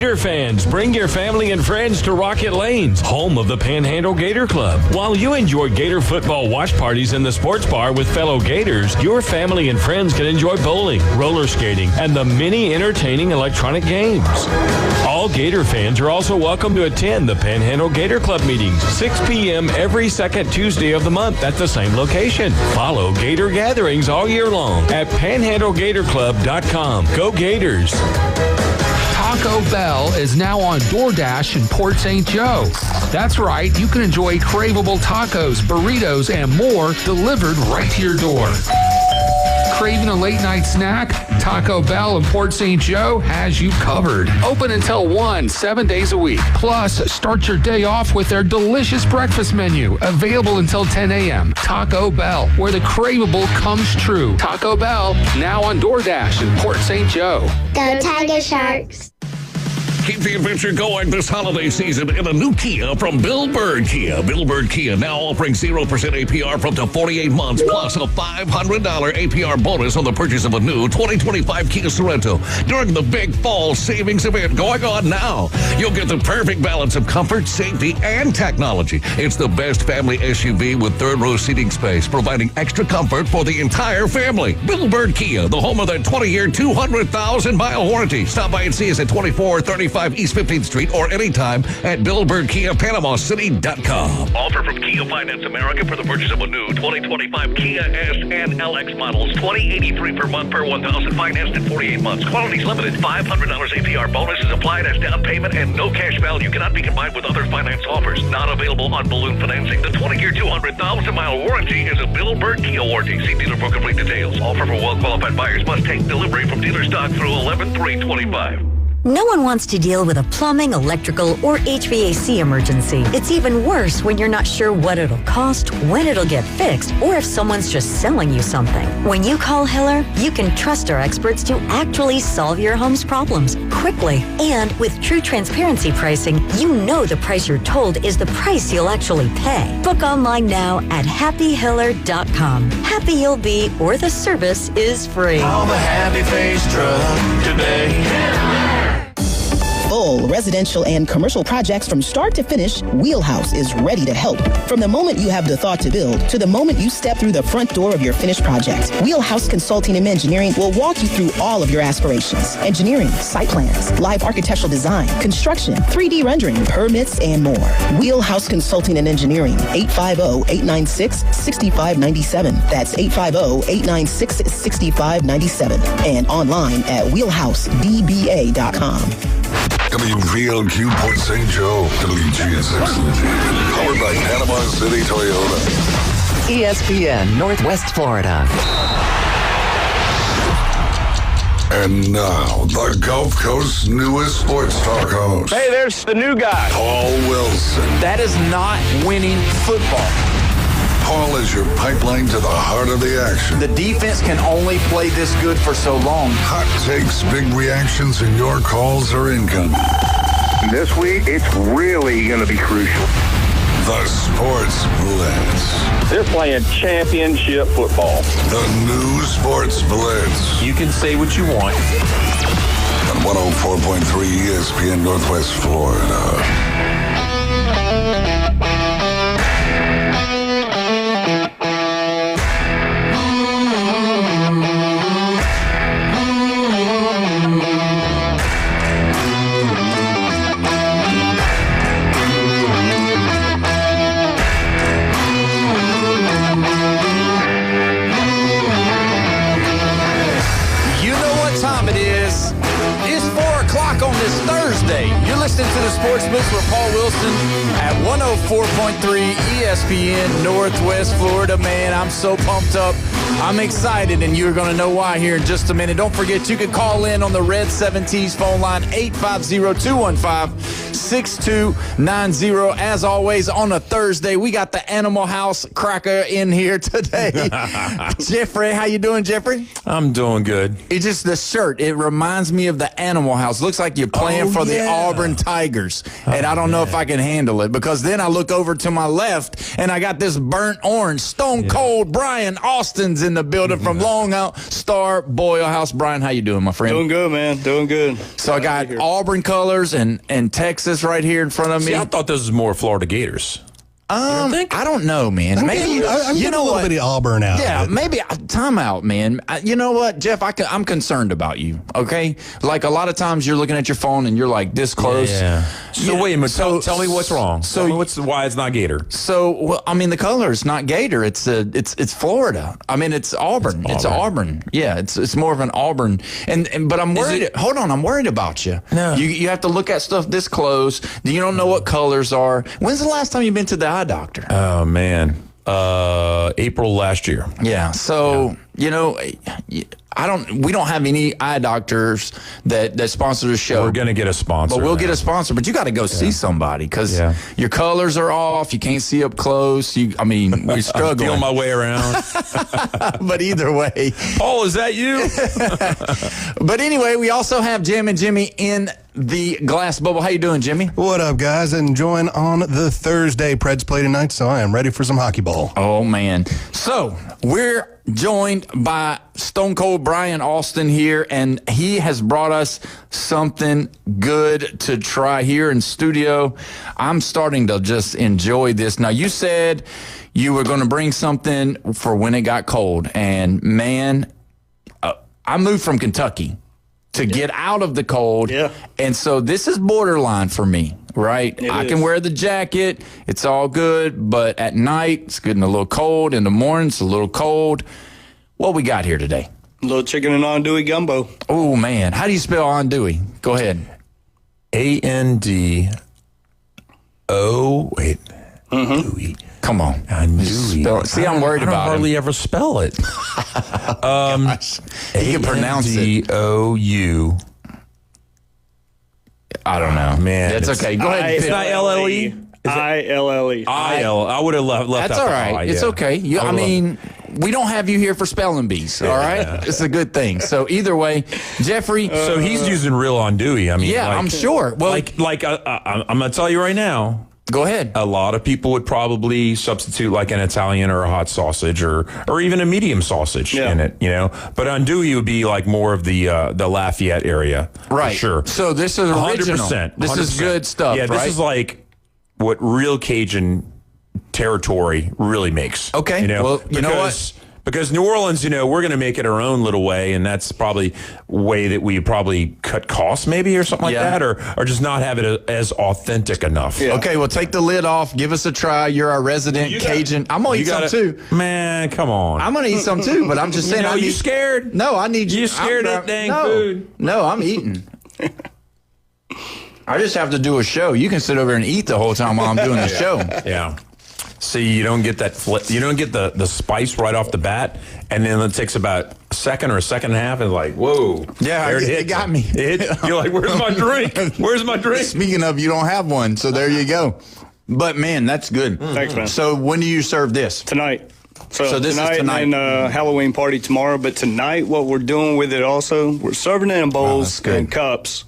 Gator fans, bring your family and friends to Rocket Lanes, home of the Panhandle Gator Club. While you enjoy Gator football watch parties in the sports bar with fellow Gators, your family and friends can enjoy bowling, roller skating, and the many entertaining electronic games. All Gator fans are also welcome to attend the Panhandle Gator Club meetings, 6 p.m. every second Tuesday of the month at the same location. Follow Gator gatherings all year long at panhandlegatorclub.com. Go Gators! Taco Bell is now on DoorDash in Port St. Joe. That's right, you can enjoy craveable tacos, burritos, and more delivered right to your door. Craving a late-night snack? Taco Bell in Port St. Joe has you covered. Open until 1, 7 days a week. Plus, start your day off with their delicious breakfast menu, available until 10 a.m. Taco Bell, where the craveable comes true. Taco Bell, now on DoorDash in Port St. Joe. Go Tiger Sharks! Keep the adventure going this holiday season in a new Kia from Bill Bird Kia. Bill Bird Kia now offering 0% APR for up to 48 months, plus a $500 APR bonus on the purchase of a new 2025 Kia Sorento during the big fall savings event going on now. You'll get the perfect balance of comfort, safety, and technology. It's the best family SUV with third-row seating space, providing extra comfort for the entire family. Bill Bird Kia, the home of the 20-year, 200,000-mile warranty. Stop by and see us at 2435 East 15th Street or anytime at BillBirdKiaPanamaCity.com. Offer from Kia Finance America for the purchase of a new 2025 Kia S and LX models. $20.83 per month per 1,000 financed in 48 months. Quantities limited. $500 APR bonus is applied as down payment and no cash value cannot be combined with other finance offers. Not available on balloon financing. The 20-year, 200,000-mile warranty is a Bill Bird Kia warranty. See dealer for complete details. Offer for well-qualified buyers must take delivery from dealer stock through 11/3/25. No one wants to deal with a plumbing, electrical, or HVAC emergency. It's even worse when you're not sure what it'll cost, when it'll get fixed, or if someone's just selling you something. When you call Hiller, you can trust our experts to actually solve your home's problems quickly. And with true transparency pricing, you know the price you're told is the price you'll actually pay. Book online now at happyhiller.com. Happy you'll be, or the service is free. Call the Happy Face Truck today. Full residential and commercial projects from start to finish, Wheelhouse is ready to help. From the moment you have the thought to build to the moment you step through the front door of your finished project, Wheelhouse Consulting and Engineering will walk you through all of your aspirations. Engineering, site plans, live architectural design, construction, 3D rendering, permits, and more. Wheelhouse Consulting and Engineering, 850-896-6597. That's 850-896-6597. And online at wheelhousedba.com. WVLQ Port St. Joe, WGSX, powered by Panama City Toyota. ESPN Northwest Florida. And now, the Gulf Coast's newest sports talk host. Hey, there's the new guy. Paul Wilson. That is not winning football. Paul is your pipeline to the heart of the action. The defense can only play this good for so long. Hot takes, big reactions, and your calls are incoming. This week, it's really going to be crucial. The Sports Blitz. They're playing championship football. The new Sports Blitz. You can say what you want. On 104.3 ESPN Northwest Florida. Listening to the Sports Blitz with Paul Wilson at 104.3 ESPN Northwest Florida. Man, I'm so pumped up. I'm excited, and you're going to know why here in just a minute. Don't forget, you can call in on the Red 7T's phone line, 850-215-6290. As always, on a Thursday, we got the Animal House cracker in here today. Jeffrey, how you doing, Jeffrey? I'm doing good. It's just the shirt. It reminds me of the Animal House. Looks like you're playing for the Auburn Tigers. And I don't know if I can handle it, because then I look over to my left and I got this burnt orange, stone cold Brian Austin's in the building from Long Star Boyle House. Brian, how you doing, my friend? Doing good, man. Doing good. So I got Auburn colors and Texas right here in front of me. See, I thought this was more Florida Gators. I don't know, man. Maybe I'm getting a little bit of Auburn out. Yeah, of it. maybe time out, man. You know what, Jeff? I'm concerned about you. Okay, like a lot of times you're looking at your phone and you're like this close. Yeah. So wait a minute. Tell me what's wrong. So tell me why it's not Gator. So well, I mean, the color is not Gator. It's Florida. I mean, it's Auburn. It's Auburn. Yeah, it's more of an Auburn. But I'm worried. Hold on, I'm worried about you. No. You have to look at stuff this close. You don't know what colors are. When's the last time you've been to the eye doctor? Oh man, April last year. Yeah. So you know, we don't have any eye doctors that sponsor the show. We're gonna get a sponsor, but we'll get a sponsor. But you got to go see somebody, because your colors are off. You can't see up close. We're struggling. Feel my way around. But either way, Paul, is that you? But anyway, we also have Jim and Jimmy in the glass bubble. How you doing, Jimmy? What up, guys? Enjoying on the Thursday. Preds play tonight, so I am ready for some hockey ball. Oh, man. So we're joined by Stone Cold Brian Austin here, and he has brought us something good to try here in studio. I'm starting to just enjoy this. Now, you said you were going to bring something for when it got cold, and man, I moved from Kentucky to get out of the cold. Yeah. And so this is borderline for me, right? I can wear the jacket. It's all good. But at night, it's getting a little cold. In the morning, it's a little cold. What we got here today? A little chicken and andouille gumbo. Oh, man. How do you spell andouille? Go ahead. Andouille. Andouille. Come on. Andouille. See, I'm worried about it. I don't hardly ever spell it. He can pronounce it. Andouille. I don't know. Man. That's okay. Go ahead. It's not LLE? ILLE. I would have left That's all right. It's okay. We don't have you here for spelling bees, all right? Yeah. It's a good thing. So either way, Jeffrey. So he's using real andouille. I'm sure. Well, I'm going to tell you right now. Go ahead. A lot of people would probably substitute like an Italian or a hot sausage or even a medium sausage in it, you know. But andouille would be like more of the Lafayette area, right? For sure. So this is original. 100%. This is good stuff. Yeah, right? This is like what real Cajun territory really makes. Okay. You know, well, you know what? Because New Orleans, you know, we're going to make it our own little way, and that's probably a way that we probably cut costs maybe or something like that, or just not have it as authentic enough. Yeah. Okay, well, take the lid off. Give us a try. You're our resident Cajun. I'm going to eat some too. Man, come on. I'm going to eat some too, but I'm just saying. Are you scared? No, I need you. You scared of that dang food? No, I'm eating. I just have to do a show. You can sit over and eat the whole time while I'm doing the show. Yeah. See, you don't get that you don't get the spice right off the bat, and then it takes about a second or a second and a half, and like, whoa. Yeah, it got me. You're like, where's my drink? Where's my drink? Speaking of, you don't have one, so there you go. But, man, that's good. Thanks, man. So when do you serve this? Tonight. So this is tonight. And Halloween party tomorrow. But tonight, what we're doing with it also, we're serving it in bowls and cups.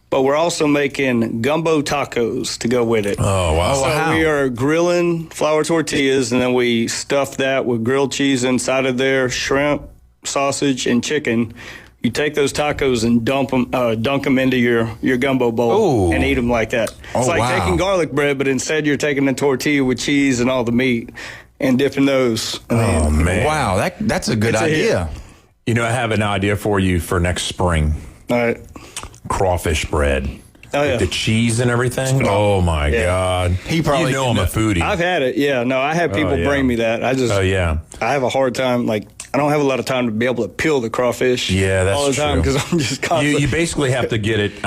But we're also making gumbo tacos to go with it. Oh, wow. So we are grilling flour tortillas, and then we stuff that with grilled cheese inside of there, shrimp, sausage, and chicken. You take those tacos and dunk them into your gumbo bowl and eat them like that. It's like taking garlic bread, but instead you're taking a tortilla with cheese and all the meat and dipping those. Oh, man. Wow, that's a good idea. You know, I have an idea for you for next spring. All right. Crawfish bread. Oh, yeah. With the cheese and everything. Oh, my God. He probably I'm a foodie. I've had it. Yeah. No, I have people bring me that. I have a hard time. Like, I don't have a lot of time to be able to peel the crawfish. Yeah, that's all the time because I'm just constantly. You basically have to get it.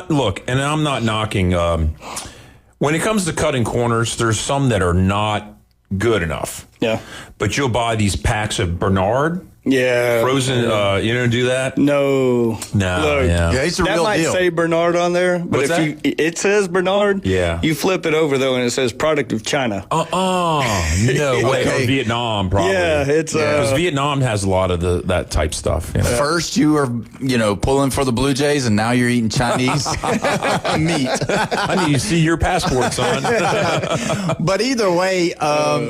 Look, and I'm not knocking. When it comes to cutting corners, there's some that are not good enough. Yeah. But you'll buy these packs of Bernard. Yeah. Frozen, you don't do that? No. No. Look, Yeah, it's a that real might deal. say Bernard on there, but What's it says Bernard. Yeah. You flip it over though, and it says product of China. No way. Or Vietnam, probably. Yeah, it's because Vietnam has a lot of that type stuff. You know? First, you were, pulling for the Blue Jays, and now you're eating Chinese meat. I need to see your passport, son. But either way,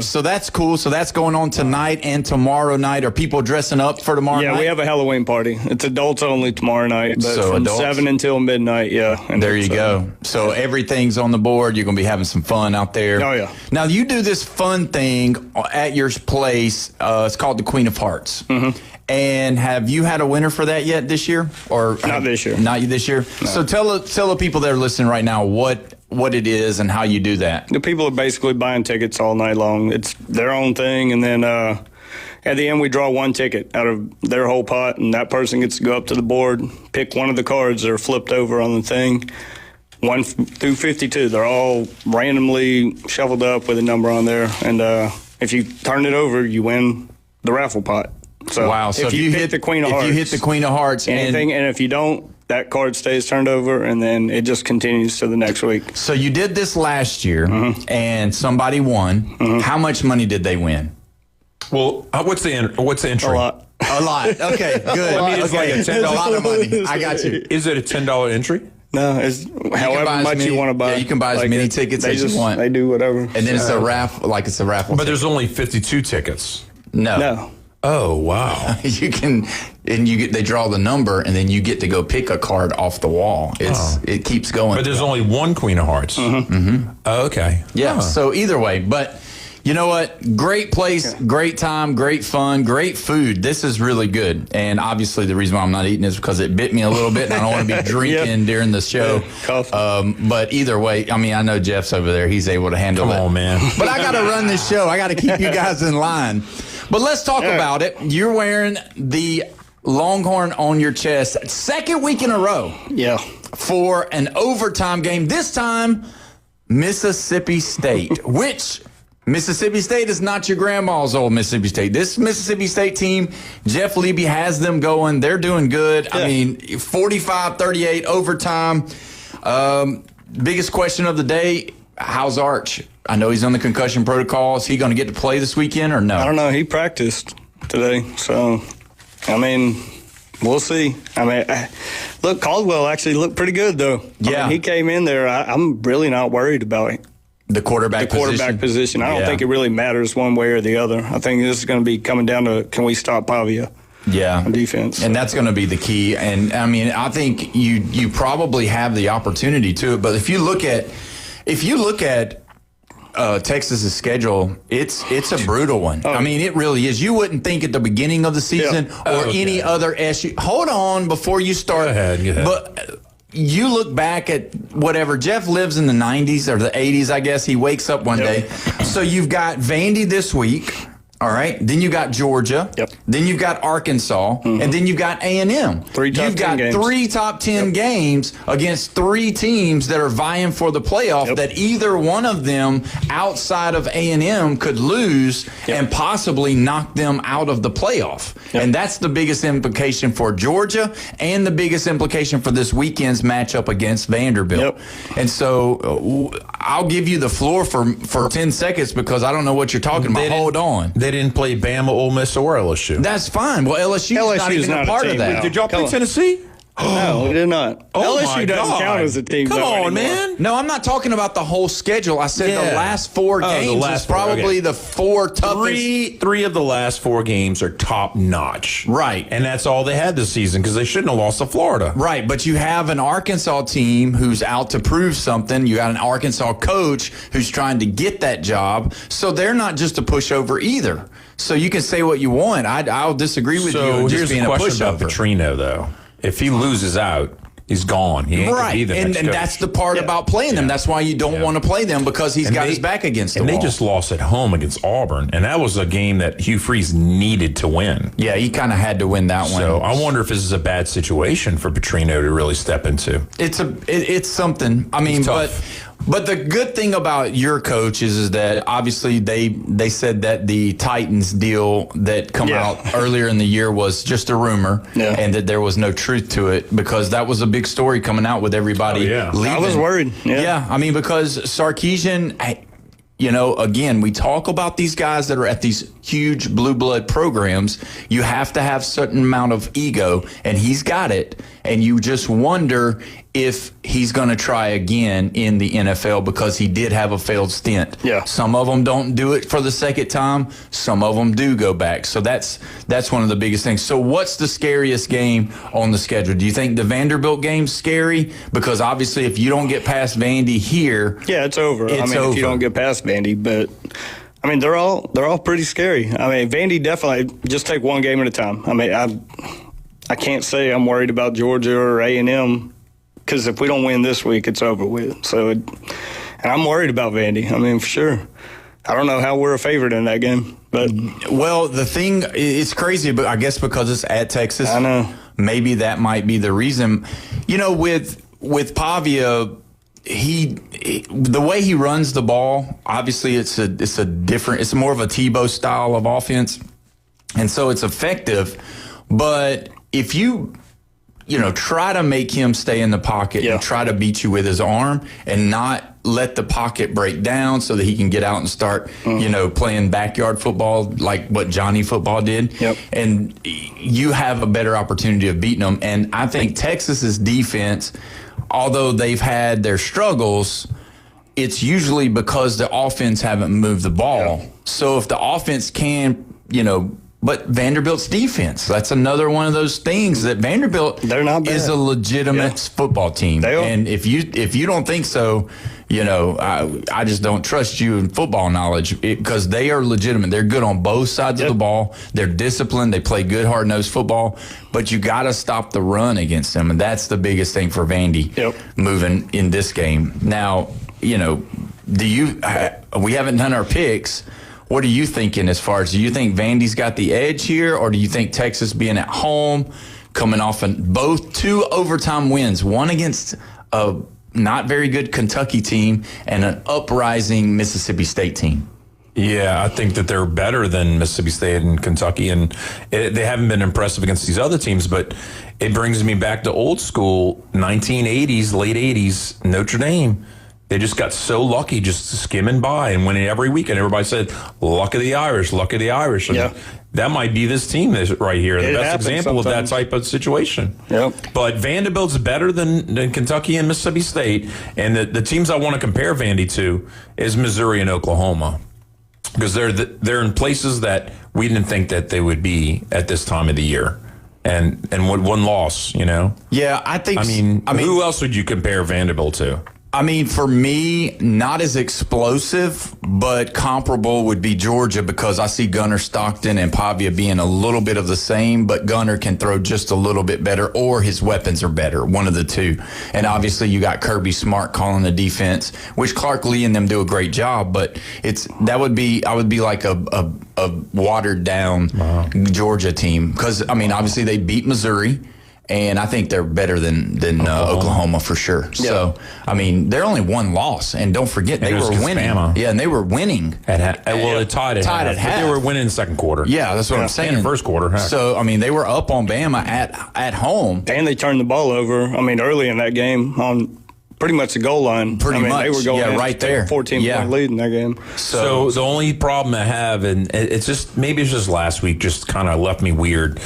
so that's cool. So that's going on tonight and tomorrow night. Are people dressing up for tomorrow night? Yeah, we have a Halloween party. It's adults only tomorrow night, but So from adults? 7 until midnight. Yeah, and There you go. So everything's on the board. You're going to be having some fun out there. Oh, yeah. Now, you do this fun thing at your place. It's called the Queen of Hearts. Mm-hmm. And have you had a winner for that yet this year? Or Not this year. Not this year? No. So tell the people that are listening right now what it is and how you do that. The people are basically buying tickets all night long. It's their own thing, and then at the end we draw one ticket out of their whole pot, and that person gets to go up to the board, pick one of the cards that are flipped over on the thing. 1 through 52, they're all randomly shuffled up with a number on there, and if you turn it over, you win the raffle pot. So wow! So if you hit the Queen of Hearts, if you hit the Queen of Hearts, anything, and if you don't, that card stays turned over, and then it just continues to the next week. So you did this last year, and somebody won. Mm-hmm. How much money did they win? Well, what's the entry? A lot. A lot. Okay, good. I mean, it's like a lot of money. I got you. Is it a $10 entry? No, it's however much you want to buy. Yeah, you can buy as many tickets as you want. They do whatever. And then it's a raffle, it's a raffle. But there's only 52 tickets. No. Oh, wow. You can, and they draw the number, and then you get to go pick a card off the wall. It keeps going. But there's only one Queen of Hearts. Mm-hmm. Mm-hmm. Oh, okay. Yeah. So either way, but you know what? Great place, great time, great fun, great food. This is really good. And obviously the reason why I'm not eating is because it bit me a little bit, and I don't want to be drinking during the show. But either way, I mean, I know Jeff's over there. He's able to handle it. Come on, man. But I got to run this show. I got to keep you guys in line. But let's talk about it. You're wearing the Longhorn on your chest. Second week in a row. Yeah. For an overtime game. This time, Mississippi State, which Mississippi State is not your grandma's old Mississippi State. This Mississippi State team, Jeff Levy has them going. They're doing good. Yeah. I mean, 45-38 overtime. Biggest question of the day, how's Arch? I know he's on the concussion protocol. Is he going to get to play this weekend or no? I don't know. He practiced today. So, I mean, we'll see. I mean, look, Caldwell actually looked pretty good, though. Yeah. I mean, he came in there. I'm really not worried about it. The quarterback position. I don't think it really matters one way or the other. I think this is going to be coming down to, can we stop Pavia? Yeah, on defense, and that's going to be the key. And I mean, I think you probably have the opportunity to. But if you look at Texas's schedule, it's a brutal one. I mean, it really is. You wouldn't think at the beginning of the season or any other SU. Hold on before you start. Go ahead. But you look back at whatever. Jeff lives in the 90s or the 80s, I guess. He wakes up one day. So you've got Vandy this week. All right. Then you got Georgia. Yep. Then you've got Arkansas. Mm-hmm. And then you've got A&M. You've got 3 top 10 games against 3 teams that are vying for the playoff that either one of them outside of A&M could lose and possibly knock them out of the playoff. And that's the biggest implication for Georgia and the biggest implication for this weekend's matchup against Vanderbilt. And so I'll give you the floor for 10 seconds because I don't know what you're talking about. Hold on. They didn't play Bama, Ole Miss, or LSU. That's fine. Well, LSU's not even a part of that. Did y'all play Tennessee? No, we did not. Oh LSU doesn't count as a team. Come on, anymore. man. No, I'm not talking about the whole schedule. I said the last 4 games is probably the 4 toughest. 3 of the last 4 games are top notch. Right. And that's all they had this season because they shouldn't have lost to Florida. Right. But you have an Arkansas team who's out to prove something. You got an Arkansas coach who's trying to get that job. So they're not just a pushover either. So you can say what you want. I'll disagree with you. Here's the question about Petrino, though. If he loses out, he's gone. He ain't right, and that's the part about playing them. That's why you don't want to play them because he's got his back against the wall. And they just lost at home against Auburn, and that was a game that Hugh Freeze needed to win. Yeah, he kind of had to win that one. So I wonder if this is a bad situation for Petrino to really step into. It's something. I mean, but But the good thing about your coach is that obviously they said that the Titans deal that come out earlier in the year was just a rumor and that there was no truth to it, because that was a big story coming out with everybody leaving. I was worried. Yeah, I mean, because Sarkisian, you know, again, we talk about these guys that are at these huge blue blood programs. You have to have a certain amount of ego, and he's got it. And you just wonder if he's going to try again in the NFL, because he did have a failed stint. Yeah. Some of them don't do it for the second time. Some of them do go back. So that's one of the biggest things. So what's the scariest game on the schedule? Do you think the Vanderbilt game's scary? Because obviously if you don't get past Vandy here, it's over. If you don't get past Vandy, but I mean, they're all pretty scary. I mean, Vandy definitely just take one game at a time. I mean, I can't say I'm worried about Georgia or A&M, because if we don't win this week, it's over with. So, and I'm worried about Vandy. I mean, for sure. I don't know how we're a favorite in that game, but well, the thing, it's crazy, but I guess because it's at Texas, I know maybe that might be the reason. You know, with Pavia, the way he runs the ball, obviously it's more of a Tebow style of offense, and so it's effective. But if you try to make him stay in the pocket and try to beat you with his arm and not let the pocket break down so that he can get out and start, playing backyard football like what Johnny football did. Yep. And you have a better opportunity of beating them. And I think Texas's defense, although they've had their struggles, it's usually because the offense haven't moved the ball. Yeah. So if the offense can, but Vanderbilt's defense, that's another one of those things that Vanderbilt is a legitimate football team. They are. And if you don't think so, I just don't trust you in football knowledge, because they are legitimate. They're good on both sides of the ball. They're disciplined. They play good, hard-nosed football. But you got to stop the run against them, and that's the biggest thing for Vandy moving in this game. Now, we haven't done our picks. What are you thinking as far as, do you think Vandy's got the edge here, or do you think Texas being at home, coming off both 2 overtime wins, one against a not very good Kentucky team and an uprising Mississippi State team? Yeah, I think that they're better than Mississippi State and Kentucky, and they haven't been impressive against these other teams, but it brings me back to old school, 1980s, late 80s, Notre Dame. They just got so lucky just skimming by and winning every week. And everybody said, luck of the Irish, luck of the Irish. And that might be this team right here. The best example of that type of situation. Yep. But Vanderbilt's better than Kentucky and Mississippi State. And the teams I want to compare Vandy to is Missouri and Oklahoma, because they're in places that we didn't think that they would be at this time of the year. And with one loss, Yeah, I think. I mean, who else would you compare Vanderbilt to? I mean, for me, not as explosive, but comparable would be Georgia, because I see Gunnar Stockton and Pavia being a little bit of the same, but Gunnar can throw just a little bit better, or his weapons are better, one of the two. And obviously you got Kirby Smart calling the defense, which Clark Lee and them do a great job, but I would be like a watered down Georgia team, because, I mean, obviously they beat Missouri. And I think they're better than Oklahoma for sure. Yeah. So, I mean, they're only one loss. And don't forget, they were winning. Yeah, and they were winning. It tied at half. They were winning in the second quarter. Yeah, that's what I'm saying. In the first quarter. Heck. So, I mean, they were up on Bama at home. And they turned the ball over, early in that game on pretty much the goal line. Pretty much. They were going right there. 14-point lead in that game. So the only problem I have, and it's just last week just kind of left me weird,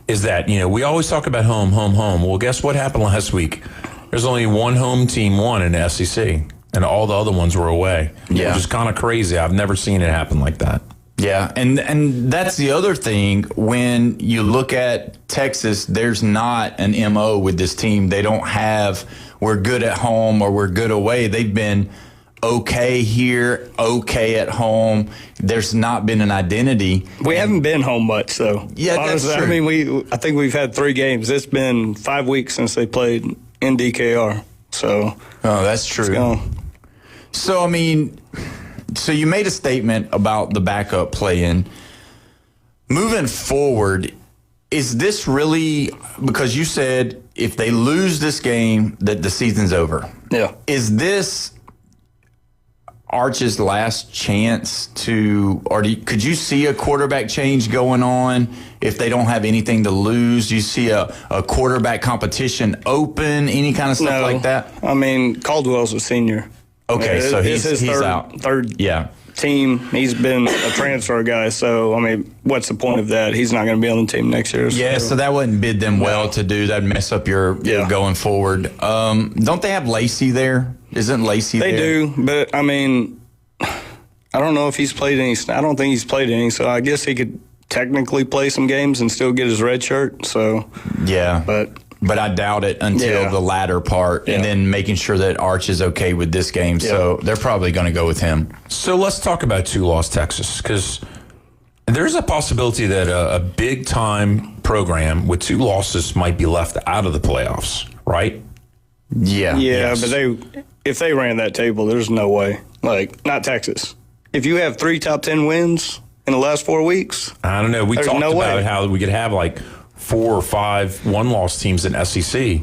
is that, we always talk about home. Well, guess what happened last week? There's only one home team won in the SEC, and all the other ones were away. Yeah. Which is kind of crazy. I've never seen it happen like that. Yeah, and that's the other thing. When you look at Texas, there's not an MO with this team. They don't have, we're good at home or we're good away. They've been okay here, okay at home. There's not been an identity. We haven't been home much, though. Yeah, honestly, that's true. I mean, I think we've had 3 games. It's been 5 weeks since they played in DKR. So, that's true. So, I mean, so you made a statement about the backup play-in. Moving forward, is this really, because you said if they lose this game that the season's over. Yeah. Is this Arch's last chance to, or could you see a quarterback change going on if they don't have anything to lose? Do you see a quarterback competition open, any kind of stuff like that? I mean, Caldwell's a senior. Okay, so he's out. Third team. He's been a transfer guy, so, I mean, what's the point of that? He's not going to be on the team next year. Yeah, so that wouldn't bid them well to do. That'd mess up your going forward. Don't they have Lacey there? Isn't Lacey there? They do, but, I mean, I don't know if he's played any. I don't think he's played any, so I guess he could technically play some games and still get his red shirt. So yeah, but I doubt it until the latter part, and then making sure that Arch is okay with this game. So they're probably going to go with him. So let's talk about 2-loss Texas, because there's a possibility that a big-time program with 2 losses might be left out of the playoffs, right? Yeah. Yeah, but if they ran that table, there's no way. Like, not Texas. If you have 3 top 10 wins in the last 4 weeks, I don't know. We talked about how we could have like 4 or 5 one-loss teams in SEC,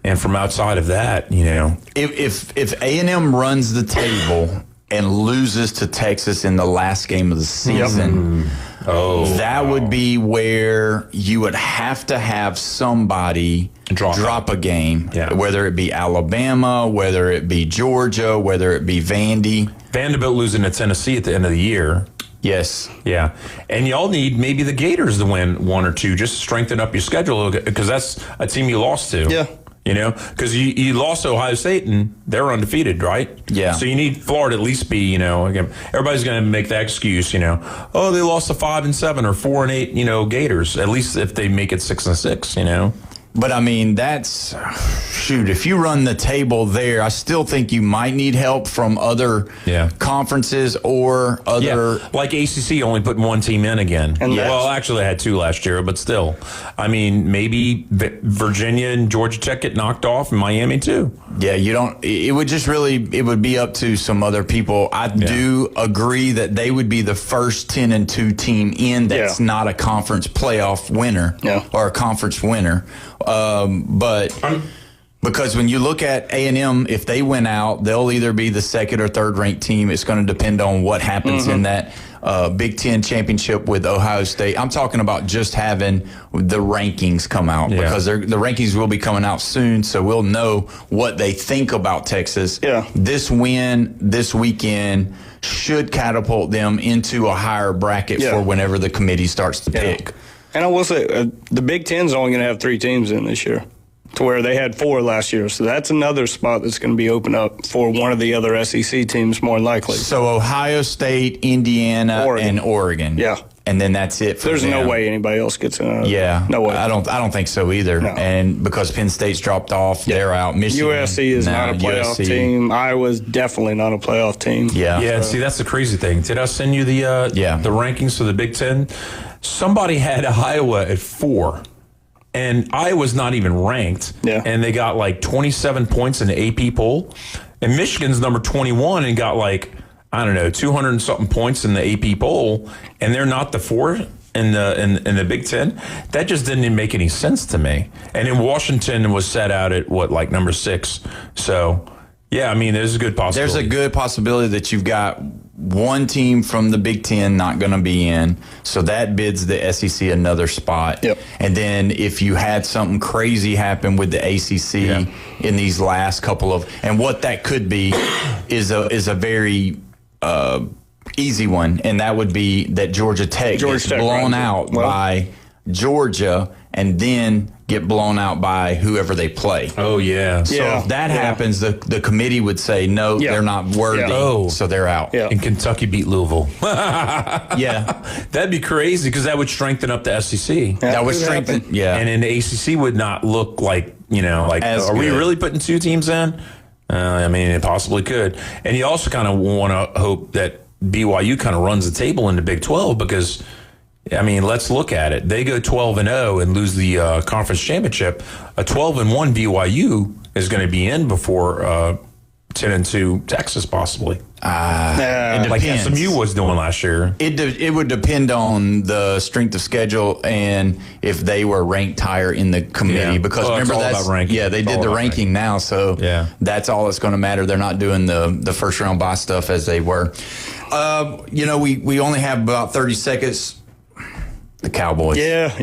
and from outside of that, you know, if A&M runs the table and loses to Texas in the last game of the season, that would be where you would have to have somebody drop a game, whether it be Alabama, whether it be Georgia, whether it be Vandy. Vanderbilt losing to Tennessee at the end of the year. Yes. Yeah. And y'all need maybe the Gators to win 1 or 2 just to strengthen up your schedule, because that's a team you lost to. Yeah. You know, because you lost to Ohio State and they're undefeated, right? Yeah. So you need Florida to at least be, you know, again, everybody's going to make that excuse, you know, oh, they lost to 5-7 or 4-8, you know, Gators. At least if they make it 6-6, you know. But I mean, that's, if you run the table there, I still think you might need help from other conferences or other. Yeah. Like ACC only put 1 team in again. And well, actually, they had 2 last year, but still. I mean, maybe Virginia and Georgia Tech get knocked off, and Miami too. Yeah, you don't. It would just really, it would be up to some other people. I do agree that they would be the first 10-2 team in that's not a conference playoff winner or a conference winner. But because when you look at A&M, if they win out, they'll either be the 2nd or 3rd ranked team. It's going to depend on what happens in that Big Ten championship with Ohio State. I'm talking about just having the rankings come out because the rankings will be coming out soon, so we'll know what they think about Texas. Yeah. This win this weekend should catapult them into a higher bracket for whenever the committee starts to pick. And I will say, the Big Ten's only going to have 3 teams in this year, to where they had 4 last year. So that's another spot that's going to be open up for one of the other SEC teams, more likely. So Ohio State, Indiana, and Oregon. Yeah. And then that's it for There's them. no way anybody else gets in. Yeah. No way. I don't think so either. No. And because Penn State's dropped oth, they're out. Michigan, USC is not a playoff team. Iowa's definitely not a playoff team. Yeah, see, that's the crazy thing. Did I send you the rankings for the Big Ten? Somebody had Iowa at 4, and Iowa's not even ranked. Yeah. And they got like 27 points in the AP poll. And Michigan's number 21 and got like, I don't know, 200 and something points in the AP poll, and they're not the 4 in the Big Ten. That just didn't even make any sense to me. And then Washington was set out at like number 6. So yeah, I mean, there's a good possibility. There's a good possibility that you've got one team from the Big Ten not going to be in, so that bids the SEC another spot. Yep. And then if you had something crazy happen with the ACC in these last couple of, and what that could be is a very easy one, and that would be that Georgia Tech gets blown out by Georgia and then get blown out by whoever they play. Oh, yeah. So if that happens, the committee would say, no, they're not worthy, so they're out. Yeah. And Kentucky beat Louisville. That'd be crazy, because that would strengthen up the SEC. That would strengthen, And then the ACC would not look like, you know, like, are we really putting 2 teams in? I mean, it possibly could. And you also kind of want to hope that BYU kind of runs the table in the Big 12, because I mean, let's look at it. They go 12-0 and lose the conference championship. A 12-1 BYU is going to be in before 10-2 Texas possibly. It like depends. SMU was doing last year. It would depend on the strength of schedule and if they were ranked higher in the committee. Yeah. Because remember it's all about ranking. Yeah, they It's did all the about ranking now, so that's all that's going to matter. They're not doing the first round bye stuff as they were. We only have about 30 seconds. The Cowboys. Yeah.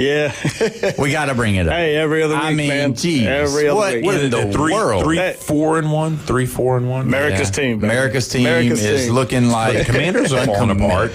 We got to bring it up. Hey, every other week, man. Geez. Every other week. What in the world? 3-4-1. 3-4-1. America's team. America's team is looking like the Commanders are falling apart.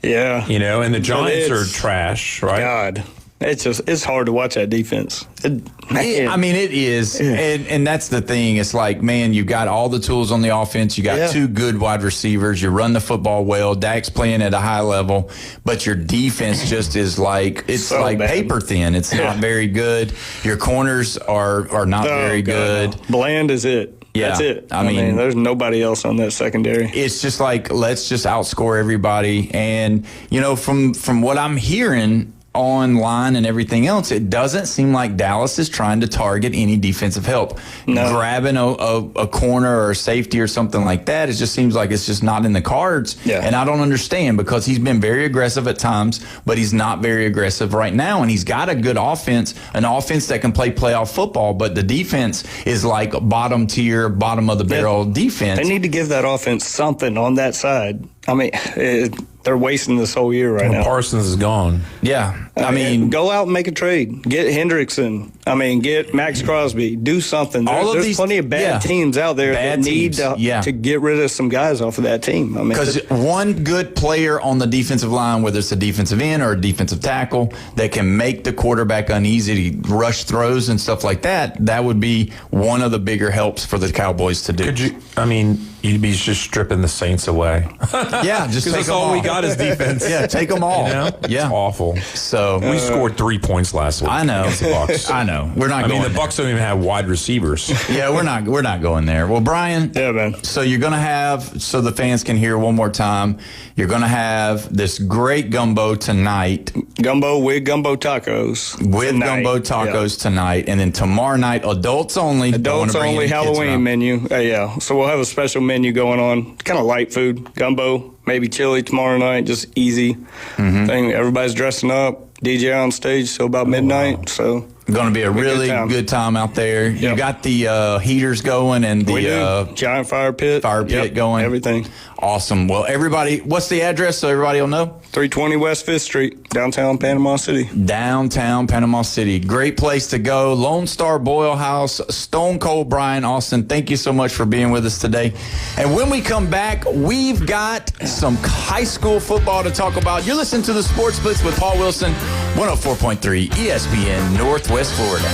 Yeah. And the Giants are trash, right? God. It's hard to watch that defense. It is. Yeah. And that's the thing. It's like, man, you've got all the tools on the offense. You got two good wide receivers. You run the football well. Dak's playing at a high level. But your defense just is like, it's so like bad. Paper thin. It's not very good. Your corners are not very good. No. Bland is it. Yeah. That's it. I mean, there's nobody else on that secondary. It's just like, let's just outscore everybody. And, from what I'm hearing online and everything else, it doesn't seem like Dallas is trying to target any defensive help. No. Grabbing a corner or a safety or something like that, it just seems like it's just not in the cards. Yeah. And I don't understand, because he's been very aggressive at times, but he's not very aggressive right now. And he's got a good offense, an offense that can play playoff football, but the defense is like bottom tier, bottom of the barrel defense. They need to give that offense something on that side. I mean, they're wasting this whole year right now. Parsons is gone. Yeah. I mean, go out and make a trade. Get Hendrickson. Get Max Crosby. Do something. There's plenty of bad teams out there that need to get rid of some guys off of that team. Because one good player on the defensive line, whether it's a defensive end or a defensive tackle, that can make the quarterback uneasy to rush throws and stuff like that, that would be one of the bigger helps for the Cowboys to do. You'd be just stripping the Saints away. Yeah, just take that's them all all. we got is defense. Yeah, take them all. Yeah, it's awful. So we scored 3 points last week. I know. Against the Bucs. I know. We're not. The Bucs don't even have wide receivers. Yeah, we're not going there. Well, Brian. Yeah, man. So you're gonna have, so the fans can hear one more time, you're gonna have this great gumbo tonight. Gumbo with gumbo tacos. Tonight, and then tomorrow night, adults only. Adults only Halloween menu. So we'll have a special menu going on. Kind of light food, gumbo, maybe chili tomorrow night, just easy thing. Everybody's dressing up, DJ on stage till about midnight. Wow. So going to be a really good time out there. Yep. You got the heaters going and the giant fire pit going. Everything. Awesome. Well, everybody, what's the address so everybody will know? 320 West 5th Street, downtown Panama City. Downtown Panama City. Great place to go. Lone Star Boil House, Stone Cold Brian Austin, thank you so much for being with us today. And when we come back, we've got some high school football to talk about. You're listening to the Sports Blitz with Paul Wilson, 104.3 ESPN Northwest Florida.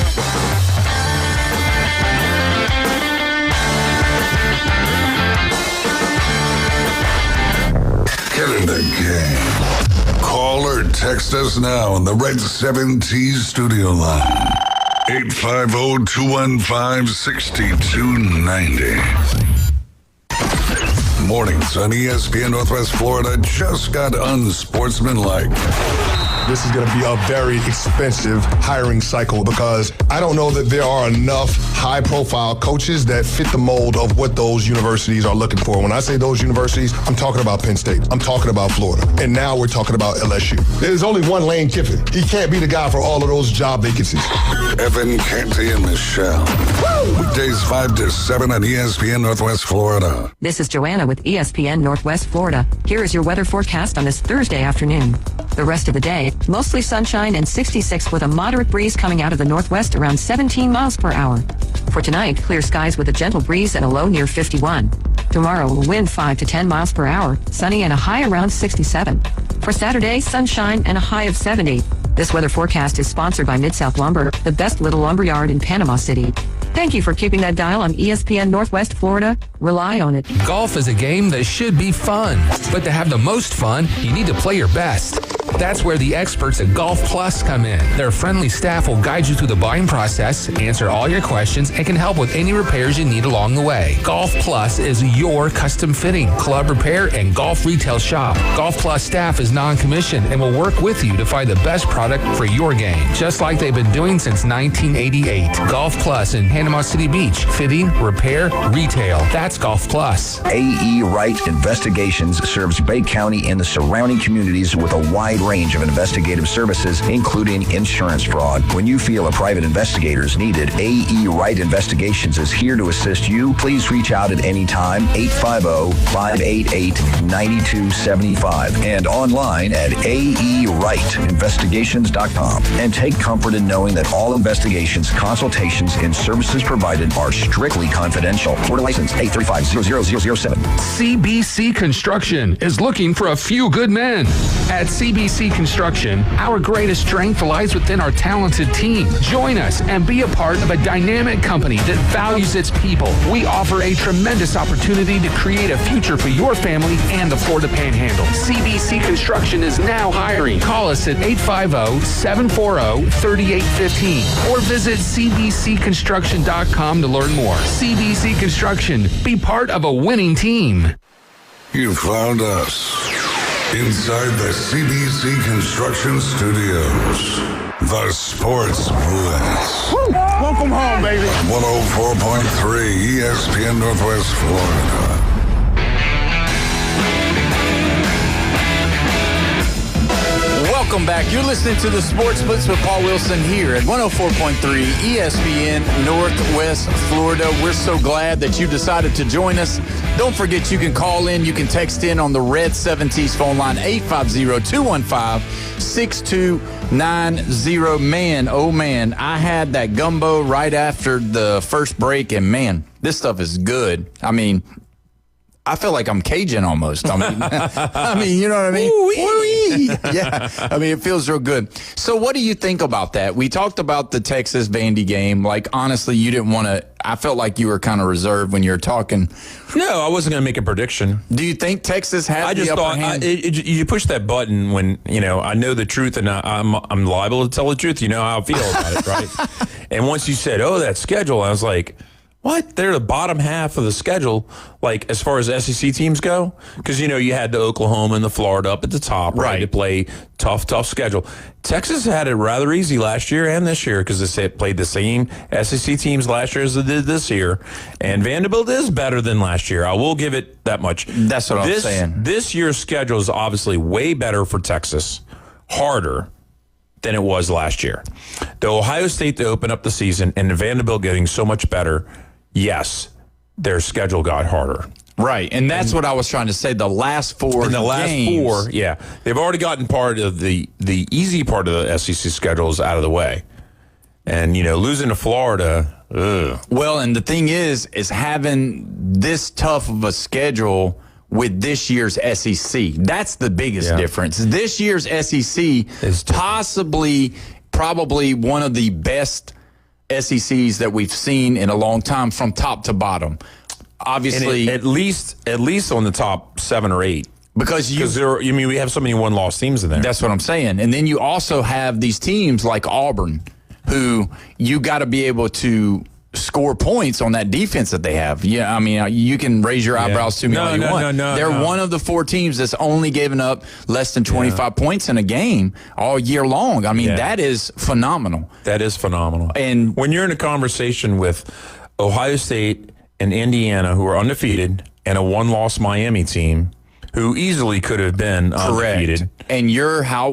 Get in the game. Call or text us now on the Red 7T studio line. 850-215-6290. Mornings on ESPN Northwest Florida just got unsportsmanlike. This is going to be a very expensive hiring cycle because I don't know that there are enough high-profile coaches that fit the mold of what those universities are looking for. When I say those universities, I'm talking about Penn State. I'm talking about Florida. And now we're talking about LSU. There's only one Lane Kiffin. He can't be the guy for all of those job vacancies. Evan, Canty, and Michelle. Weekdays 5 to 7 on ESPN Northwest Florida. This is Joanna with ESPN Northwest Florida. Here is your weather forecast on this Thursday afternoon. The rest of the day, mostly sunshine and 66 with a moderate breeze coming out of the northwest around 17 miles per hour. For tonight, clear skies with a gentle breeze and a low near 51. Tomorrow, wind 5 to 10 miles per hour, sunny and a high around 67. For Saturday, sunshine and a high of 70. This weather forecast is sponsored by Mid-South Lumber, the best little lumber yard in Panama City. Thank you for keeping that dial on ESPN Northwest Florida. Rely on it. Golf is a game that should be fun, but to have the most fun, you need to play your best. That's where the experts at Golf Plus come in. Their friendly staff will guide you through the buying process, answer all your questions, and can help with any repairs you need along the way. Golf Plus is your custom fitting, club repair, and golf retail shop. Golf Plus staff is non-commissioned and will work with you to find the best product for your game, just like they've been doing since 1988. Golf Plus in Panama City Beach. Fitting, repair, retail. That's Golf Plus. A.E. Wright Investigations serves Bay County and the surrounding communities with a wide range of investigative services, including insurance fraud. When you feel a private investigator is needed, A.E. Wright Investigations is here to assist you. Please reach out at any time, 850-588-9275, and online at aewrightinvestigations.com. And take comfort in knowing that all investigations, consultations, and services provided are strictly confidential. Florida license 835-00007. CBC Construction is looking for a few good men. At CBC Construction, our greatest strength lies within our talented team. Join us and be a part of a dynamic company that values its people. We offer a tremendous opportunity to create a future for your family and the Florida Panhandle. CBC Construction is now hiring. Call us at 850-740-3815 or visit cbcconstruction.com to learn more. CBC Construction. Be part of a winning team. You found us inside the CBC Construction Studios. The Sports Blitz. Woo! Welcome home, baby. 104.3 ESPN Northwest Florida. Welcome back. You're listening to the Sports Blitz with Paul Wilson here at 104.3 ESPN Northwest Florida. We're so glad that you decided to join us. Don't forget you can call in. You can text in on the Red 70s phone line, 850-215-6290. Man, oh man, I had that gumbo right after the first break, and man, this stuff is good. I mean, I feel like I'm Cajun almost. I mean, you know what I mean? Woo-wee. Yeah. I mean, it feels real good. So what do you think about that? We talked about the Texas Vandy game. Like, honestly, you didn't want to, I felt like you were kind of reserved when you were talking. No, I wasn't going to make a prediction. Do you think Texas had the upper hand? You push that button when, I know the truth and I'm liable to tell the truth. You know how I feel about it, right? And once you said, that schedule, I was like, what? They're the bottom half of the schedule, like as far as SEC teams go? Because, you had the Oklahoma and the Florida up at the top, right? To play tough schedule. Texas had it rather easy last year and this year because they played the same SEC teams last year as they did this year. And Vanderbilt is better than last year. I will give it that much. That's what I'm saying. This year's schedule is obviously way better for Texas, harder than it was last year. The Ohio State to open up the season and the Vanderbilt getting so much better, yes, their schedule got harder. Right, and that's what I was trying to say. The last four games. Yeah. They've already gotten part of the easy part of the SEC schedules out of the way. And, losing to Florida, ugh. Well, and the thing is having this tough of a schedule with this year's SEC. That's the biggest difference. This year's SEC is probably one of the best SECs that we've seen in a long time from top to bottom. Obviously, at least on the top 7 or 8. Because we have so many one-loss teams in there. That's what I'm saying. And then you also have these teams like Auburn, who you got to be able to score points on that defense that they have. Yeah, I mean, you can raise your eyebrows to me all you want. They're one of the 4 teams that's only given up less than 25 points in a game all year long. I mean, that is phenomenal. That is phenomenal. And when you're in a conversation with Ohio State and Indiana, who are undefeated, and a one-loss Miami team, who easily could have been undefeated. And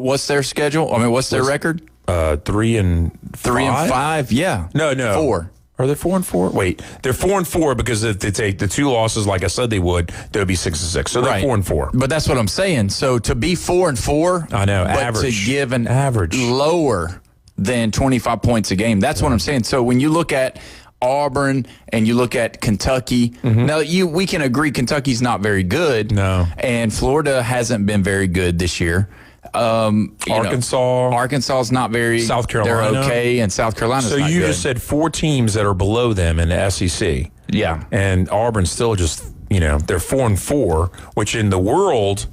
what's their schedule? I mean, what's their record? 3-5. 3-5, yeah. No. 4. Are they 4-4? Wait, they're 4-4 because if they take the 2 losses, like I said they would, they would be 6-6. So they're 4-4. But that's what I'm saying. So to be 4-4, I know, but average. to give an average lower than 25 points a game, that's what I'm saying. So when you look at Auburn and you look at Kentucky, now we can agree Kentucky's not very good. No, and Florida hasn't been very good this year. Arkansas's not very. South Carolina, they're okay, and South Carolina's so not you good. just said 4 teams that are below them in the SEC. Yeah, and Auburn's still just they're 4-4, which in the world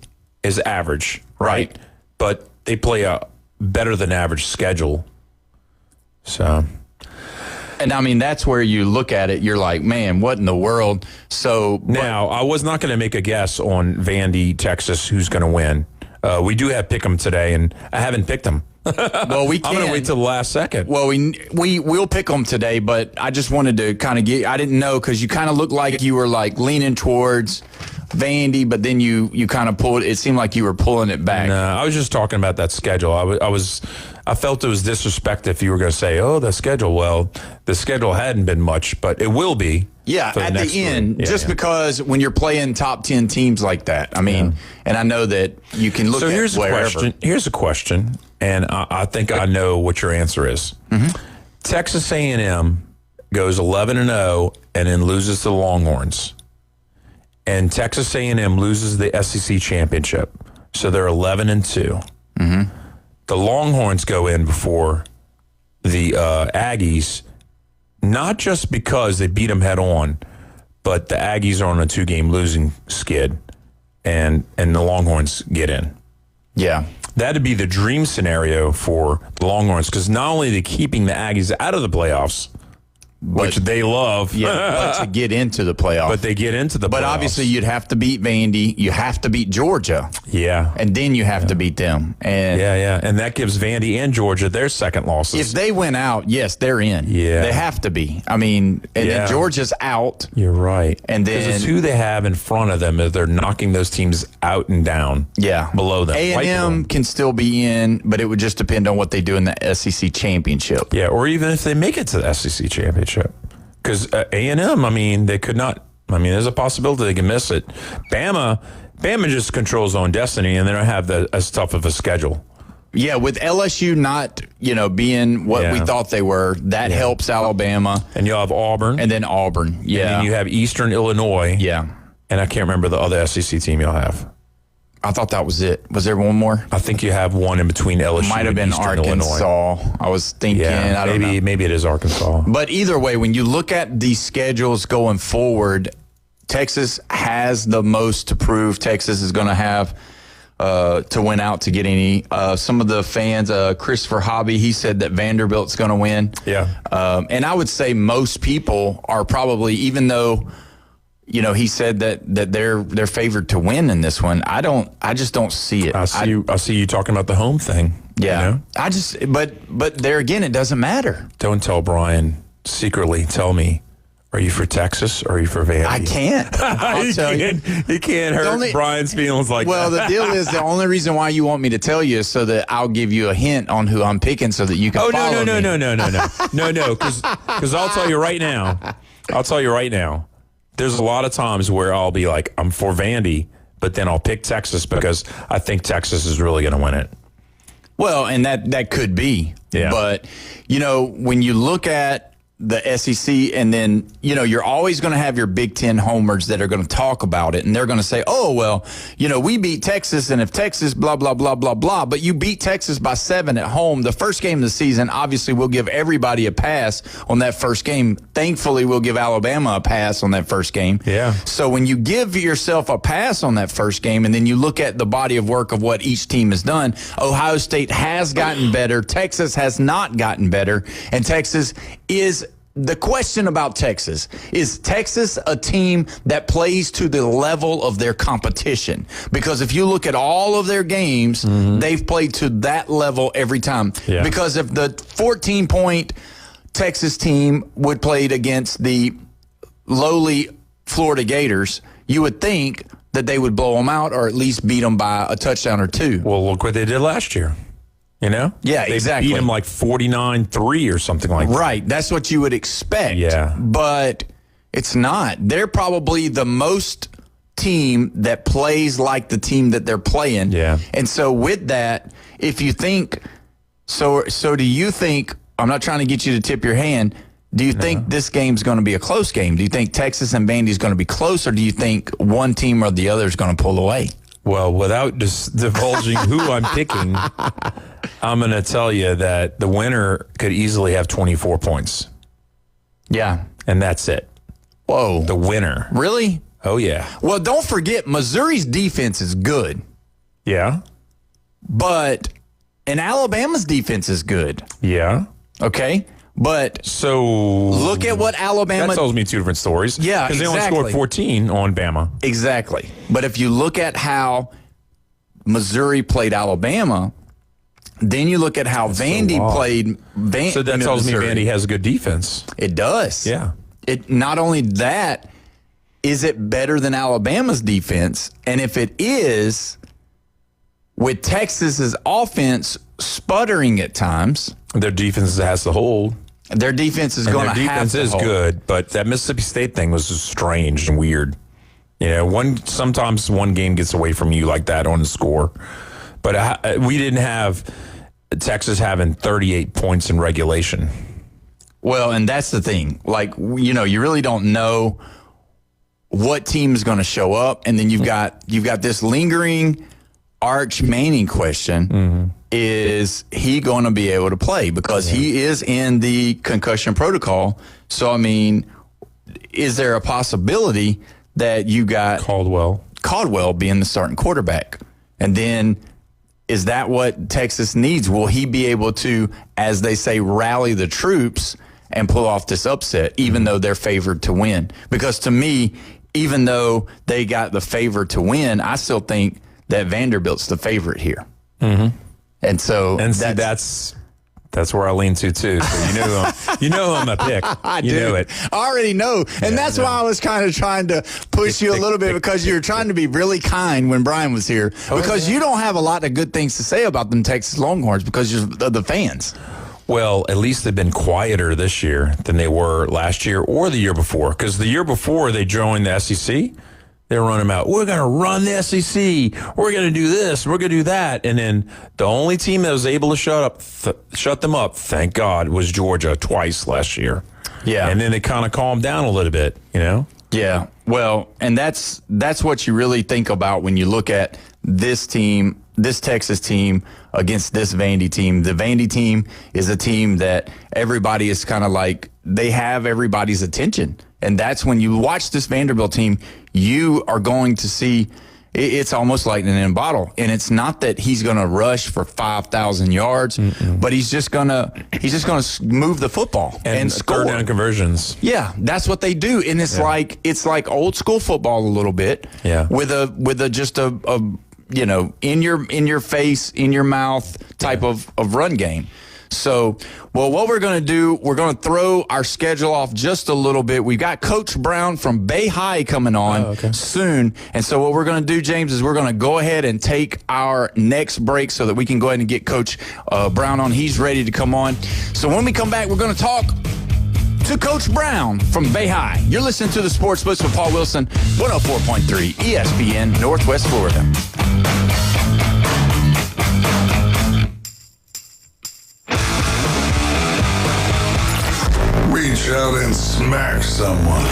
is average, right? But they play a better than average schedule. So, and I mean, that's where you look at it. You're like, man, what in the world? So now I was not going to make a guess on Vandy, Texas, who's going to win. We do have pick 'em today, and I haven't picked them. Well, we can. I'm going to wait till the last second. Well, we'll pick them today, but I just wanted to kind of I didn't know because you kind of looked like you were like leaning towards Vandy, but then you kind of pulled. It seemed like you were pulling it back. No, I was just talking about that schedule. I felt it was disrespect if you were going to say, "Oh, the schedule." Well, the schedule hadn't been much, but it will be. Yeah, at the end, because when you're playing top 10 teams like that, I mean, and I know that you can look. So here's a question. Here's a question, and I think I know what your answer is. Mm-hmm. Texas A&M goes 11-0 and then loses to the Longhorns, and Texas A&M loses the SEC championship, so they're 11-2. Mm-hmm. The Longhorns go in before the Aggies. Not just because they beat them head on, but the Aggies are on a 2-game losing skid, and the Longhorns get in. Yeah. That'd be the dream scenario for the Longhorns, because not only are they keeping the Aggies out of the playoffs, which they love. Yeah, but to get into the playoffs. But they get into the playoffs. But obviously you'd have to beat Vandy. You have to beat Georgia. Yeah. And then you have to beat them. And And that gives Vandy and Georgia their second losses. If they win out, yes, they're in. Yeah. They have to be. I mean, and then Georgia's out. You're right. And then it's who they have in front of them as they're knocking those teams out and down. Yeah. Below them. A&M can still be in, but it would just depend on what they do in the SEC championship. Yeah, or even if they make it to the SEC championship. Because A&M, I mean, they could not. I mean, there's a possibility they can miss it. Bama just controls their own destiny, and they don't have as tough of a schedule. Yeah, with LSU not, being what we thought they were, that helps Alabama. And you'll have Auburn. And then Auburn, yeah. And then you have Eastern Illinois. Yeah. And I can't remember the other SEC team you'll have. I thought that was it. Was there one more? I think you have one in between LSU Might have been Eastern Arkansas. Illinois. I was thinking. I don't know. Maybe it is Arkansas. But either way, when you look at the schedules going forward, Texas has the most to prove. Texas is going to have to win out to get any. Some of the fans, Christopher Hobby, he said that Vanderbilt's going to win. Yeah. And I would say most people are probably, even though he said that they're favored to win in this one. I just don't see it. I see you talking about the home thing. Yeah. But there again, it doesn't matter. Don't tell Brian secretly. Tell me, are you for Texas or are you for Vandy? I can't. I'll tell you. You can't hurt Brian's feelings like that. Well, the deal is the only reason why you want me to tell you is so that I'll give you a hint on who I'm picking so that you can follow me. No, because I'll tell you right now. There's a lot of times where I'll be like, I'm for Vandy, but then I'll pick Texas because I think Texas is really going to win it. Well, and that could be. Yeah. But, when you look at the SEC and then, you're always going to have your Big Ten homers that are going to talk about it. And they're going to say, oh, well, we beat Texas and if Texas blah, blah, blah, blah, blah. But you beat Texas by 7 at home. The first game of the season, obviously, we'll give everybody a pass on that first game. Thankfully, we'll give Alabama a pass on that first game. Yeah. So when you give yourself a pass on that first game and then you look at the body of work of what each team has done, Ohio State has gotten better. Texas has not gotten better. And Texas is... The question about Texas, is Texas a team that plays to the level of their competition? Because if you look at all of their games, they've played to that level every time. Yeah. Because if the 14-point Texas team would play against the lowly Florida Gators, you would think that they would blow them out or at least beat them by a touchdown or two. Well, look what they did last year. Yeah, exactly. They beat them like 49-3 or something like that. Right. That's what you would expect. Yeah. But it's not. They're probably the most team that plays like the team that they're playing. Yeah. And so with that, if you think, so do you think, I'm not trying to get you to tip your hand, do you think this game's going to be a close game? Do you think Texas and Vandy is going to be close, or do you think one team or the other is going to pull away? Well, without just divulging who I'm picking, I'm going to tell you that the winner could easily have 24 points. Yeah. And that's it. Whoa. The winner. Really? Oh, yeah. Well, don't forget, Missouri's defense is good. Yeah. But And Alabama's defense is good. Yeah. Okay. But so look at what Alabama... That tells me two different stories. Yeah, because they only scored 14 on Bama. Exactly. But if you look at how Missouri played Alabama, then you look at how Vandy played So that tells Missouri. me Vandy has a good defense. It does. Yeah. It not only that, is it better than Alabama's defense? And if it is, with Texas's offense sputtering at times, their defense has to hold. Their defense is going to have to hold. Their defense is good, but that Mississippi State thing was just strange and weird. Sometimes one game gets away from you like that on the score. But we didn't have Texas having 38 points in regulation. Well, and that's the thing. Like, you really don't know what team is going to show up, and then you've got this lingering Arch Manning question. Mm-hmm. Is he going to be able to play? Because he is in the concussion protocol. So, I mean, is there a possibility that you got Caldwell being the starting quarterback? And then is that what Texas needs? Will he be able to, as they say, rally the troops and pull off this upset, even though they're favored to win? Because to me, even though they got the favor to win, I still think that Vanderbilt's the favorite here. Mm-hmm. And so that's where I lean to too. So you know I'm a pick. I know it. I already know. And that's why I was kind of trying to push you a little bit, because you're trying to be really kind when Brian was here. Because you don't have a lot of good things to say about them Texas Longhorns because you're the fans. Well, at least they've been quieter this year than they were last year or the year before. Because the year before they joined the SEC, they were running out. We're going to run the SEC. We're going to do this. We're going to do that. And then the only team that was able to shut them up, thank God, was Georgia twice last year. Yeah. And then they kind of calmed down a little bit, Yeah. Well, and that's what you really think about when you look at this team, this Texas team against this Vandy team. The Vandy team is a team that everybody is kind of like, they have everybody's attention. And that's when you watch this Vanderbilt team, you are going to see it's almost lightning in a bottle. And it's not that he's going to rush for 5,000 yards, but he's just going to move the football and score. Third down conversions. Yeah, that's what they do. And it's like old school football a little bit. Yeah. With a just a in your face, in your mouth type of run game. So, well, what we're going to do, we're going to throw our schedule off just a little bit. We've got Coach Brown from Bay High coming on soon. And so what we're going to do, James, is we're going to go ahead and take our next break so that we can go ahead and get Coach Brown on. He's ready to come on. So when we come back, we're going to talk to Coach Brown from Bay High. You're listening to the Sports Blitz with Paul Wilson, 104.3 ESPN, Northwest Florida. Reach out and smack someone.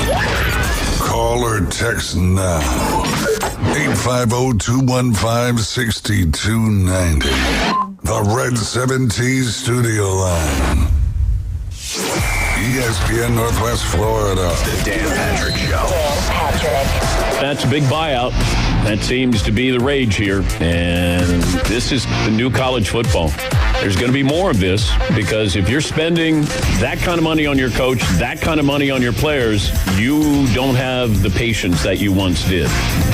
Call or text now. 850-215-6290. The Red 7T Studio Line. ESPN Northwest Florida. The Dan Patrick Show. That's a big buyout. That seems to be the rage here. And this is the new college football. There's going to be more of this, because if you're spending that kind of money on your coach, that kind of money on your players, you don't have the patience that you once did.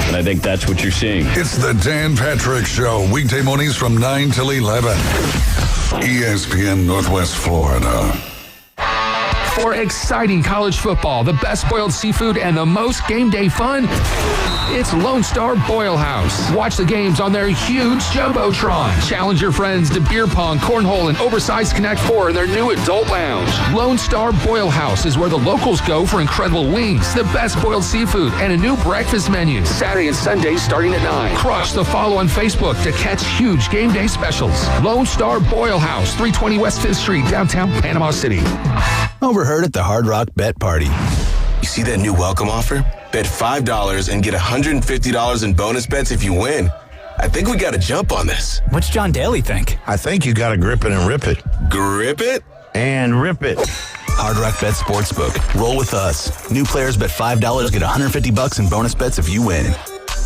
And I think that's what you're seeing. It's the Dan Patrick Show. Weekday mornings from 9 till 11. ESPN Northwest Florida. For exciting college football, the best boiled seafood, and the most game day fun, it's Lone Star Boil House. Watch the games on their huge Jumbotron. Challenge your friends to beer pong, cornhole, and oversized Connect 4 in their new adult lounge. Lone Star Boil House is where the locals go for incredible wings, the best boiled seafood, and a new breakfast menu. Saturday and Sundays starting at 9. Crush the follow on Facebook to catch huge game day specials. Lone Star Boil House, 320 West 5th Street, downtown Panama City. Overheard at the Hard Rock Bet Party. You see that new welcome offer? Bet $5 and get $150 in bonus bets if you win. I think we got to jump on this. What's John Daly think? I think you got to grip it and rip it. Grip it? And rip it. Hard Rock Bet Sportsbook. Roll with us. New players bet $5, get $150 in bonus bets if you win.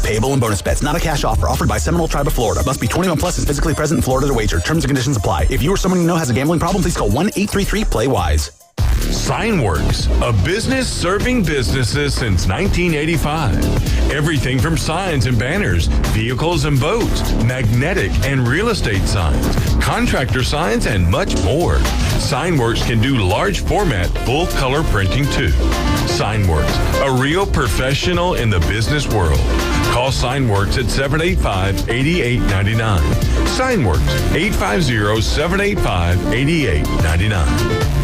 Payable in bonus bets, not a cash offer. Offered by Seminole Tribe of Florida. Must be 21 plus and physically present in Florida to wager. Terms and conditions apply. If you or someone you know has a gambling problem, please call 1-833-PLAY-WISE. Signworks, a business serving businesses since 1985. Everything from signs and banners, vehicles and boats, magnetic and real estate signs, contractor signs, and much more. Signworks can do large format, full color printing too. Signworks, a real professional in the business world. Call Signworks at 785-8899. Signworks, 850-785-8899.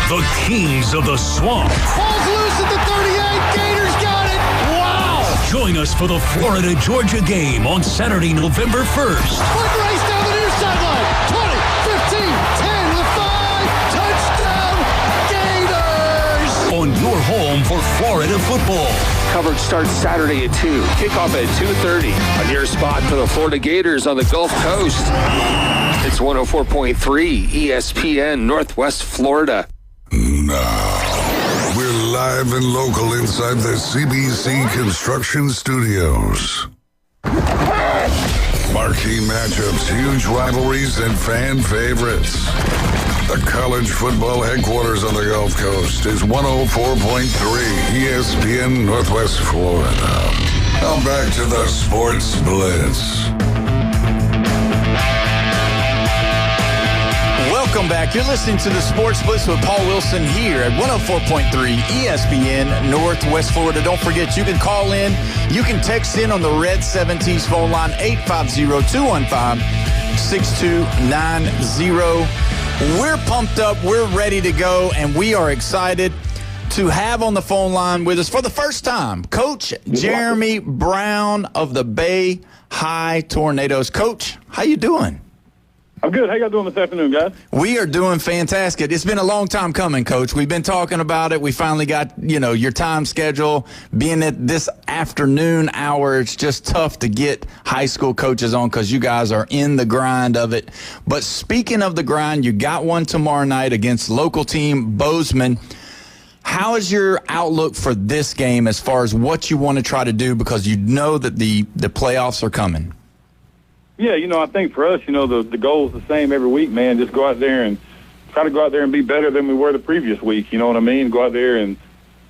The Kings of the Swamp. Ball's loose at the 38. Gators got it. Wow. Join us for the Florida-Georgia game on Saturday, November 1st. Quick race down the near sideline. 20, 15, 10 with 5. Touchdown, Gators. On your home for Florida football. Coverage starts Saturday at 2. Kickoff at 2:30. On your spot for the Florida Gators on the Gulf Coast. It's 104.3 ESPN Northwest Florida. Now, we're live and local inside the CBC Construction Studios. Marquee matchups, huge rivalries, and fan favorites. The college football headquarters on the Gulf Coast is 104.3 ESPN Northwest Florida. Now back to the Sports Blitz. Welcome back. You're listening to the Sports Blitz with Paul Wilson here at 104.3 ESPN Northwest Florida. Don't forget, you can call in. You can text in on the Red 17's phone line, 850-215-6290. We're pumped up. We're ready to go, and we are excited to have on the phone line with us for the first time, Coach Jeremy Brown of the Bay High Tornadoes. Coach, how you doing? I'm good. How y'all doing this afternoon, guys? We are doing fantastic. It's been a long time coming, Coach. We've been talking about it. We finally got, your time schedule. Being at this afternoon hour, it's just tough to get high school coaches on because you guys are in the grind of it. But speaking of the grind, you got one tomorrow night against local team Bozeman. How is your outlook for this game as far as what you want to try to do, because you know that the playoffs are coming? Yeah, I think for us, the goal is the same every week, man. Just go out there and try to go out there and be better than we were the previous week. You know what I mean? Go out there and,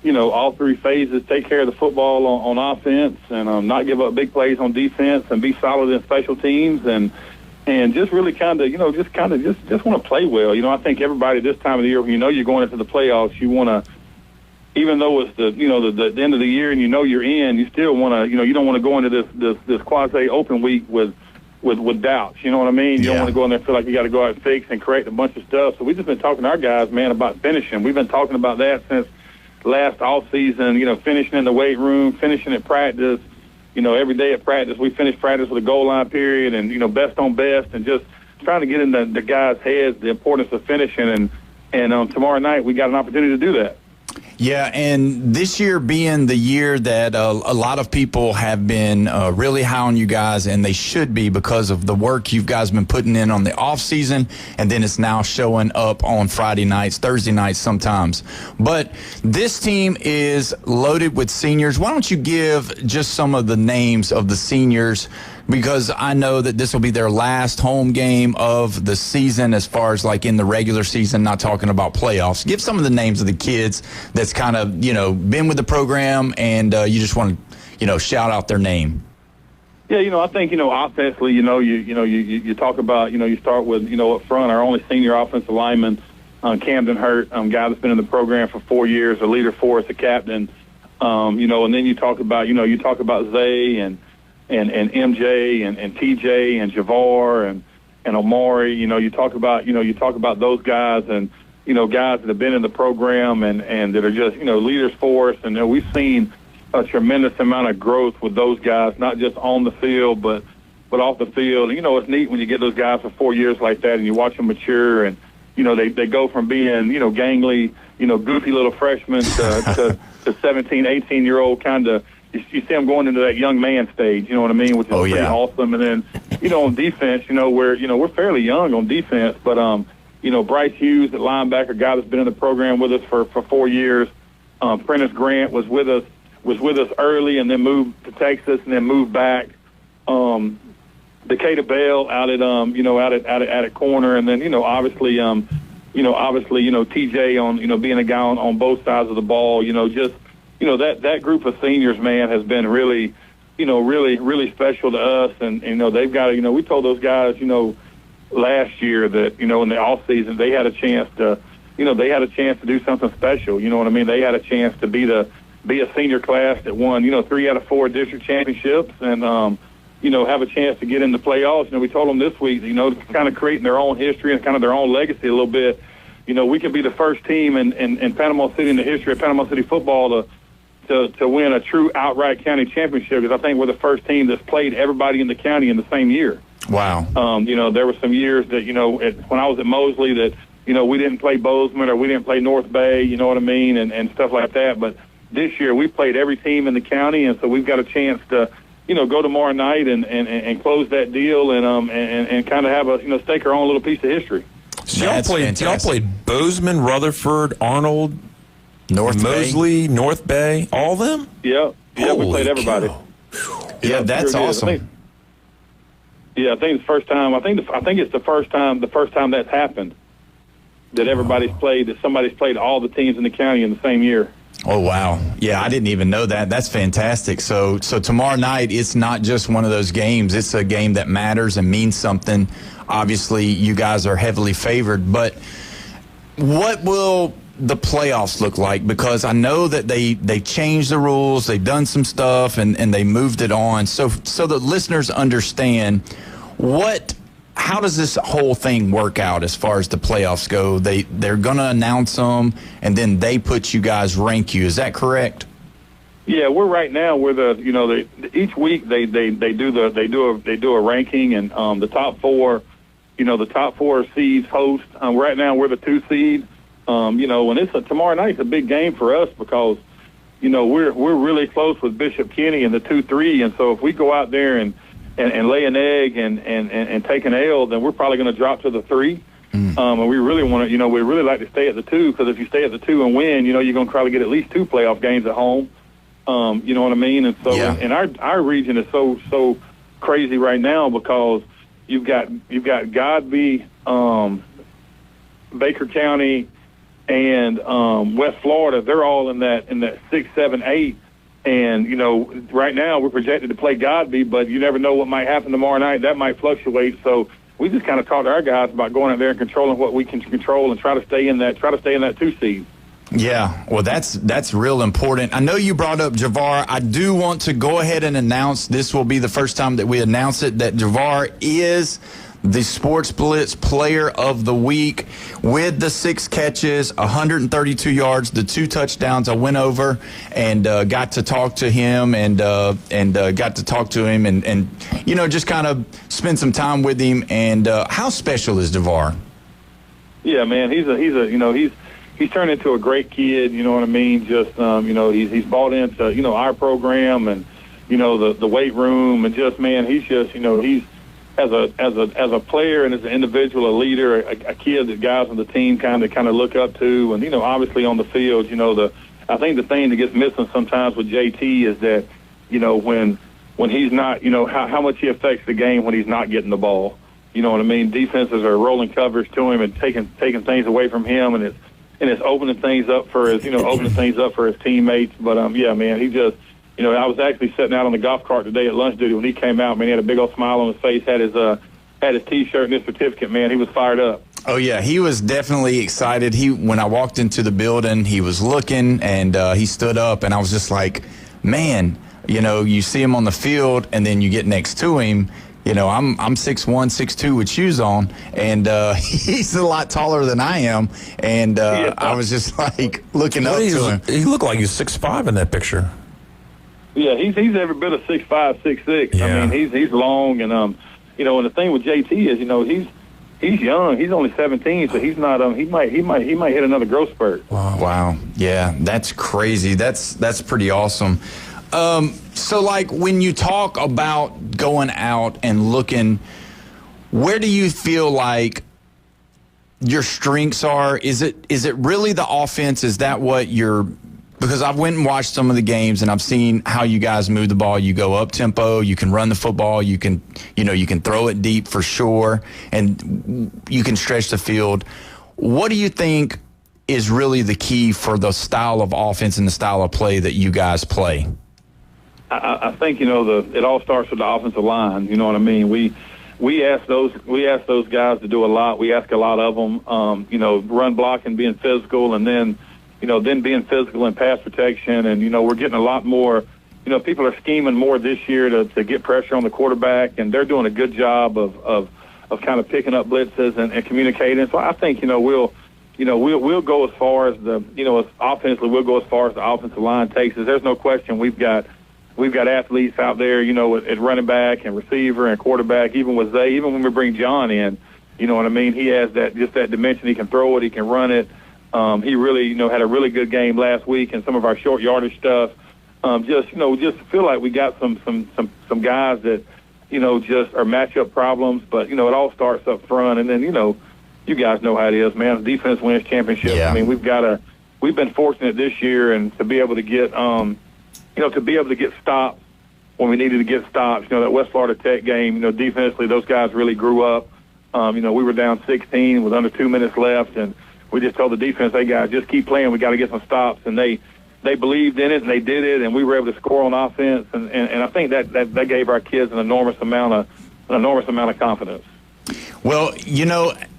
all three phases, take care of the football on offense and not give up big plays on defense and be solid in special teams and just really kind of, just want to play well. I think everybody this time of the year, when you're going into the playoffs, you want to, even though it's the end of the year and you're in, you still want to, you don't want to go into this quasi open week with doubts, you know what I mean? You don't want to go in there and feel like you got to go out and fix and correct a bunch of stuff. So we've just been talking to our guys, man, about finishing. We've been talking about that since last off season, finishing in the weight room, finishing at practice. Every day at practice, we finish practice with a goal line period and, best on best, and just trying to get in the guys' heads the importance of finishing. And tomorrow night, we got an opportunity to do that. Yeah, and this year being the year that a lot of people have been really high on you guys, and they should be because of the work you guys been putting in on the off season, and then it's now showing up on Friday nights, Thursday nights sometimes. But this team is loaded with seniors. Why don't you give just some of the names of the seniors, because I know that this will be their last home game of the season as far as like in the regular season, not talking about playoffs. Give some of the names of the kids that's kind of, been with the program and you just want to, shout out their name. Yeah, I think, offensively, you talk about, you start with, up front, our only senior offensive lineman, Camden Hurt, guy that's been in the program for 4 years, a leader for us, a captain, and then you talk about, Zay and MJ and TJ and Javar and Omari. You talk about those guys and guys that have been in the program and that are just leaders for us. And we've seen a tremendous amount of growth with those guys, not just on the field but off the field. And, it's neat when you get those guys for 4 years like that and you watch them mature and they go from being gangly, goofy little freshmen to 17, 18-year-old kind of. You see them going into that young man stage, you know what I mean, which is pretty awesome. And then, on defense, we're fairly young on defense, but, Bryce Hughes, the linebacker, guy that's been in the program with us for 4 years. Prentice Grant was with us was with us early and then moved to Texas and then moved back. Decatur Bell out at corner, and then obviously TJ on being a guy on both sides of the ball. That group of seniors, man, has been really really special to us, and they've got we told those guys last year that in the off season they had a chance to do something special. You know what I mean? They had a chance to be a senior class that won 3 out of 4 district championships and have a chance to get in the playoffs. We told them this week, kind of creating their own history and kind of their own legacy a little bit. We can be the first team in Panama City in the history of Panama City football to win a true outright county championship, because I think we're the first team that's played everybody in the county in the same year. Wow. There were some years that, when I was at Mosley that, we didn't play Bozeman or we didn't play North Bay, you know what I mean, and stuff like that. But this year we played every team in the county, and so we've got a chance to, go tomorrow night and close that deal and kind of have a, stake our own little piece of history. So y'all played Bozeman, Rutherford, Arnold, North Mosley, Bay. North Bay, all of them? Yeah, we played everybody. Yeah, that's awesome. I think it's the first time. I think it's the first time that's happened that everybody's played, that somebody's played all the teams in the county in the same year. Oh, wow. Yeah, I didn't even know that. That's fantastic. So tomorrow night, it's not just one of those games. It's a game that matters and means something. Obviously, you guys are heavily favored, but what will the playoffs look like? Because I know that they changed the rules, they've done some stuff, and they moved it on. So the listeners understand how does this whole thing work out as far as the playoffs go? They're going to announce them, and then they put you guys, rank you. Is that correct? Yeah, we're each week they do a ranking, and the top 4, the top 4 seeds host. Right now we're the 2 seed. And tomorrow night's a big game for us because, we're really close with Bishop Kenny in the 2-3, and so if we go out there and lay an egg and take an L, then we're probably going to drop to the 3. And we really want to, we really like to stay at the 2, because if you stay at the 2 and win, you're going to probably get at least 2 playoff games at home. You know what I mean? And so, and our region is so crazy right now because you've got Godby, Baker County, and West Florida. They're all in that 6, 7, 8. And, right now we're projected to play Godby, but you never know what might happen tomorrow night. That might fluctuate. So we just kind of talked to our guys about going out there and controlling what we can control and try to stay in that 2 seed. Yeah, well, that's real important. I know you brought up Javar. I do want to go ahead and announce, this will be the first time that we announce it, that Javar is the Sports Blitz Player of the Week with the 6 catches, 132 yards, the 2 touchdowns. I went over and got to talk to him and just kind of spend some time with him. And how special is Javar? Yeah, man, he's turned into a great kid. You know what I mean? Just he's bought into our program and the weight room, and just, man, he's just he's as a player and as an individual, a leader, a kid that guys on the team kind of look up to. And obviously on the field, I think the thing that gets missing sometimes with JT is that when he's not, how much he affects the game when he's not getting the ball. You know what I mean? Defenses are rolling covers to him and taking things away from him, and it's opening things up for his teammates. But yeah, man, he just, I was actually sitting out on the golf cart today at lunch duty when he came out. Man, he had a big old smile on his face, had his T-shirt and his certificate. Man, he was fired up. Oh yeah, he was definitely excited. When I walked into the building, he was looking and he stood up, and I was just like, man, you see him on the field, and then you get next to him. I'm 6'1", 6'2" with shoes on, and he's a lot taller than I am, and I was just like looking up to him. He looked like he's 6'5" in that picture. Yeah, he's every bit of 6'5", 6'6". Yeah. I mean, he's long, and and the thing with JT is, he's young. He's only 17, so he's not. He might hit another growth spurt. Wow. Yeah, that's crazy. That's pretty awesome. So, like, when you talk about going out and looking, where do you feel like your strengths are? Is it really the offense? Is that what you're Because I've went and watched some of the games, and I've seen how you guys move the ball. You go up tempo, you can run the football, you can throw it deep for sure, and you can stretch the field. What do you think is really the key for the style of offense and the style of play that you guys play? I think it all starts with the offensive line. You know what I mean? We ask those guys to do a lot. We ask a lot of them. Run blocking, being physical, and then being physical in pass protection. And we're getting a lot more. People are scheming more this year to get pressure on the quarterback, and they're doing a good job of kind of picking up blitzes and communicating. So I think we'll go as far as offensively we'll go as far as the offensive line takes us. There's no question we've got athletes out there, at running back and receiver and quarterback. Even when we bring John in, you know what I mean. He has that dimension. He can throw it. He can run it. He really had a really good game last week, and some of our short yardage stuff. Just feel like we got some guys that just are matchup problems. But it all starts up front, and then you guys know how it is, man. Defense wins championships. Yeah. I mean, we've been fortunate this year, and to be able to get stops when we needed to get stops. That West Florida Tech game, defensively, those guys really grew up. We were down 16 with under 2 minutes left, and we just told the defense, hey, guys, just keep playing. We got to get some stops. And they believed in it, and they did it, and we were able to score on offense. And I think that gave our kids an enormous amount of confidence. Well,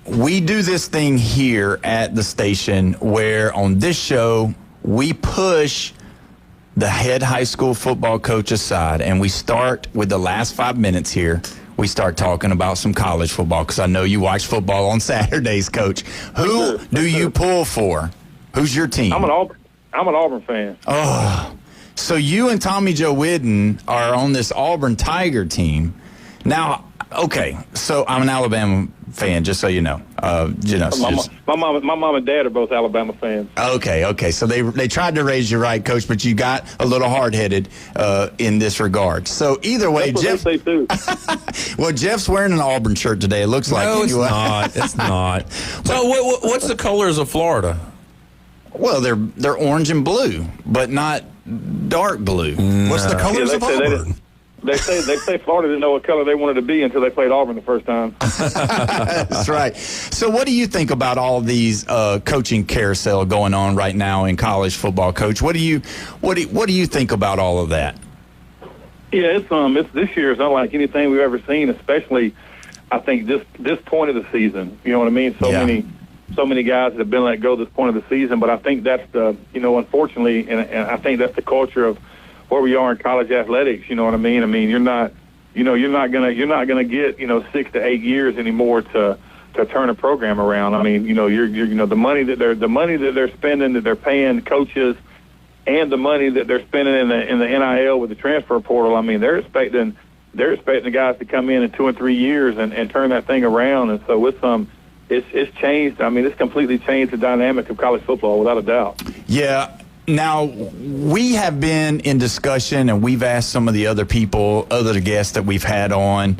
we do this thing here at the station where on this show we push the head high school football coach aside, and we start with the last 5 minutes here. We start talking about some college football because I know you watch football on Saturdays, Coach. Who do you pull for? Who's your team? I'm an Auburn fan. Oh, so you and Tommy Joe Whidden are on this Auburn Tiger team. Now, okay, so I'm an Alabama fan, just so you know. My mom and dad are both Alabama fans. Okay. So they tried to raise you right, Coach, but you got a little hard-headed in this regard. So either way, Jeff. They say too. Well, Jeff's wearing an Auburn shirt today. It looks like it's not. It's not. So what's the colors of Florida? Well, they're orange and blue, but not dark blue. What's the colors of Auburn? They say Florida didn't know what color they wanted to be until they played Auburn the first time. That's right. So what do you think about all these coaching carousel going on right now in college football, Coach? What do you think about all of that? Yeah, it's this year is unlike anything we've ever seen, especially I think this point of the season. You know what I mean? So many guys have been let go this point of the season, but I think that's unfortunately, and I think that's the culture of where we are in college athletics. You know what I mean? I mean, you're not gonna get 6 to 8 years anymore to turn a program around. I mean, you're the money that they're spending, that they're paying coaches, and the money that they're spending in the NIL with the transfer portal. I mean, they're expecting the guys to come in 2 and 3 years and turn that thing around. And so it's changed. I mean, it's completely changed the dynamic of college football without a doubt. Yeah. Now, we have been in discussion, and we've asked some of the other guests that we've had on,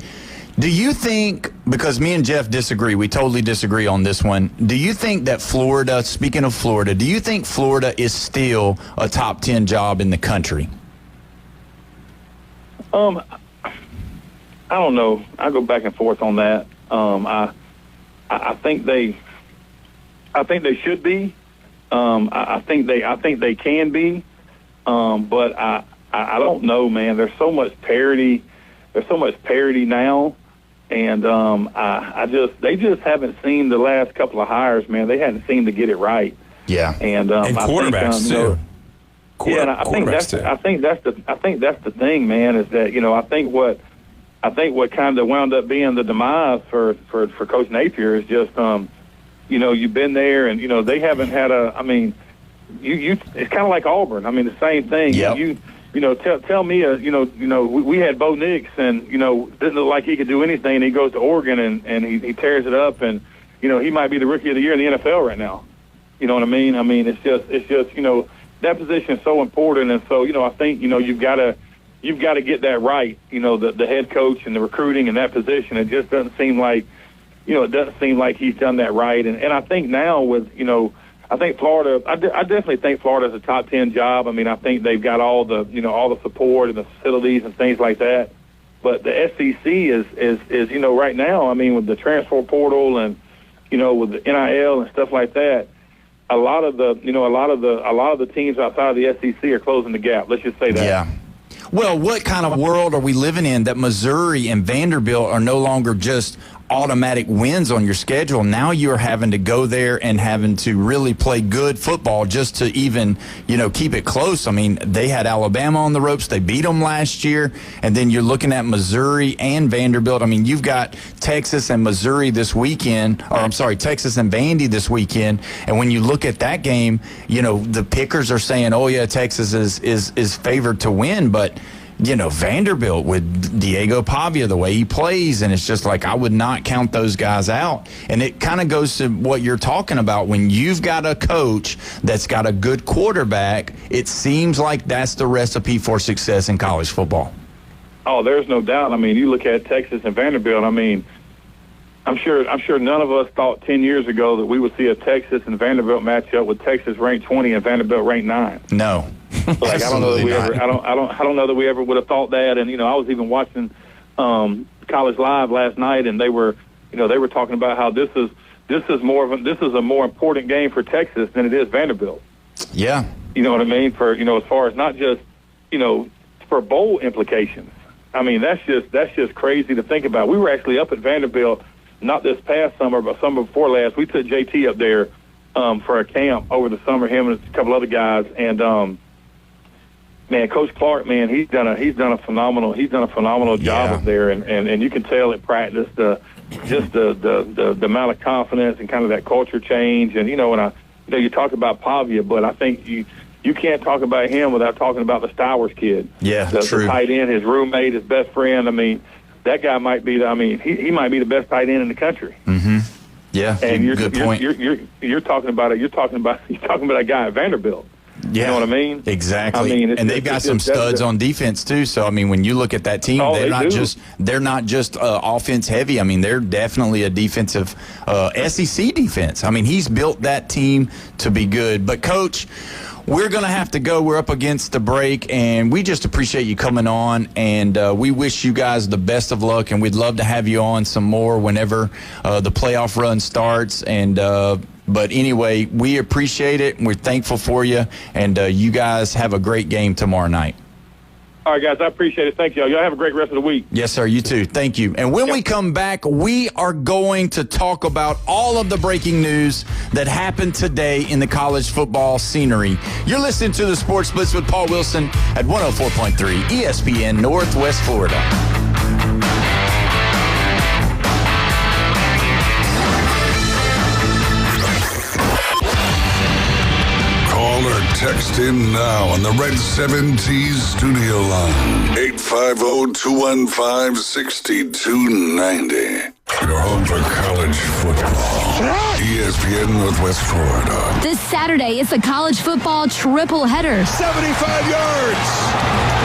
do you think, because me and Jeff disagree, we totally disagree on this one, do you think that Florida, speaking of Florida, do you think Florida is still a top 10 job in the country? I don't know. I go back and forth on that. I think they should be. I think they can be, but I don't know, man. There's so much parity. There's so much parity now, and they just haven't seen the last couple of hires, man. They hadn't seemed to get it right. Yeah, and quarterbacks too. And I think that's the thing, man. Is that I think what kind of wound up being the demise for Coach Napier is just you've been there, and they haven't had it's kind of like Auburn. I mean, the same thing. Yep. Tell me, we had Bo Nix, and didn't look like he could do anything. And he goes to Oregon and he tears it up, and he might be the rookie of the year in the NFL right now. You know what I mean? I mean, it's just that position is so important, and so I think you've got to get that right. The head coach and the recruiting in that position. It just doesn't seem like. It doesn't seem like he's done that right. And I think now with, I think Florida. I definitely think Florida's a top 10 job. I mean, I think they've got all the support and the facilities and things like that. But the SEC is right now. I mean, with the transfer portal and with the NIL and stuff like that, a lot of the teams outside of the SEC are closing the gap. Let's just say that. Yeah. Well, what kind of world are we living in that Missouri and Vanderbilt are no longer just automatic wins on your schedule? Now you're having to go there and having to really play good football just to even, keep it close. I mean, they had Alabama on the ropes. They beat them last year. And then you're looking at Missouri and Vanderbilt. I mean, you've got Texas and Missouri this weekend, Texas and Vandy this weekend. And when you look at that game, the pickers are saying, oh, yeah, Texas is favored to win. But Vanderbilt with Diego Pavia, the way he plays, and it's just like I would not count those guys out. And it kind of goes to what you're talking about. When you've got a coach that's got a good quarterback, it seems like that's the recipe for success in college football. Oh, there's no doubt. I mean, you look at Texas and Vanderbilt. I mean, I'm sure none of us thought 10 years ago that we would see a Texas and Vanderbilt matchup with Texas ranked 20 and Vanderbilt ranked 9. No. Like I don't know that we ever. I don't know that we ever would have thought that. And I was even watching College Live last night, and they were talking about how this is a more important game for Texas than it is Vanderbilt. Yeah. You know what I mean? For as far as not just for bowl implications. I mean that's just crazy to think about. We were actually up at Vanderbilt not this past summer, but summer before last. We took JT up there for a camp over the summer. Him and a couple other guys, and man, Coach Clark, man, he's done a phenomenal job up there, and you can tell at practice the amount of confidence and kind of that culture change. And you talk about Pavia, but I think you can't talk about him without talking about the Stowers kid. Yeah, true. The tight end, his roommate, his best friend. I mean, that guy might be he might be the best tight end in the country. Mm-hmm. Yeah, and good point. You're talking about a guy at Vanderbilt. Yeah. You know what I mean? Exactly. And they've got some studs on defense too. So I mean, when you look at that team, they're not just offense heavy. I mean, they're definitely a defensive SEC defense. I mean, he's built that team to be good. But Coach, we're going to have to go. We're up against the break, and we just appreciate you coming on, and we wish you guys the best of luck, and we'd love to have you on some more whenever the playoff run starts. And but anyway, we appreciate it, and we're thankful for you, and you guys have a great game tomorrow night. All right, guys, I appreciate it. Thank you. Y'all have a great rest of the week. Yes, sir. You too. Thank you. And when we come back, we are going to talk about all of the breaking news that happened today in the college football scenery. You're listening to the Sports Blitz with Paul Wilson at 104.3 ESPN Northwest Florida. Text in now on the Red 7T studio line. 850-215-6290. Your home for college football. ESPN Northwest Florida. This Saturday, it's a college football triple header. 75 yards.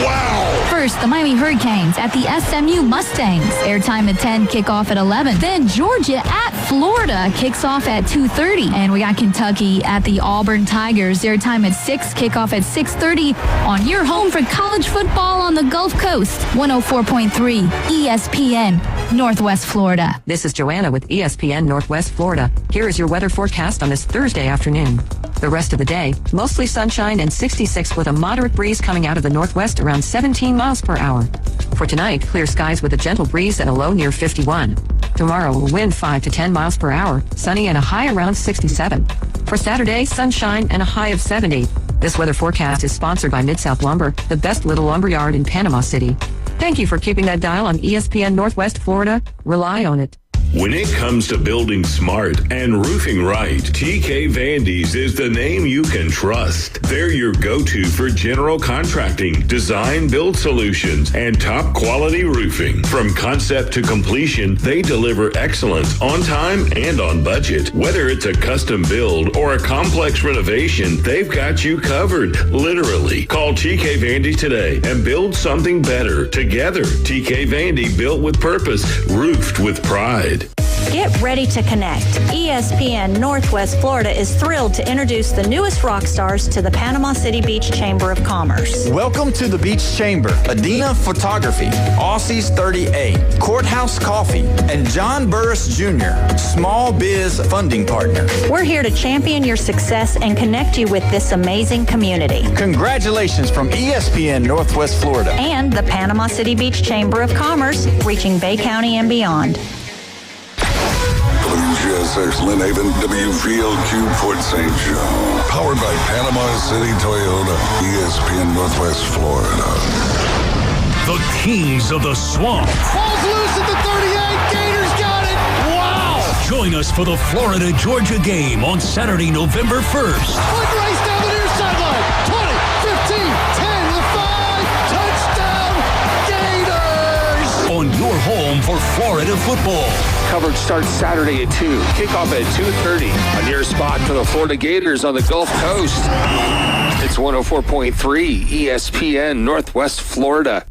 Wow. First, the Miami Hurricanes at the SMU Mustangs. Airtime at 10, kickoff at 11. Then Georgia at Florida kicks off at 2:30. And we got Kentucky at the Auburn Tigers. Airtime at 6, kickoff at 6:30 on your home for college football on the Gulf Coast. 104.3 ESPN Northwest Florida. This is Joanna with ESPN Northwest Florida. Here is your weather forecast on this Thursday afternoon. The rest of the day, mostly sunshine and 66 with a moderate breeze coming out of the northwest around 17 miles per hour. For tonight, clear skies with a gentle breeze and a low near 51. Tomorrow, a wind 5 to 10 miles per hour, sunny and a high around 67. For Saturday, sunshine and a high of 70. This weather forecast is sponsored by Mid-South Lumber, the best little lumber yard in Panama City. Thank you for keeping that dial on ESPN Northwest Florida. Rely on it. When it comes to building smart and roofing right, TK Vandy's is the name you can trust. They're your go-to for general contracting, design, build solutions, and top quality roofing. From concept to completion, they deliver excellence on time and on budget. Whether it's a custom build or a complex renovation, they've got you covered, literally. Call TK Vandy today and build something better together. TK Vandy, built with purpose, roofed with pride. Get ready to connect. ESPN Northwest Florida is thrilled to introduce the newest rock stars to the Panama City Beach Chamber of Commerce. Welcome to the Beach Chamber. Adina Photography, Aussies 38, Courthouse Coffee, and John Burris Jr., Small Biz Funding Partner. We're here to champion your success and connect you with this amazing community. Congratulations from ESPN Northwest Florida. And the Panama City Beach Chamber of Commerce, reaching Bay County and beyond. WGSX Lynn Haven, WVLQ Port St. Joe. Powered by Panama City Toyota, ESPN Northwest Florida. The Kings of the Swamp. Falls loose at the 38. Gators got it. Wow. Join us for the Florida-Georgia game on Saturday, November 1st. Quick race down the near sideline. 20, 15, 10, the 5. Touchdown, Gators. On your home for Florida football. Coverage starts Saturday at 2. Kickoff at 2:30. On your spot for the Florida Gators on the Gulf Coast. It's 104.3 ESPN Northwest Florida.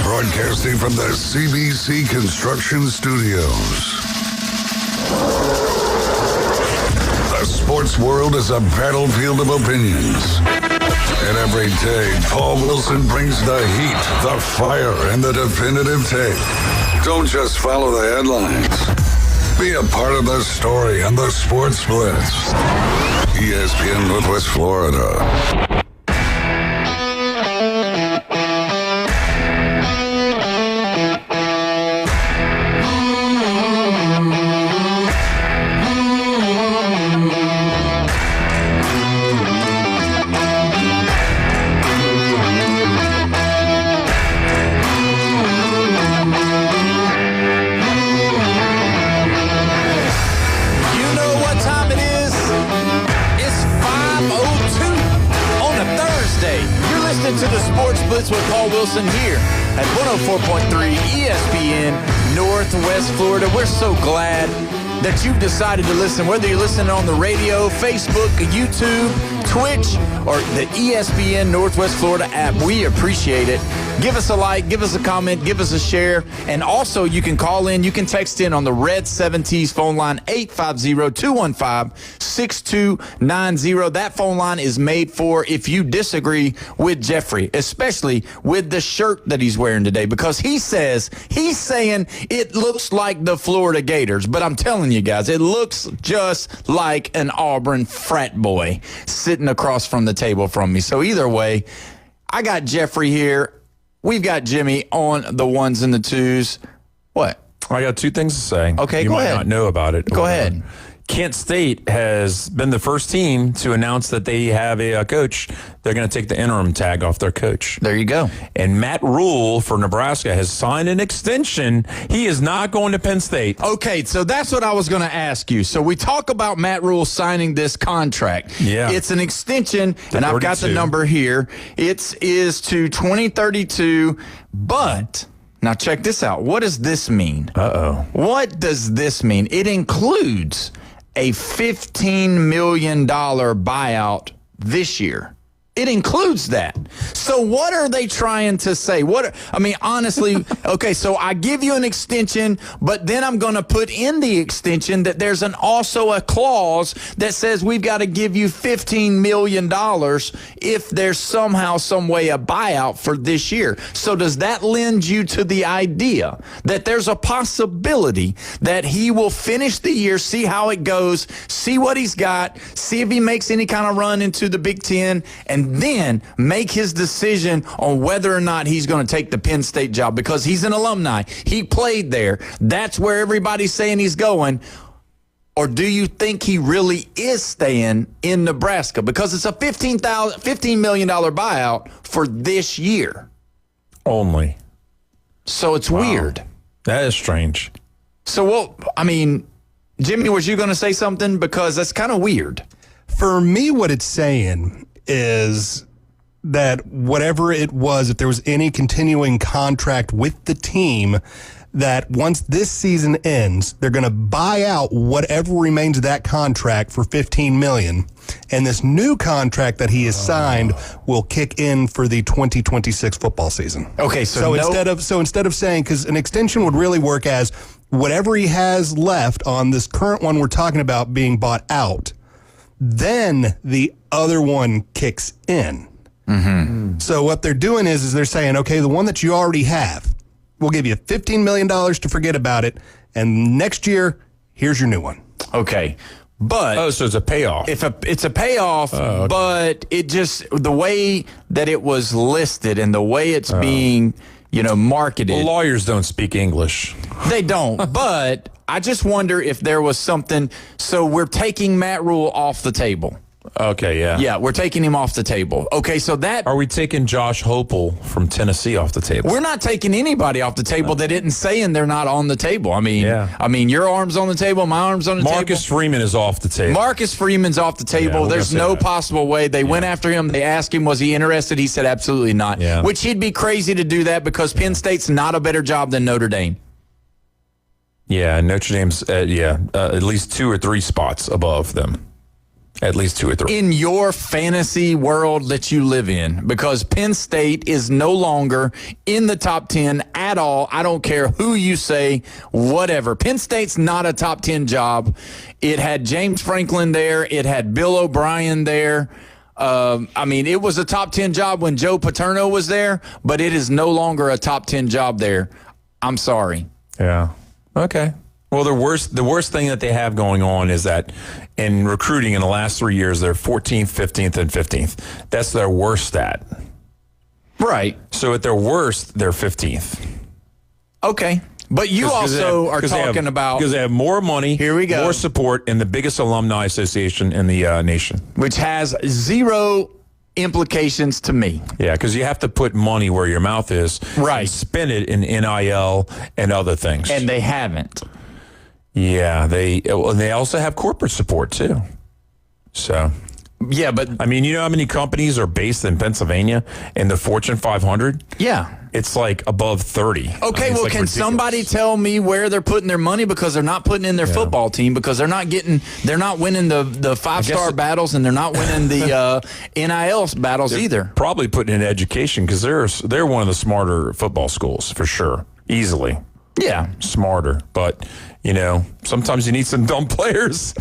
Broadcasting from the CBC Construction Studios. The sports world is a battlefield of opinions. And every day, Paul Wilson brings the heat, the fire, and the definitive take. Don't just follow the headlines. Be a part of the story on the Sports Blitz. ESPN Northwest Florida. To the Sports Blitz with Paul Wilson here at 104.3 ESPN Northwest Florida. We're so glad that you've decided to listen, whether you're listening on the radio, Facebook, YouTube, Twitch, or the ESPN Northwest Florida app. We appreciate it. Give us a like, give us a comment, give us a share, and also you can call in, you can text in on the Red 70s phone line, 850-215-6290. That phone line is made for if you disagree with Jeffrey, especially with the shirt that he's wearing today, because he's saying it looks like the Florida Gators, but I'm telling you guys, it looks just like an Auburn frat boy sitting across from the table from me. So either way, I got Jeffrey here. We've got Jimmy on the ones and the twos. What? I got two things to say. Okay, you go might ahead. not know about it. Go ahead. Kent State has been the first team to announce that they have a coach. They're going to take the interim tag off their coach. There you go. And Matt Rule for Nebraska has signed an extension. He is not going to Penn State. Okay, so that's what I was going to ask you. So we talk about Matt Rule signing this contract. Yeah. It's an extension, and I've got the number here. It is to 2032, but... Now check this out. What does this mean? Uh-oh. What does this mean? It includes a $15 million buyout this year. It includes that. So what are they trying to say? Honestly, okay, so I give you an extension, but then I'm going to put in the extension that there's also a clause that says we've got to give you $15 million if there's somehow, some way a buyout for this year. So does that lend you to the idea that there's a possibility that he will finish the year, see how it goes, see what he's got, see if he makes any kind of run into the Big Ten, and then make his decision on whether or not he's going to take the Penn State job, because he's an alumni. He played there. That's where everybody's saying he's going. Or do you think he really is staying in Nebraska? Because it's a $15 million buyout for this year. Only. So it's weird. That is strange. So, Jimmy, was you going to say something? Because that's kind of weird. For me, what it's saying is that whatever it was, if there was any continuing contract with the team, that once this season ends, they're going to buy out whatever remains of that contract for $15 million. And this new contract that he has signed will kick in for the 2026 football season. Okay, so instead of saying, because an extension would really work as whatever he has left on this current one we're talking about being bought out, then the other one kicks in. So what they're doing is they're saying, okay, the one that you already have, we'll give you $15 million to forget about it, and next year, here's your new one. Okay. But so it's a payoff. It's a payoff, but it just the way that it was listed and the way it's being, marketed. Well, lawyers don't speak English. They don't. But I just wonder if there was something. So we're taking Matt Rule off the table. Okay, yeah. Yeah, we're taking him off the table. Okay, so that... Are we taking Josh Hopel from Tennessee off the table? We're not taking anybody off the table that isn't saying they're not on the table. I mean, your arm's on the table, my arm's on the table. Marcus Freeman is off the table. Marcus Freeman's off the table. There's no possible way. They went after him. They asked him, was he interested? He said absolutely not. Yeah. Which he'd be crazy to do that because Penn State's not a better job than Notre Dame. Yeah, Notre Dame's, at least 2 or 3 spots above them. At least 2 or 3. In your fantasy world that you live in, because Penn State is no longer in the top 10 at all. I don't care who you say, whatever. Penn State's not a top 10 job. It had James Franklin there. It had Bill O'Brien there. It was a top 10 job when Joe Paterno was there, but it is no longer a top 10 job there. I'm sorry. Yeah. Okay. Well, the worst thing that they have going on is that in recruiting in the last 3 years, they're 14th, 15th, and 15th. That's their worst stat. Right. So at their worst, they're 15th. Okay. But you also are talking about... Because they have more money, here we go, more support, and the biggest alumni association in the nation. Which has zero implications to me. Yeah, because you have to put money where your mouth is. Right. And spend it in NIL and other things. And they haven't. Yeah, they also have corporate support too. So, yeah, but I mean, you know how many companies are based in Pennsylvania in the Fortune 500? Yeah, it's like above 30. Okay, well, can somebody tell me where they're putting their money because they're not putting in their football team because they're not winning the 5-star battles and they're not winning the NIL battles either. Probably putting in education because they're one of the smarter football schools for sure, easily. Yeah, smarter, but sometimes you need some dumb players.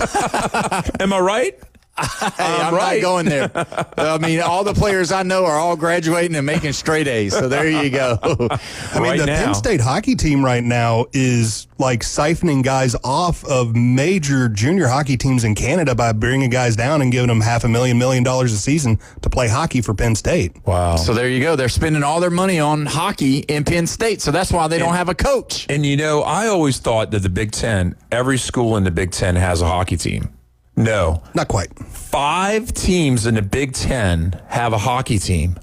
Am I right? Hey, I'm not going there. I mean, all the players I know are all graduating and making straight A's. So there you go. I mean, the Penn State hockey team right now is like siphoning guys off of major junior hockey teams in Canada by bringing guys down and giving them $500,000 $1 million a season to play hockey for Penn State. Wow. So there you go. They're spending all their money on hockey in Penn State. So that's why they don't have a coach. And I always thought that the Big Ten, every school in the Big Ten has a hockey team. No. Not quite. 5 teams in the Big Ten have a hockey team.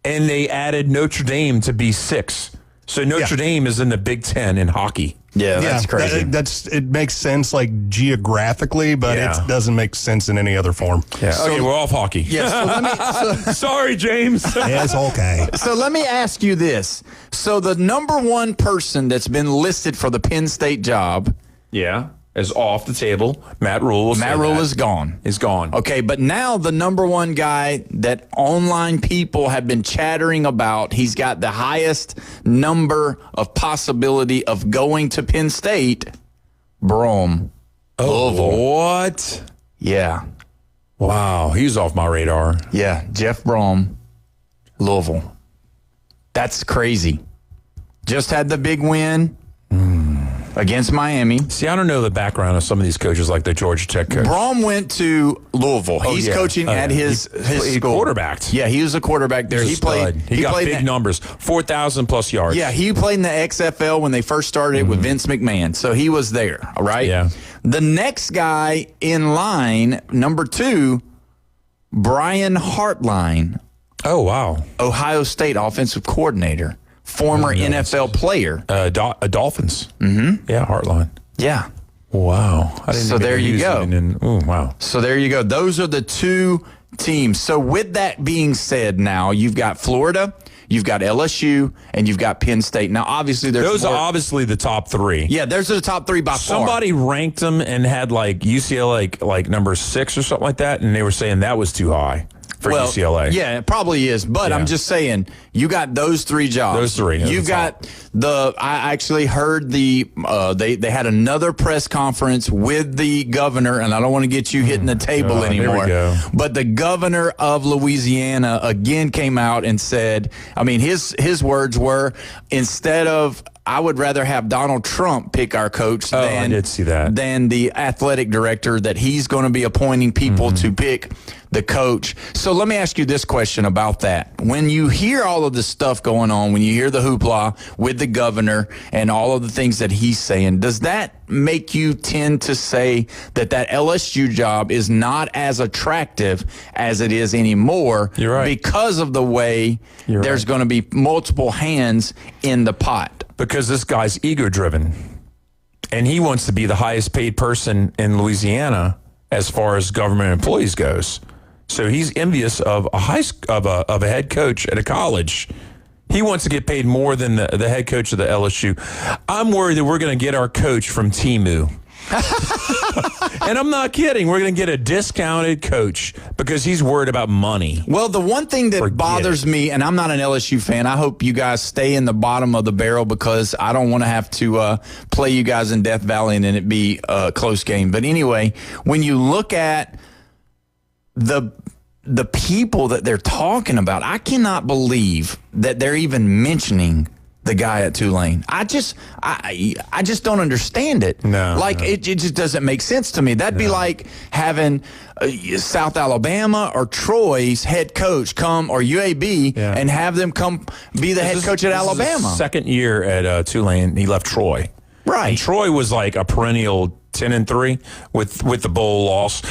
And they added Notre Dame to be 6. So Notre Dame is in the Big Ten in hockey. Yeah, that's crazy. It makes sense like geographically, but it doesn't make sense in any other form. Yeah. So, okay, we're off hockey. Yeah, so let me, sorry, James. It's okay. So let me ask you this. So the number one person that's been listed for the Penn State job is off the table. Matt Rule is gone. Is gone. Okay, but now the number one guy that online people have been chattering about, he's got the highest number of possibility of going to Penn State, Brom. Louisville. What? Yeah. Wow, he's off my radar. Yeah, Jeff Brom, Louisville. That's crazy. Just had the big win. Against Miami. See, I don't know the background of some of these coaches like the Georgia Tech coach. Brom went to Louisville. He's coaching at his school. He quarterbacked. Yeah, he was a quarterback there. He got big numbers, 4,000 plus yards. Yeah, he played in the XFL when they first started with Vince McMahon. So he was there, all right? Yeah. The next guy in line, number 2, Brian Hartline. Oh, wow. Ohio State offensive coordinator. Former NFL player. Dolphins. Mm-hmm. Yeah, Heartline. Yeah. Wow. So there you go. Wow. So there you go. Those are the 2 teams. So with that being said, now you've got Florida, you've got LSU, and you've got Penn State. Now, obviously, those are obviously the top 3. Yeah, those are the top 3 by far. Somebody ranked them and had like UCLA like number 6 or something like that, and they were saying that was too high. for UCLA. Yeah, it probably is. But I'm just saying, you got those 3 jobs. Those 3. You've got I actually heard they had another press conference with the governor, and I don't want to get you hitting the table anymore. Here we go. But the governor of Louisiana again came out and said, I mean, his words were, instead of, I would rather have Donald Trump pick our coach I did see that. than the athletic director, that he's going to be appointing people to pick the coach. So let me ask you this question about that. When you hear all of this stuff going on, when you hear the hoopla with the governor and all of the things that he's saying, does that make you tend to say that LSU job is not as attractive as it is anymore? You're right. Because of the way there's going to be multiple hands in the pot? Because this guy's ego-driven, and he wants to be the highest paid person in Louisiana as far as government employees goes. So he's envious of a head coach at a college. He wants to get paid more than the head coach of the LSU. I'm worried that we're going to get our coach from Temu. And I'm not kidding. We're going to get a discounted coach because he's worried about money. Well, the one thing that bothers me, and I'm not an LSU fan, I hope you guys stay in the bottom of the barrel because I don't want to have to play you guys in Death Valley and then it be a close game. But anyway, when you look at the people that they're talking about, I cannot believe that they're even mentioning the guy at Tulane. I just don't understand it. It just doesn't make sense to me. That'd be like having South Alabama or Troy's head coach come, or UAB, and have them come be the head coach at Alabama. Second year at Tulane, he left Troy. Right. And Troy was like a perennial 10-3 with the bowl loss.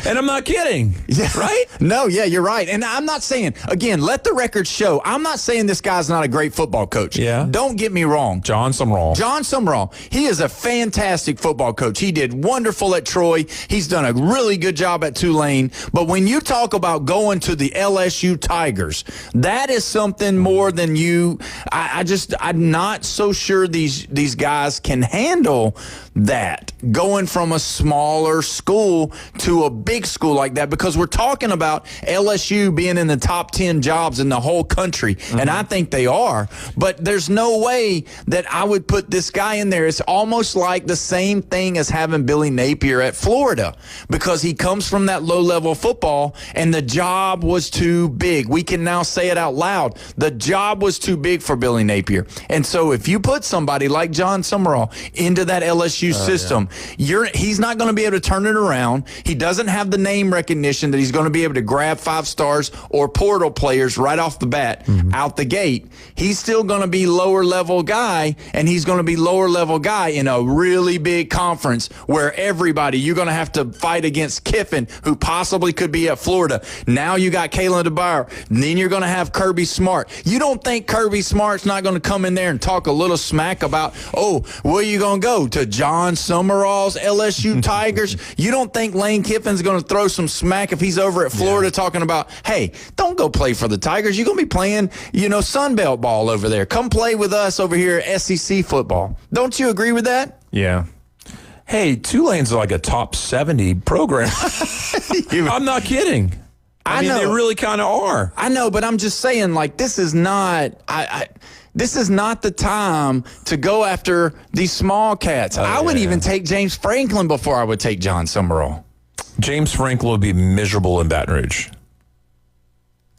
And I'm not kidding. Yeah. Right? No, yeah, you're right. And I'm not saying, again, let the record show, I'm not saying this guy's not a great football coach. Yeah. Don't get me wrong. John Sumrall. He is a fantastic football coach. He did wonderful at Troy. He's done a really good job at Tulane. But when you talk about going to the LSU Tigers, that is something more than you. I'm not so sure these guys can handle that, going from a smaller school to a big school like that, because we're talking about LSU being in the top 10 jobs in the whole country, and I think they are, but there's no way that I would put this guy in there. It's almost like the same thing as having Billy Napier at Florida, because he comes from that low-level football, and the job was too big. We can now say it out loud. The job was too big for Billy Napier. And so if you put somebody like John Sumrall into that LSU system, he's not going to be able to turn it around. He doesn't have the name recognition that he's going to be able to grab 5 stars or portal players right off the bat out the gate. He's still going to be lower level guy, and he's going to be lower level guy in a really big conference where you're going to have to fight against Kiffin, who possibly could be at Florida. Now you got Kalen DeBoer. Then you're going to have Kirby Smart. You don't think Kirby Smart's not going to come in there and talk a little smack about, where you going to go? To John Sumrall's LSU Tigers? You don't think Lane Kiffin's going to throw some smack if he's over at Florida talking about, hey, don't go play for the Tigers. You're going to be playing, Sun Belt ball over there. Come play with us over here at SEC football. Don't you agree with that? Yeah. Hey, Tulane's like a top 70 program. I'm not kidding. I mean, know. They really kind of are. I know, but I'm just saying, this is not... This is not the time to go after these small cats. I would even take James Franklin before I would take John Sumrall. James Franklin would be miserable in Baton Rouge.